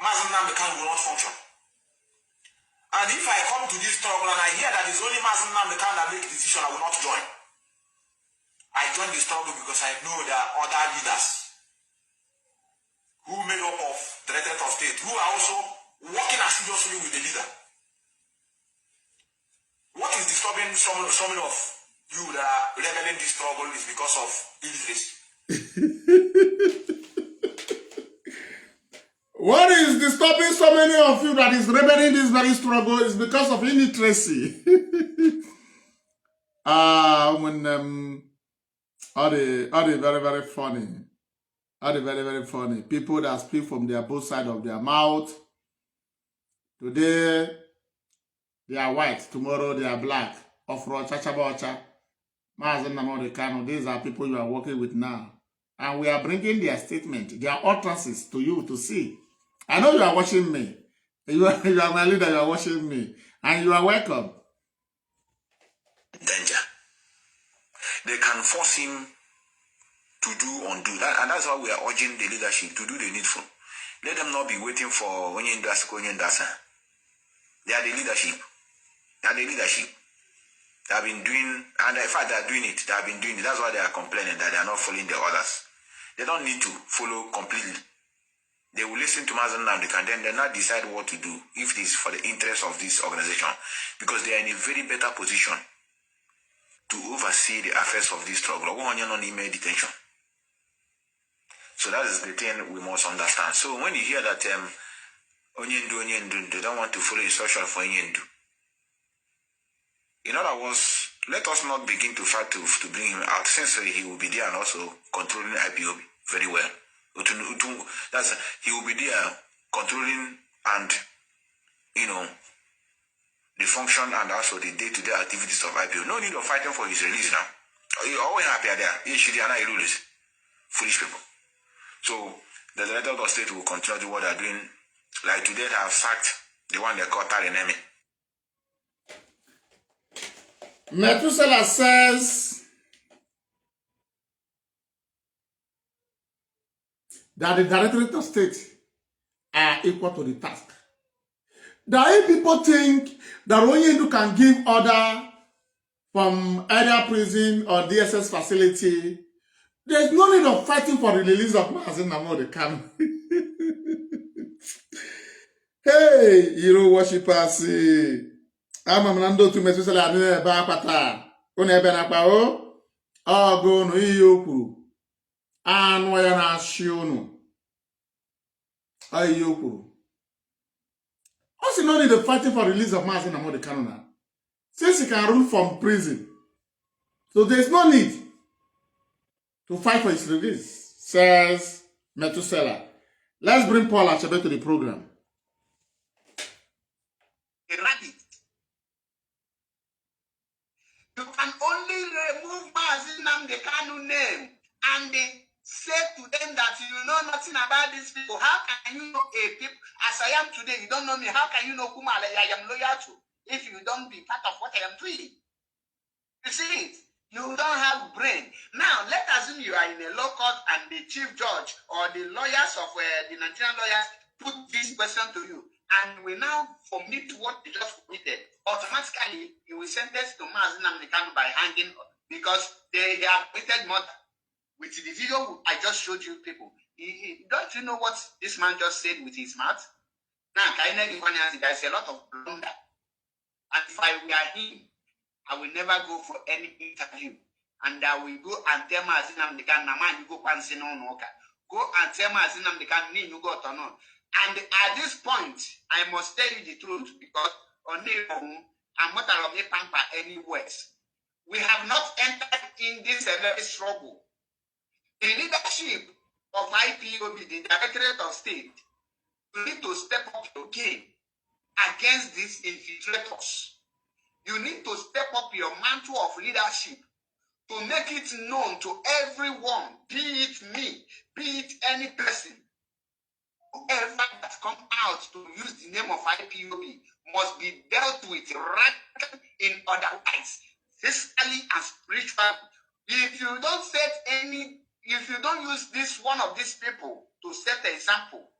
Mazi Nnamdi Kanu will not function. And if I come to this trouble and I hear that it's only Mazi Nnamdi Kanu that make a decision, I will not join. I joined this struggle because I know there are other leaders who made up of the director of state, who are also working assiduously with the leader. What is disturbing some of you that are rebelling this struggle is because of illiteracy. What is disturbing so many of you that is rebelling this very struggle is because of illiteracy. Are they very, very funny. Are they very, very funny. People that speak from their both sides of their mouth. Today, they are white. Tomorrow, they are black. Ofro, chachabacha. Mazi Nnamdi Kanu. These are people you are working with now. And we are bringing their statement, their utterances to you to see. I know you are watching me. You are my leader, you are watching me. And you are welcome. Danger. They can force him to do undo that, and that's why we are urging the leadership to do the needful. Let them not be waiting for Onyendasa. They are the leadership. They are the leadership. They have been doing, and in fact they are doing it. They have been doing it. That's why they are complaining that they are not following the orders. They don't need to follow completely. They will listen to Mazi Nnamdi and then they not decide what to do if it is for the interest of this organization, because they are in a very better position to oversee the affairs of this struggle. We want on email detention. So that is the thing we must understand. So when you hear that Onyendu, they don't want to follow instruction for Onyendu. In other words, let us not begin to fight to bring him out, since he will be there and also controlling Ipob very well. That's he will be there controlling and the function and also the day-to-day activities of Ipob. No need of fighting for his release now. You're always happy there. Foolish people. So the director of the state will continue to do what they're doing. Like today, they have sacked the one they call Tarinemi. Methuselah says that the directorate of state are equal to the task. That if people think that Onyendu can give order from either prison or DSS facility, there's no need of fighting for the release of Mazi Nnamdi Kanu. Hey, hero worshippers, ama m na ndị otu Methuselah adị ebe akwa taa unu ebe na-akpa ọgụ unu ihe o kwuru anụ ya na-achị unu ihe o kwuru. Also, no need to fighting for release of Mazi Nnamdi Kanu now. Since he can rule from prison, so there is no need to fight for his release, says Methuselah. Let's bring Paul Achebe to the program. You can only remove Mazi Nnamdi Kanu name and say to them that you know nothing about these people. How can you know a people as I am today? You don't know me. How can you know whom I am loyal to if you don't be part of what I am doing? You see it? You don't have brain. Now, let's assume you are in a law court and the chief judge or the lawyers of the Nigerian lawyers put this question to you. And we now commit what they just committed. Automatically, you will sentence to Mazi Nnamdi Kanu by hanging because they have committed murder. With the video I just showed you people, don't you know what this man just said with his mouth? Now, there's a lot of blunder. And if I were him, I will never go for any interview. And I will go and tell Mazi Nnamdi Kanu, man, you go pansin on Oka. Go and tell Mazi Nnamdi Kanu, you go to no. And at this point, I must tell you the truth because on I'm not allowed to pamper any words. We have not entered in this very struggle. The leadership of IPOB, the Directorate of State, you need to step up your game against these infiltrators. You need to step up your mantle of leadership to make it known to everyone, be it me, be it any person. Whoever that comes out to use the name of IPOB must be dealt with right in otherwise, physically and spiritually. If you don't set any if you don't use this one of these people to set the example,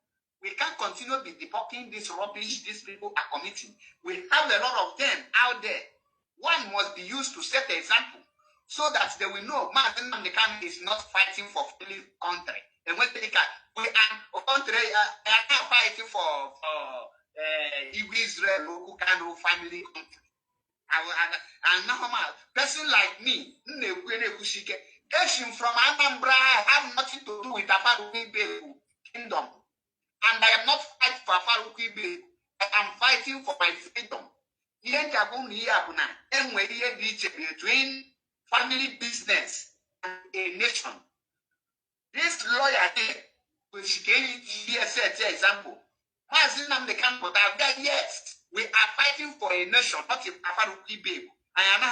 we can't continue to be debunking this rubbish these people are committing. We have a lot of them out there. One must be used to set the example so that they will know Mazi Nnamdi Kanu is not fighting for family country. And when they can, we are country are fighting for Israel or Kanu family country. And normal person like me, from Anambra, I have nothing to do with Afaruki kingdom. And I am not fighting for Afaruki. I am fighting for my freedom. Between family business and a nation. This lawyer here, which gave you a example. Mazi Nnamdi Kanu, yes, we are fighting for a nation, not a Afaruki babe. I am a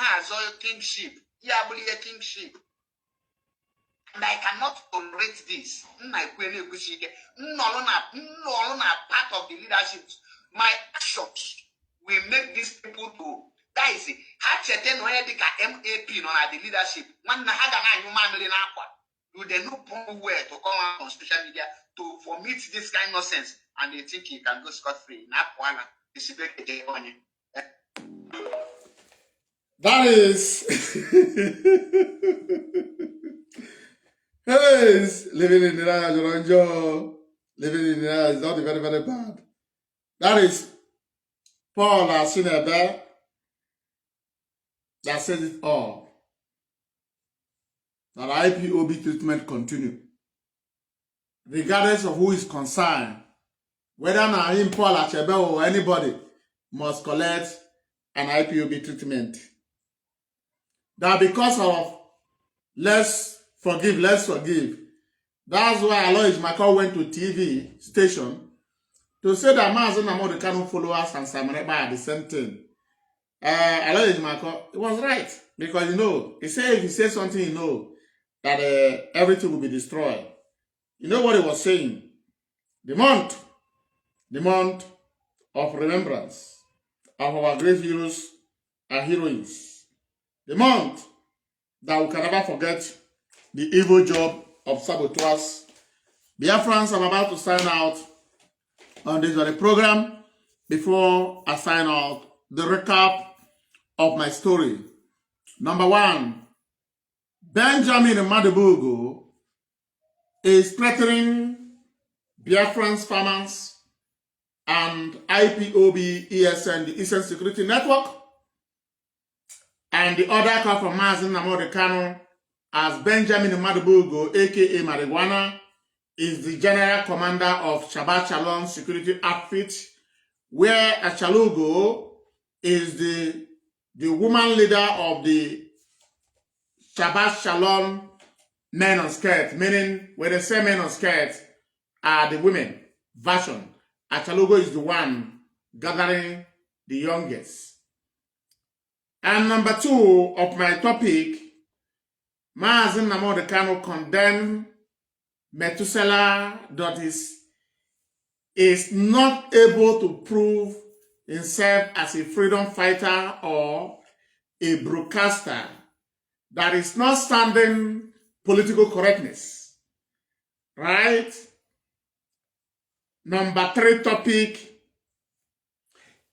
kingship. A kingship. And I cannot tolerate this. Not part of the leadership. My actions will make these people to that is it. MAP no the leadership. Do they know where to come out on social media to vomit this kind of nonsense and they think he can go scot-free. That is hey, living in the living in the is not very, very bad. That is Paul Achebe that says it all. That IPOB treatment continue. Regardless of who is concerned, whether now him, Paul Achebe or anybody must collect an IPOB treatment. That because of let's forgive. That's why Alois Mako went to TV station to say that Mazi Nnamdi Kanu followers and Samareba are the same thing. Alois Mako, it was right. Because he said if he says something, that everything will be destroyed. You know what he was saying? The month of remembrance of our great heroes and heroines. The month that we can never forget the evil job of saboteurs. Biafrans, I'm about to sign out on this very program. Before I sign out, the recap of my story. Number one, Benjamin Madubugu is threatening Biafrans farmers and IPOB ESN, the Eastern Security Network. And the other call from Mazi Nnamdi Kanu as Benjamin Madubugo, aka Marijuana, is the General Commander of Shabbat Shalom Security Outfit, where Achalugo is the woman leader of the Shabbat Shalom Men on Skirt, meaning when they say men on skirt are the women version. Achalugo is the one gathering the youngest. And number 2 of my topic, Mazi Nnamdi Kanu condemned Methuselah that is not able to prove himself as a freedom fighter or a broadcaster, that is not standing political correctness. Right? Number 3 topic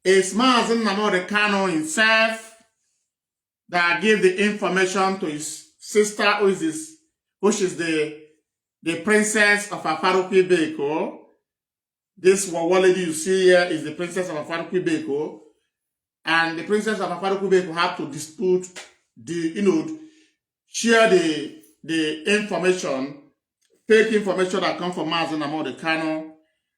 is Mazi Nnamdi Kanu himself that gave the information to his sister, which is the princess of Afaruki Beko. This lady you see here is the princess of Afaruki Beko. And the princess of Afaruki Beko have to dispute share the information, fake information that comes from Mazi Nnamdi Kanu,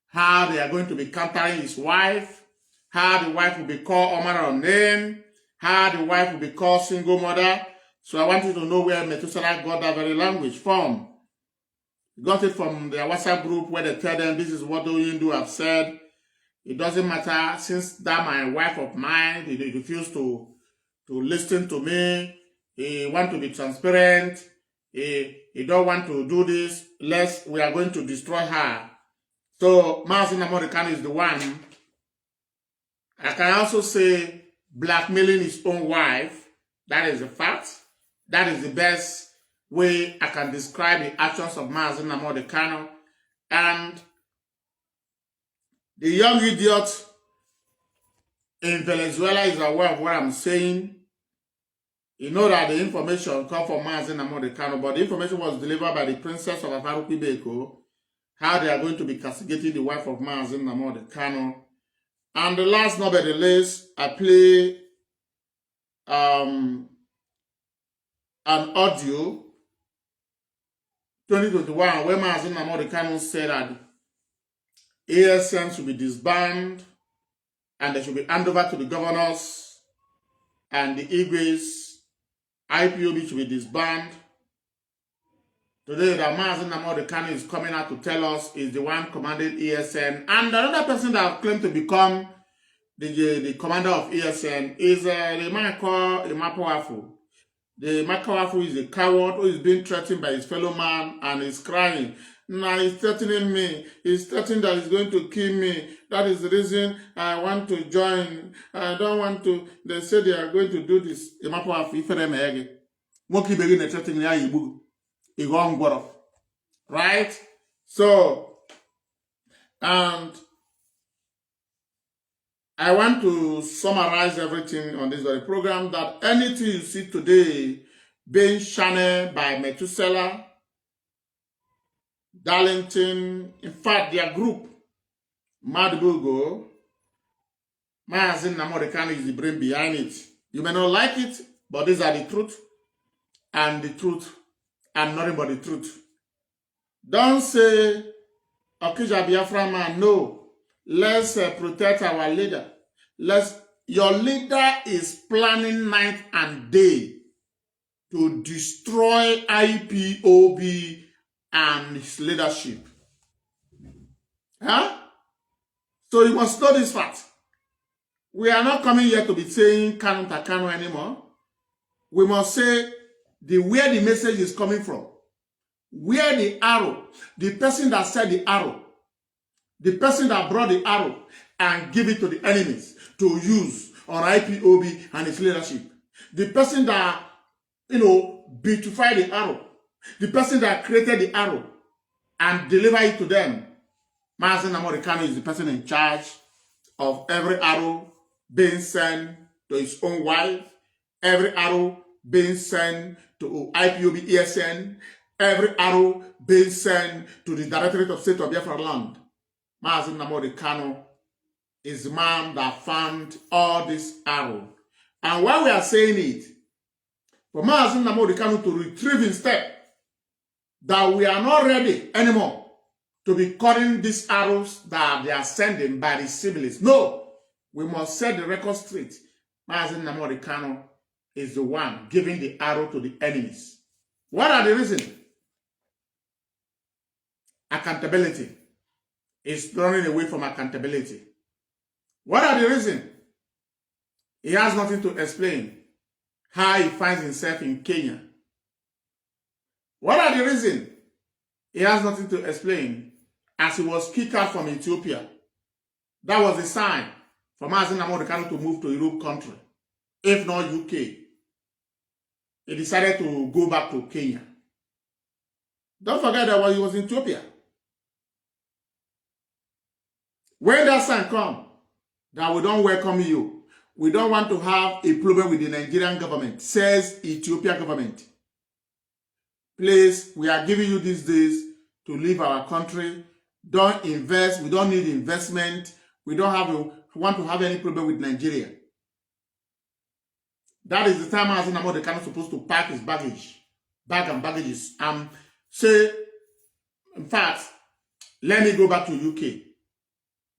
how they are going to be countering his wife, how the wife will be called Omar name, how the wife will be called single mother. So I want you to know where Methuselah got that very language from. He got it from their WhatsApp group where they tell them this is what the Hindu have said. It doesn't matter, since that my wife of mine, he refused to listen to me. He want to be transparent. He don't want to do this. We are going to destroy her. So Mazi Nnamdi Kanu is the one. I can also say blackmailing his own wife. That is a fact. That is the best way I can describe the actions of Mazi Nnamdi Kanu. And the young idiot in Venezuela is aware of what I'm saying. You know that the information come from Mazi Nnamdi Kanu, but the information was delivered by the princess of Afaruki Beko, how they are going to be castigating the wife of Mazi Nnamdi Kanu. And the last but not the least, I play an audio 2021 where Mazi Nnamdi Kanu said that ASN should be disbanded and they should be handed over to the governors, and the Igwes, IPOB should be disbanded. Today, that Mazi Nnamdi Kanu is coming out to tell us is the one commanding ESN. And another person that claimed to become the commander of ESN is the man called Ipob. The Makawafu is a coward who is being threatened by his fellow man and is crying. Now he's threatening me. He's threatening that he's going to kill me. That is the reason I want to join. I don't want to. They say they are going to do this. Right? So, and I want to summarize everything on this very program, that anything you see today being channeled by Methuselah, Darlington, in fact, their group, Madubugo, Mazi Nnamdi Kanu is the brain behind it. You may not like it, but these are the truth, and nothing but the truth. Don't say, Okija Biafra man, no. Let's protect our leader. Your leader is planning night and day to destroy IPOB and his leadership. Huh? So you must know this fact. We are not coming here to be saying Kanu Takanu anymore. We must say where the message is coming from. Where the arrow, the person that said the arrow, the person that brought the arrow and give it to the enemies to use on IPOB and its leadership. The person that, beautified the arrow. The person that created the arrow and deliver it to them. Mazi Nnamdi Kanu is the person in charge of every arrow being sent to his own wife, every arrow being sent to IPOB ESN, every arrow being sent to the Directorate of State of Biafra land. Mazi Nnamdi Kanu is the man that found all this arrow. And why we are saying it, for Mazi Nnamdi Kanu to retrieve his step, that we are not ready anymore to be cutting these arrows that they are sending by the siblings. No, we must set the record straight. Mazi Nnamdi Kanu is the one giving the arrow to the enemies. What are the reasons? Accountability. Is running away from accountability. What are the reasons? He has nothing to explain how he finds himself in Kenya. What are the reasons? He has nothing to explain as he was kicked out from Ethiopia. That was a sign for Mazi Nnamdi Kanu to move to a Europe country, if not UK. He decided to go back to Kenya. Don't forget that when he was in Ethiopia, when that sign comes, that we don't welcome you, we don't want to have a problem with the Nigerian government, says Ethiopia government. Please, we are giving you these days to leave our country. Don't invest. We don't need investment. We don't want to have any problem with Nigeria. That is the time Mazi Nnamdi Kanu supposed to pack his bag and baggages, and say, in fact, let me go back to UK.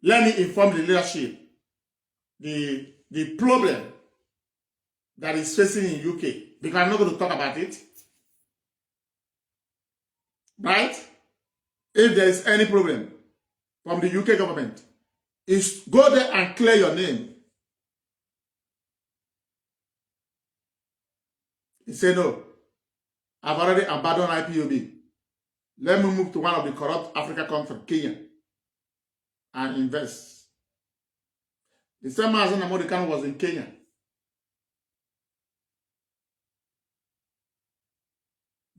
Let me inform the leadership the problem that is facing in UK, because I'm not going to talk about it. Right? If there is any problem from the UK government, is go there and clear your name. He said, no, I've already abandoned IPOB. Let me move to one of the corrupt African countries, Kenya, and invest. The same Mazi Nnamdi Kanu was in Kenya.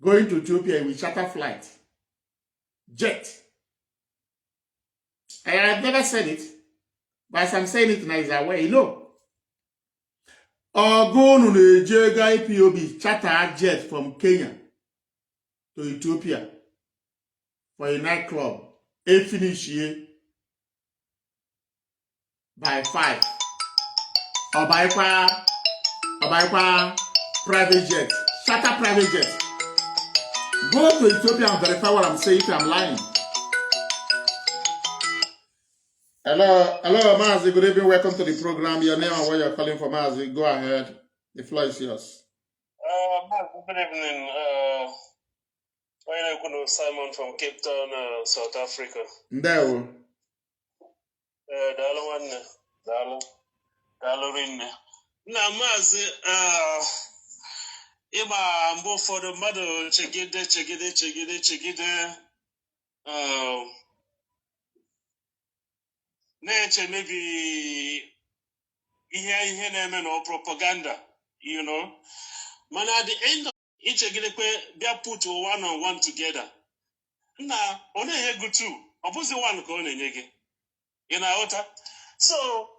Going to Ethiopia with charter flight. Jet. I have never said it, but as I'm saying it now, is aware, you know. Or go to the IPOB charter jet from Kenya to Ethiopia for a nightclub. A finish here by 5. Or by private jet. Charter private jet. Go to Ethiopia and verify what I'm saying if I'm lying. Hello, Mazi. Good evening. Welcome to the program. Your name and where you're calling from, Mazi. Go ahead. The floor is yours. Good evening. Simon from Cape Town, South Africa. No. Na Mazi, ịgba mgbe ụfọdụ mmadụ chegide na-eche maybe ihe na-eme na propaganda, you know. But at the end of ichegidekwe bịa put one on one together. Na ọ na-enye gị two, ọ bụzi one ka ọ na-enye gị. Ị na-aghọta? So,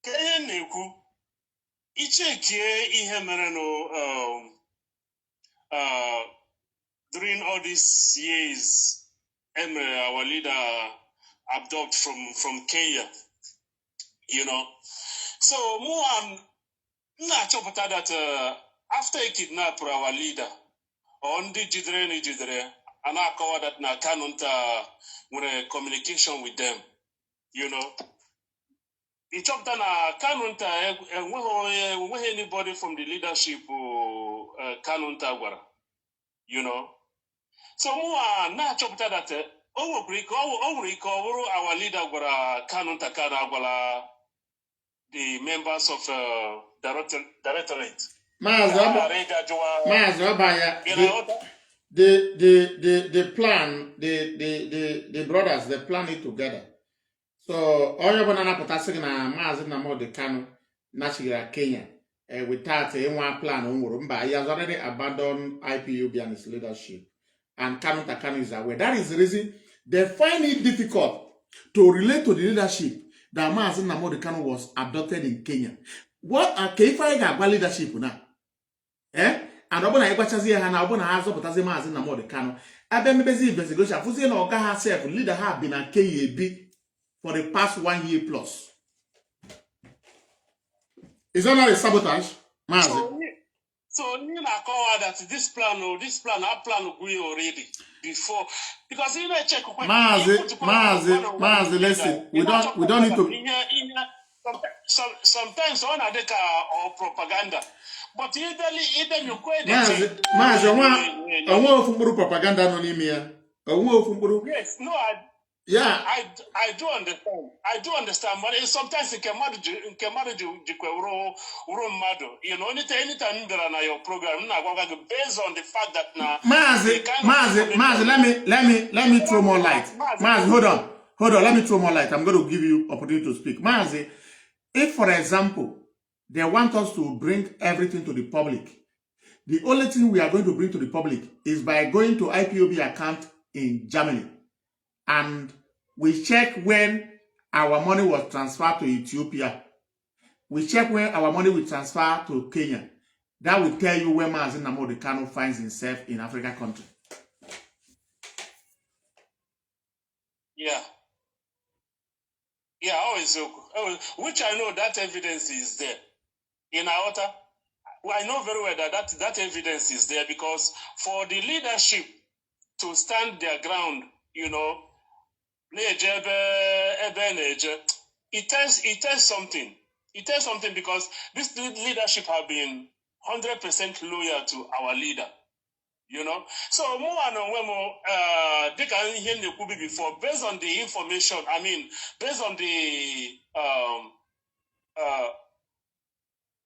ka ihe na-ekwu, ichekie ihe mere no during all these years, our leader abducted from Kenya, you know. So, more na chopata that after he kidnapped our leader, on the jidre, and I cover that na Kanunta with a communication with them, you know. He chopped on a Kanunta, and when anybody from the leadership Kanunta were, you know. So more na chopta that our leader were Kanunta Kanagwala, the members of directorate. The plan, the brothers, they plan it together. So all your banana potassium na Mazi Nnamdi Kanu national Kenya without one plan on he has already abandoned IPOB and its leadership. And Kanu is aware. That is the reason they find it difficult to relate to the leadership that Mazi Nnamdi Kanu was abducted in Kenya. What a K5 leadership now? And Obona Equachazi and Obona has up as a Mazi Nnamdi Kanu. I been busy investigation. Fuzi no herself leader have been a KAB for the past 1 year plus. Is that not a sabotage, Mazi? So you know that this plan we already before, because you know check Mazi, listen. We don't need to. Sometimes on adeka or propaganda, but either you quit Mazi, I want propaganda anonymia. Yes, no, yeah. I do understand. I do understand, but sometimes it can manage you know, anytime there are your program, based on the fact that now Mazi, let me throw more light. Mazi, hold on, let me throw more light. I'm going to give you opportunity to speak. Mazi, if for example, they want us to bring everything to the public, the only thing we are going to bring to the public is by going to IPOB account in Germany. And we check when our money was transferred to Ethiopia. We check when our money will transfer to Kenya. That will tell you where Mazi Nnamdi Kanu finds himself in African country. Yeah. Yeah, always. Which I know that evidence is there. In Aota, I know very well that evidence is there, because for the leadership to stand their ground, you know, it tells something. It tells something, because this leadership have been 100% loyal to our leader. You know, so more and they can hear the before, based on the information. I mean, based on the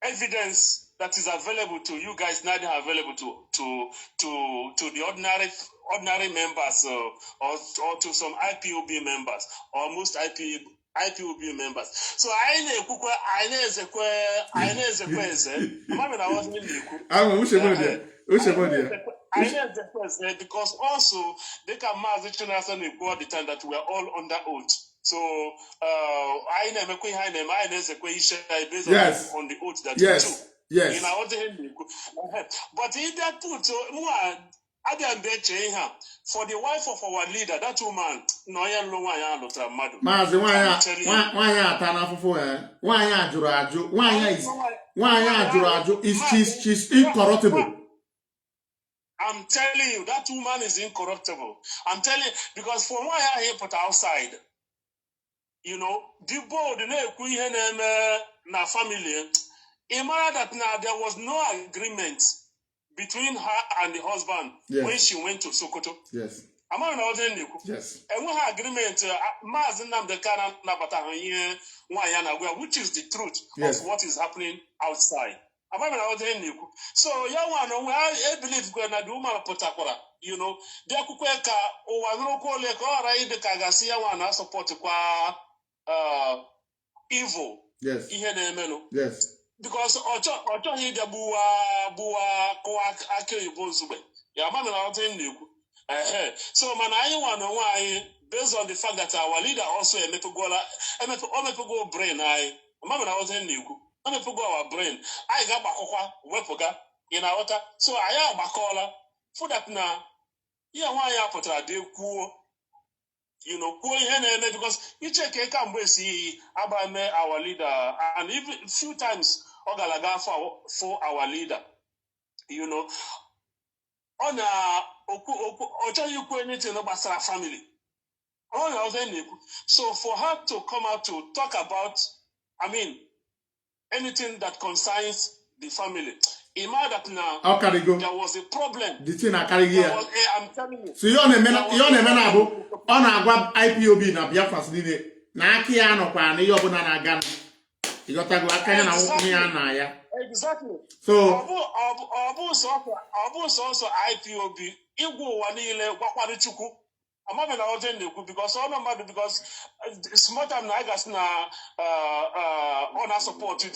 evidence that is available to you guys, now they are available to the ordinary members, or to some IPOB members, or most IPOB members. So I because also they can all the time that we are all under oath. So I never based on the oath that you took. Yes. But in that put for the wife of our leader, that woman, Mazi, she's incorruptible. I'm telling you, that woman is incorruptible. I'm telling you, because from why I hear put outside, you know, the board, na family, that now there was no agreement between her and the husband when she went to Sokoto. Yes. Yes. And when her agreement, Mazi Nnamdi Kanu, which is the truth of what is happening outside. So I believe the woman potakora, you know, they kukweka the support evil. Yes. Yes. Because Ocho he the bua so man based on the fact that our leader also go brain our brain. I got wepoga in our water. So I am bakola for that now. Yeah, why I put a deal cool. You know, because you check a come see about our leader, and even few times Ogalaga for our leader. You know, on anything about our family. So for her to come out to talk about, I mean, anything that concerns the family. Imagine that now there was a problem. I'm telling you. So you're a man on a IPOB na Biafrans nile na aki ya no kwa na yo bu na aga you got to go aka na wo na ya. Exactly. So also IPOB igwo wa niile gwakwari chukwu. Amame na oje nneku because all number because small time na gas na on support you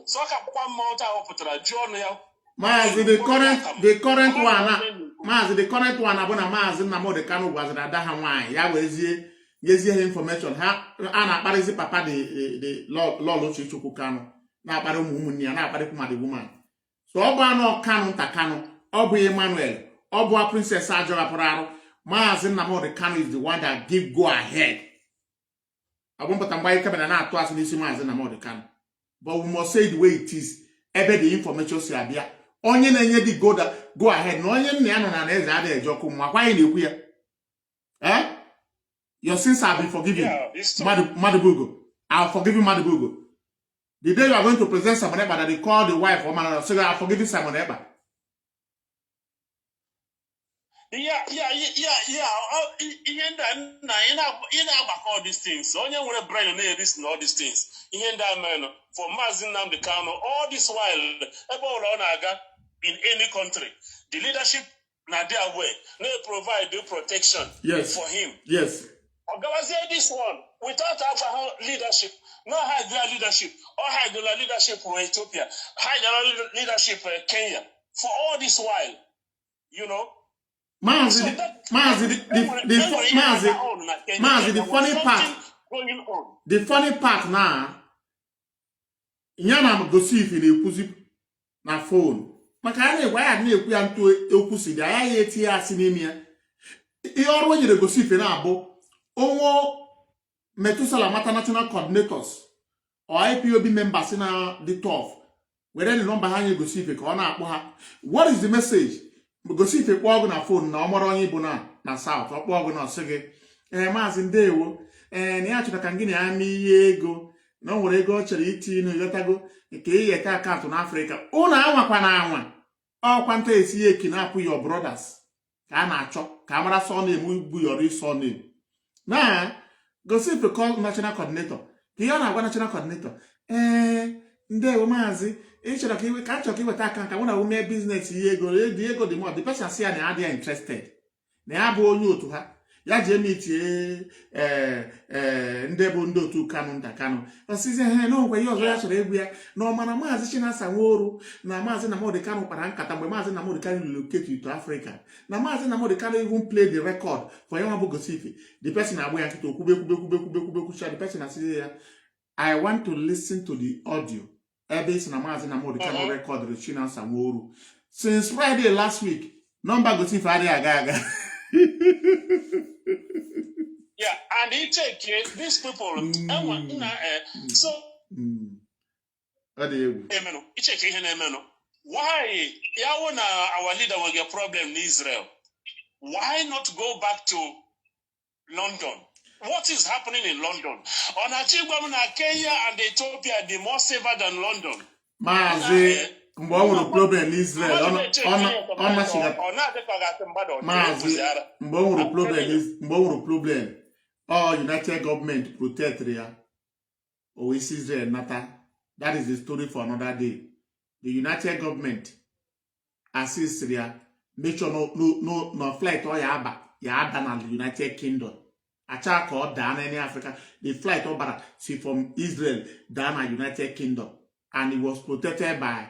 so ka kwa mount oputara John ya Mazi the current one Mazi the current one abuna Mazi Nnamdi Kanu was na da ha nwan ya wezie information ha ana akparịzi papa the lolo Chukwu Kanu na akparị ụmụnne ya na akparị kuma the woman so ọ bụ anọ Kanu ta Kanu ọ bụ Emmanuel ọ bụ Princess Ajo apụrụ Mazi Nnamdi Kanu is the one that give go ahead. I won't put a white cabin and not to ask this Mazi Nnamdi Kanu. but we must say it the way it is. Ebe the information si abia. Onye na-enye di go ahead. No onye nna ya nọ na eze ada ejoku mwa kwa na ekwu ya. Eh? Your sins have been forgiven. Yeah, it's true. Madubugo. I'll forgive you, Madubugo. The day you are going to present Simon Eba that they call the wife or man, so I'll forgive you, Simon Eba. Yeah. You know about all these things. So you want to bring this and all these things. You that man for Mazi Nnamdi Kanu all this while in any country, the leadership now their way they provide the protection for him. Yes. This one without our leadership, no hide their leadership or hide the leadership for Ethiopia, hide the leadership for Kenya for all this while, you know. Mazi, the funny part now, Yana gosi if in a na phone. Makane, why I need to okusi, the IATR cinemia. He already the gosi if in abo, Methuselah national coordinators or IPOB members in the top. Whether the number hanging gosi if what is the message? Because if you walk on a phone, no more on Ibuna, na South, or walk on a second, Mazi Ndewo, and the actual can give me go, no where go to eating, you let go, a key car in Africa. Oh, now, one, all quantities ye kidnap your brothers. Kana chop, camera son name will be your son name. Now, go see if you call national coordinator. The other national coordinator. Ndewo Mazi. Each of you can't talk about that. I want to make business. Diego, the more the person see and they are interested. They are born you to her. Ya Jamie, Ndebundo to Kanu. But since no, where you're actually no man, Mazi, Shinasa, Namazi, Namo, the Kanu Parankata, Mazi, Namo, the Kanu locate you to Africa. Namazi, Namo, the Kanu even play the record for Yamabugo City. The person I went to Kubeku, the person I say, I want to listen to the audio. Since Friday last week, number go see Friday agaga. Yeah, and he take these people. So, why? Our leader will get problem in Israel. Why not go back to London? What is happening in London? On Achigwamna, Kenya and Ethiopia are more safer than London. Mazi, mbongo problem in Israel. Mazi, mbongo problem. All United government protect Ria. Or is Israel nata? That is the story for another day. The United government assist Ria. Make sure no flight or yaba na the United Kingdom. Attack or down any Africa. The flight over from Israel down at United Kingdom. And it was protected by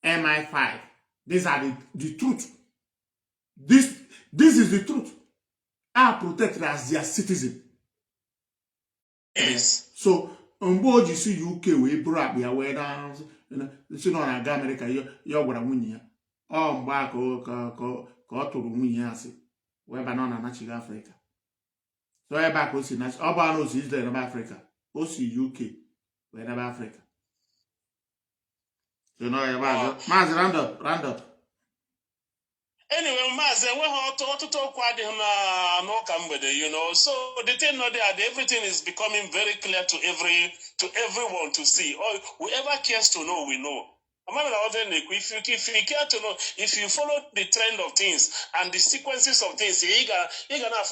MI5. These are the truth. This is the truth. Are protected as their citizen. Yes. So, on you see UK, we brought the way down. You know, America, you're what I'm winning. Oh, back or to Rumiasi. Where banana natural Africa. So I back also national. All knows Israel and Africa. Also UK. Where Africa. You know, Mazi, round up. Anyway, Mazi, we talk about you know. So the thing not there, everything is becoming very clear to everyone to see. Or whoever cares to know, we know. If you care to know, if you follow the trend of things and the sequences of things, you gonna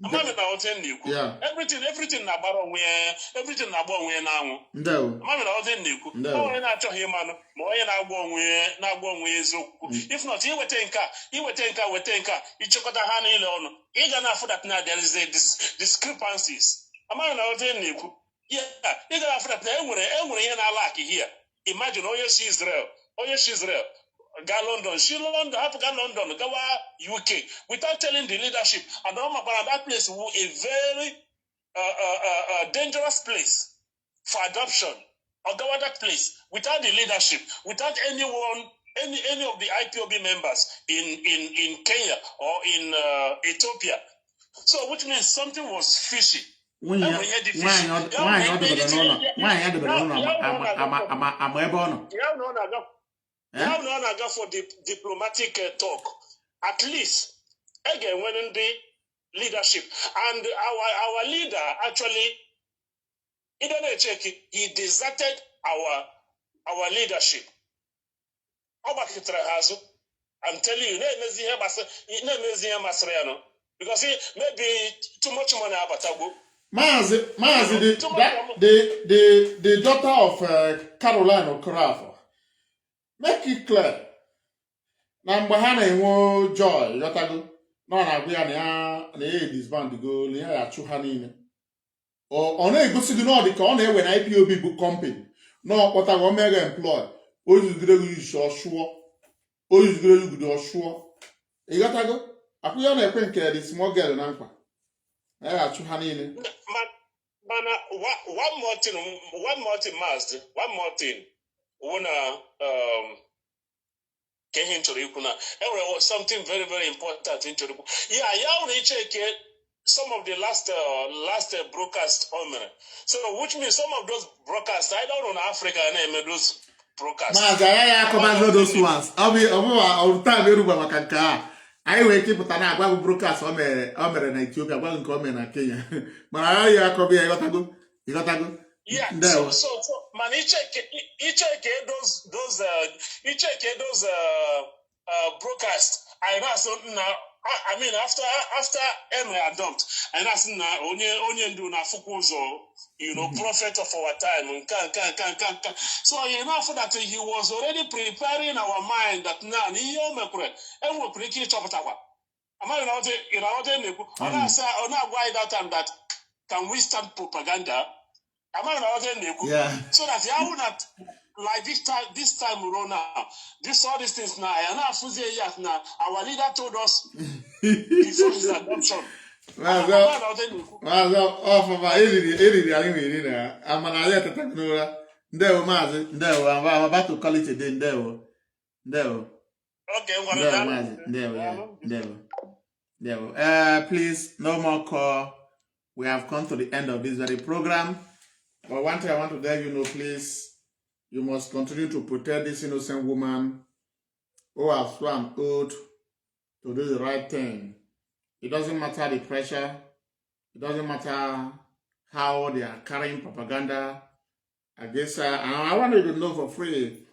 yeah. Everything about where now. No. If not, you would think that there is a discrepancies. Yeah, you got after that here. Imagine Israel. Go London, have to go London, go UK, without telling the leadership. And that place will a very dangerous place for adoption. Or go that place without the leadership, without anyone, any of the IPOB members in Kenya or in Ethiopia. So, which means something was fishy. Why not for diplomatic talk. At least again when in the leadership and our leader actually he didn't check it, he deserted our leadership. I'm telling you, because maybe too much money about Mazi, the daughter of Caroline Okorafor. Make it clear. Na mgbe ha na-enwe joy, yotago. No na-agwa ya na disband go, na ya achụ ha niile. Ọ na-egosi gị na ọ dị ka ọ na-ewe na IPOB bụ company. Na ọ kpọtago o mega employ. O yuzugide use ọshụọ. O yuzugide yugude ọshụọ. Ị yotago? Akwụ ya na-ekwe nke the small girl na nkwa. Na ya achụ ha niile. Mana one more thing, Mazi. One more thing. Wanna there was something very, very important in Choriku. Yeah, I already check some of the last broadcast on. So which means some of those broadcasts I don't know Africa and those broadcasts. I command those ones. I'll tell you about Makanka. I will keep Tana broadcast on in Ethiopia, one comment in Kenya. But I could be I got to go. You got to go. Yeah, so man, he check those broadcasts. I know so now. I mean, after Emre adopt, and that's now only do na fukuzo, prophet of our time. So for that he was already preparing our mind that now he and we pretty chopatawa. Am I not why that time that can we start propaganda? Yeah. So that you will not like this time around now. All these things now. And now our leader told us before his adoption. I'm about to call it a day. Please, no more call. We have come to the end of this very program. But one thing I want to let you know, please, you must continue to protect this innocent woman who has sworn oath to do the right thing. It doesn't matter the pressure. It doesn't matter how they are carrying propaganda against her. And I want you to know for free,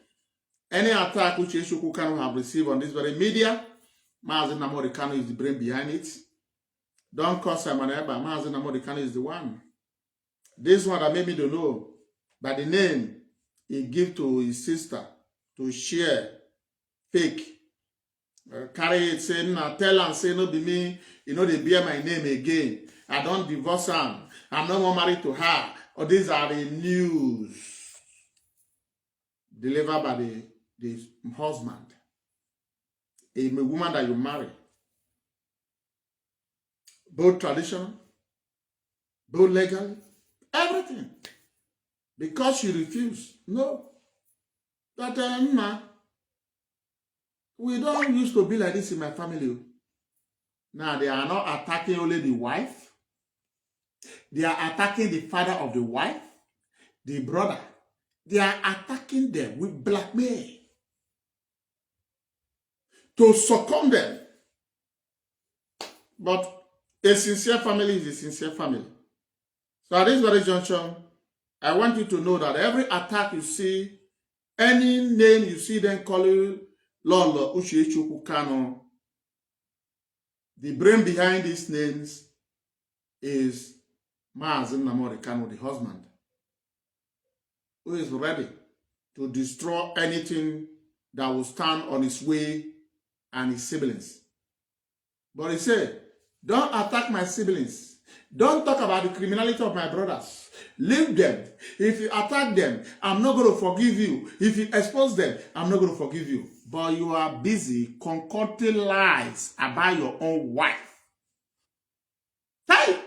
any attack which Kanu have received on this very media, Mazi Kanu is the brain behind it. Don't call Simon Eba. Mazi Kanu is the one. This one that made me to know by the name he gave to his sister to share fake. Carry it, say, no, tell and say, no, be me, they bear my name again. I don't divorce her. I'm no more married to her. Or these are the news delivered by the husband. A woman that you marry. Both traditional, both legal. Everything. Because you refuse. No. But we don't used to be like this in my family. Now they are not attacking only the wife. They are attacking the father of the wife, the brother. They are attacking them with blackmail. To succumb them. But a sincere family is a sincere family. So at this very junction, I want you to know that every attack you see, any name you see them calling Lolo Uchechuku Kanu, the brain behind these names is Mazi Kanu, the husband, who is ready to destroy anything that will stand on his way and his siblings. But he said, don't attack my siblings. Don't talk about the criminality of my brothers. Leave them. If you attack them, I'm not going to forgive you. If you expose them, I'm not going to forgive you. But you are busy concocting lies about your own wife. Hey!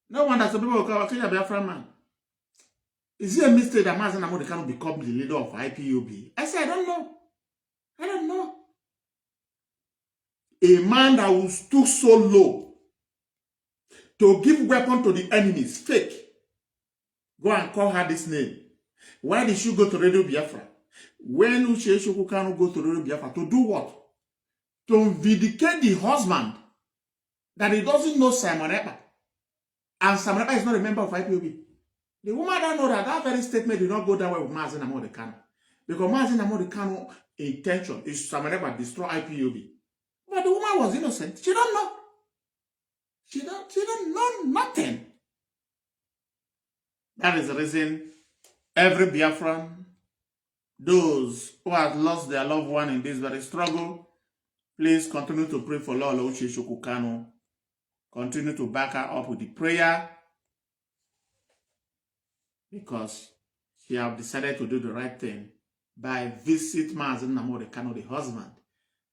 No wonder some people will call a Biafra man. Is it a mistake that Mazi cannot become the leader of IPOB? I said, I don't know. I don't know. A man that will stoop so low to give weapon to the enemies, fake. Go and call her this name. Why did she go to Radio Biafra? When Uche Kanu go to Radio Biafra, to do what? To vindicate the husband that he doesn't know Simon Ekpa. And Simon Ekpa is not a member of IPOB. The woman don't know that that very statement did not go down well with Mazi Nnamdi Kanu. Because Mazi Nnamdi Kanu intention is Simon Ekpa destroy IPOB. But the woman was innocent. She don't know. She don't know nothing. That is the reason every Biafran, those who have lost their loved one in this very struggle, please continue to pray for Lolo Uche Kanu. Continue to back her up with the prayer, because she have decided to do the right thing by visit Mazi Nnamdi Kanu, the husband,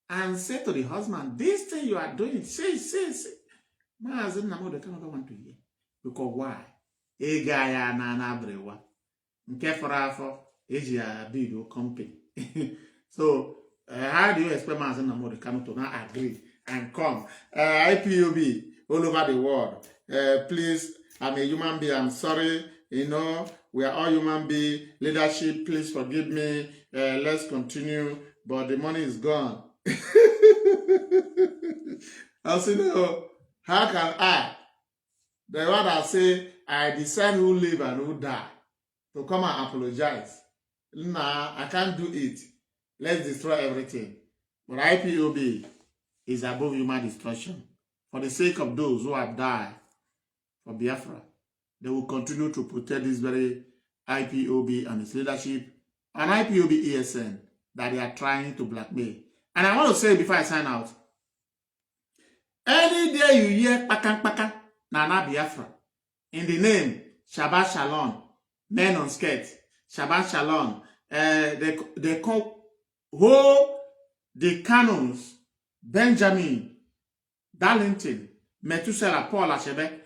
and say to the husband, this thing you are doing, say. Mazi Nnamdi Kanu don't want to hear. Because why? Egaya na brewa. Nke forafo eji ya bido company. So how do you expect Mazi Nnamdi Kanu to not agree and come? IPOB all over the world. Please, I'm a human being. I'm sorry. You know, we are all human beings. Leadership, please forgive me. Let's continue. But the money is gone. I say, no, how can I, the one that say, I decide who live and who die, to come and apologize? Nah, I can't do it. Let's destroy everything. But IPOB is above human destruction. For the sake of those who have died for Biafra, they will continue to protect this very IPOB and its leadership and IPOB ESN that they are trying to blackmail. And I want to say before I sign out, any day you hear pakang Nana Biafra in the name Shabbat Shalom, men on skate, Shabbat Shalom, they call the Kanus, Benjamin, Darlington, Methuselah, Paul Ashebe,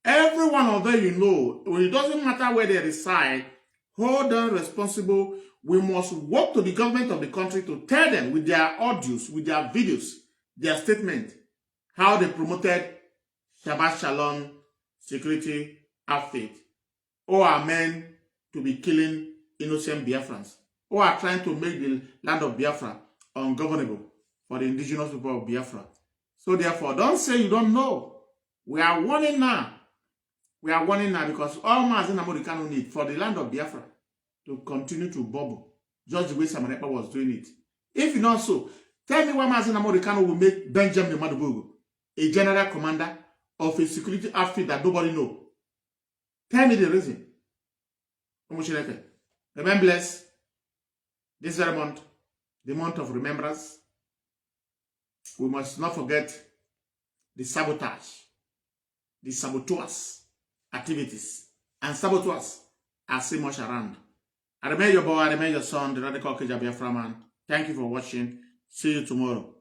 every one of them, you know, it doesn't matter where they reside, hold them responsible. We must work to the government of the country to tell them with their audios, with their videos, their statement, how they promoted Shabbat Shalom security outfit, who are men to be killing innocent Biafrans, who are trying to make the land of Biafra ungovernable for the indigenous people of Biafra. So therefore, don't say you don't know. We are warning now. We are warning now because all Mazi Nnamdi Kanu need for the land of Biafra to continue to bubble, just the way Simon Ekpa was doing it. If not so, tell me why Mazi Nnamdi Kanu will make Benjamin Madubugu a general commander of a security outfit that nobody knows. Tell me the reason. Remain blessed. This very month, the month of remembrance, we must not forget the sabotage, the saboteurs activities, and saboteurs are so much around. I remain your boy, I remain your son, the radical Biafra man. Thank you for watching. See you tomorrow.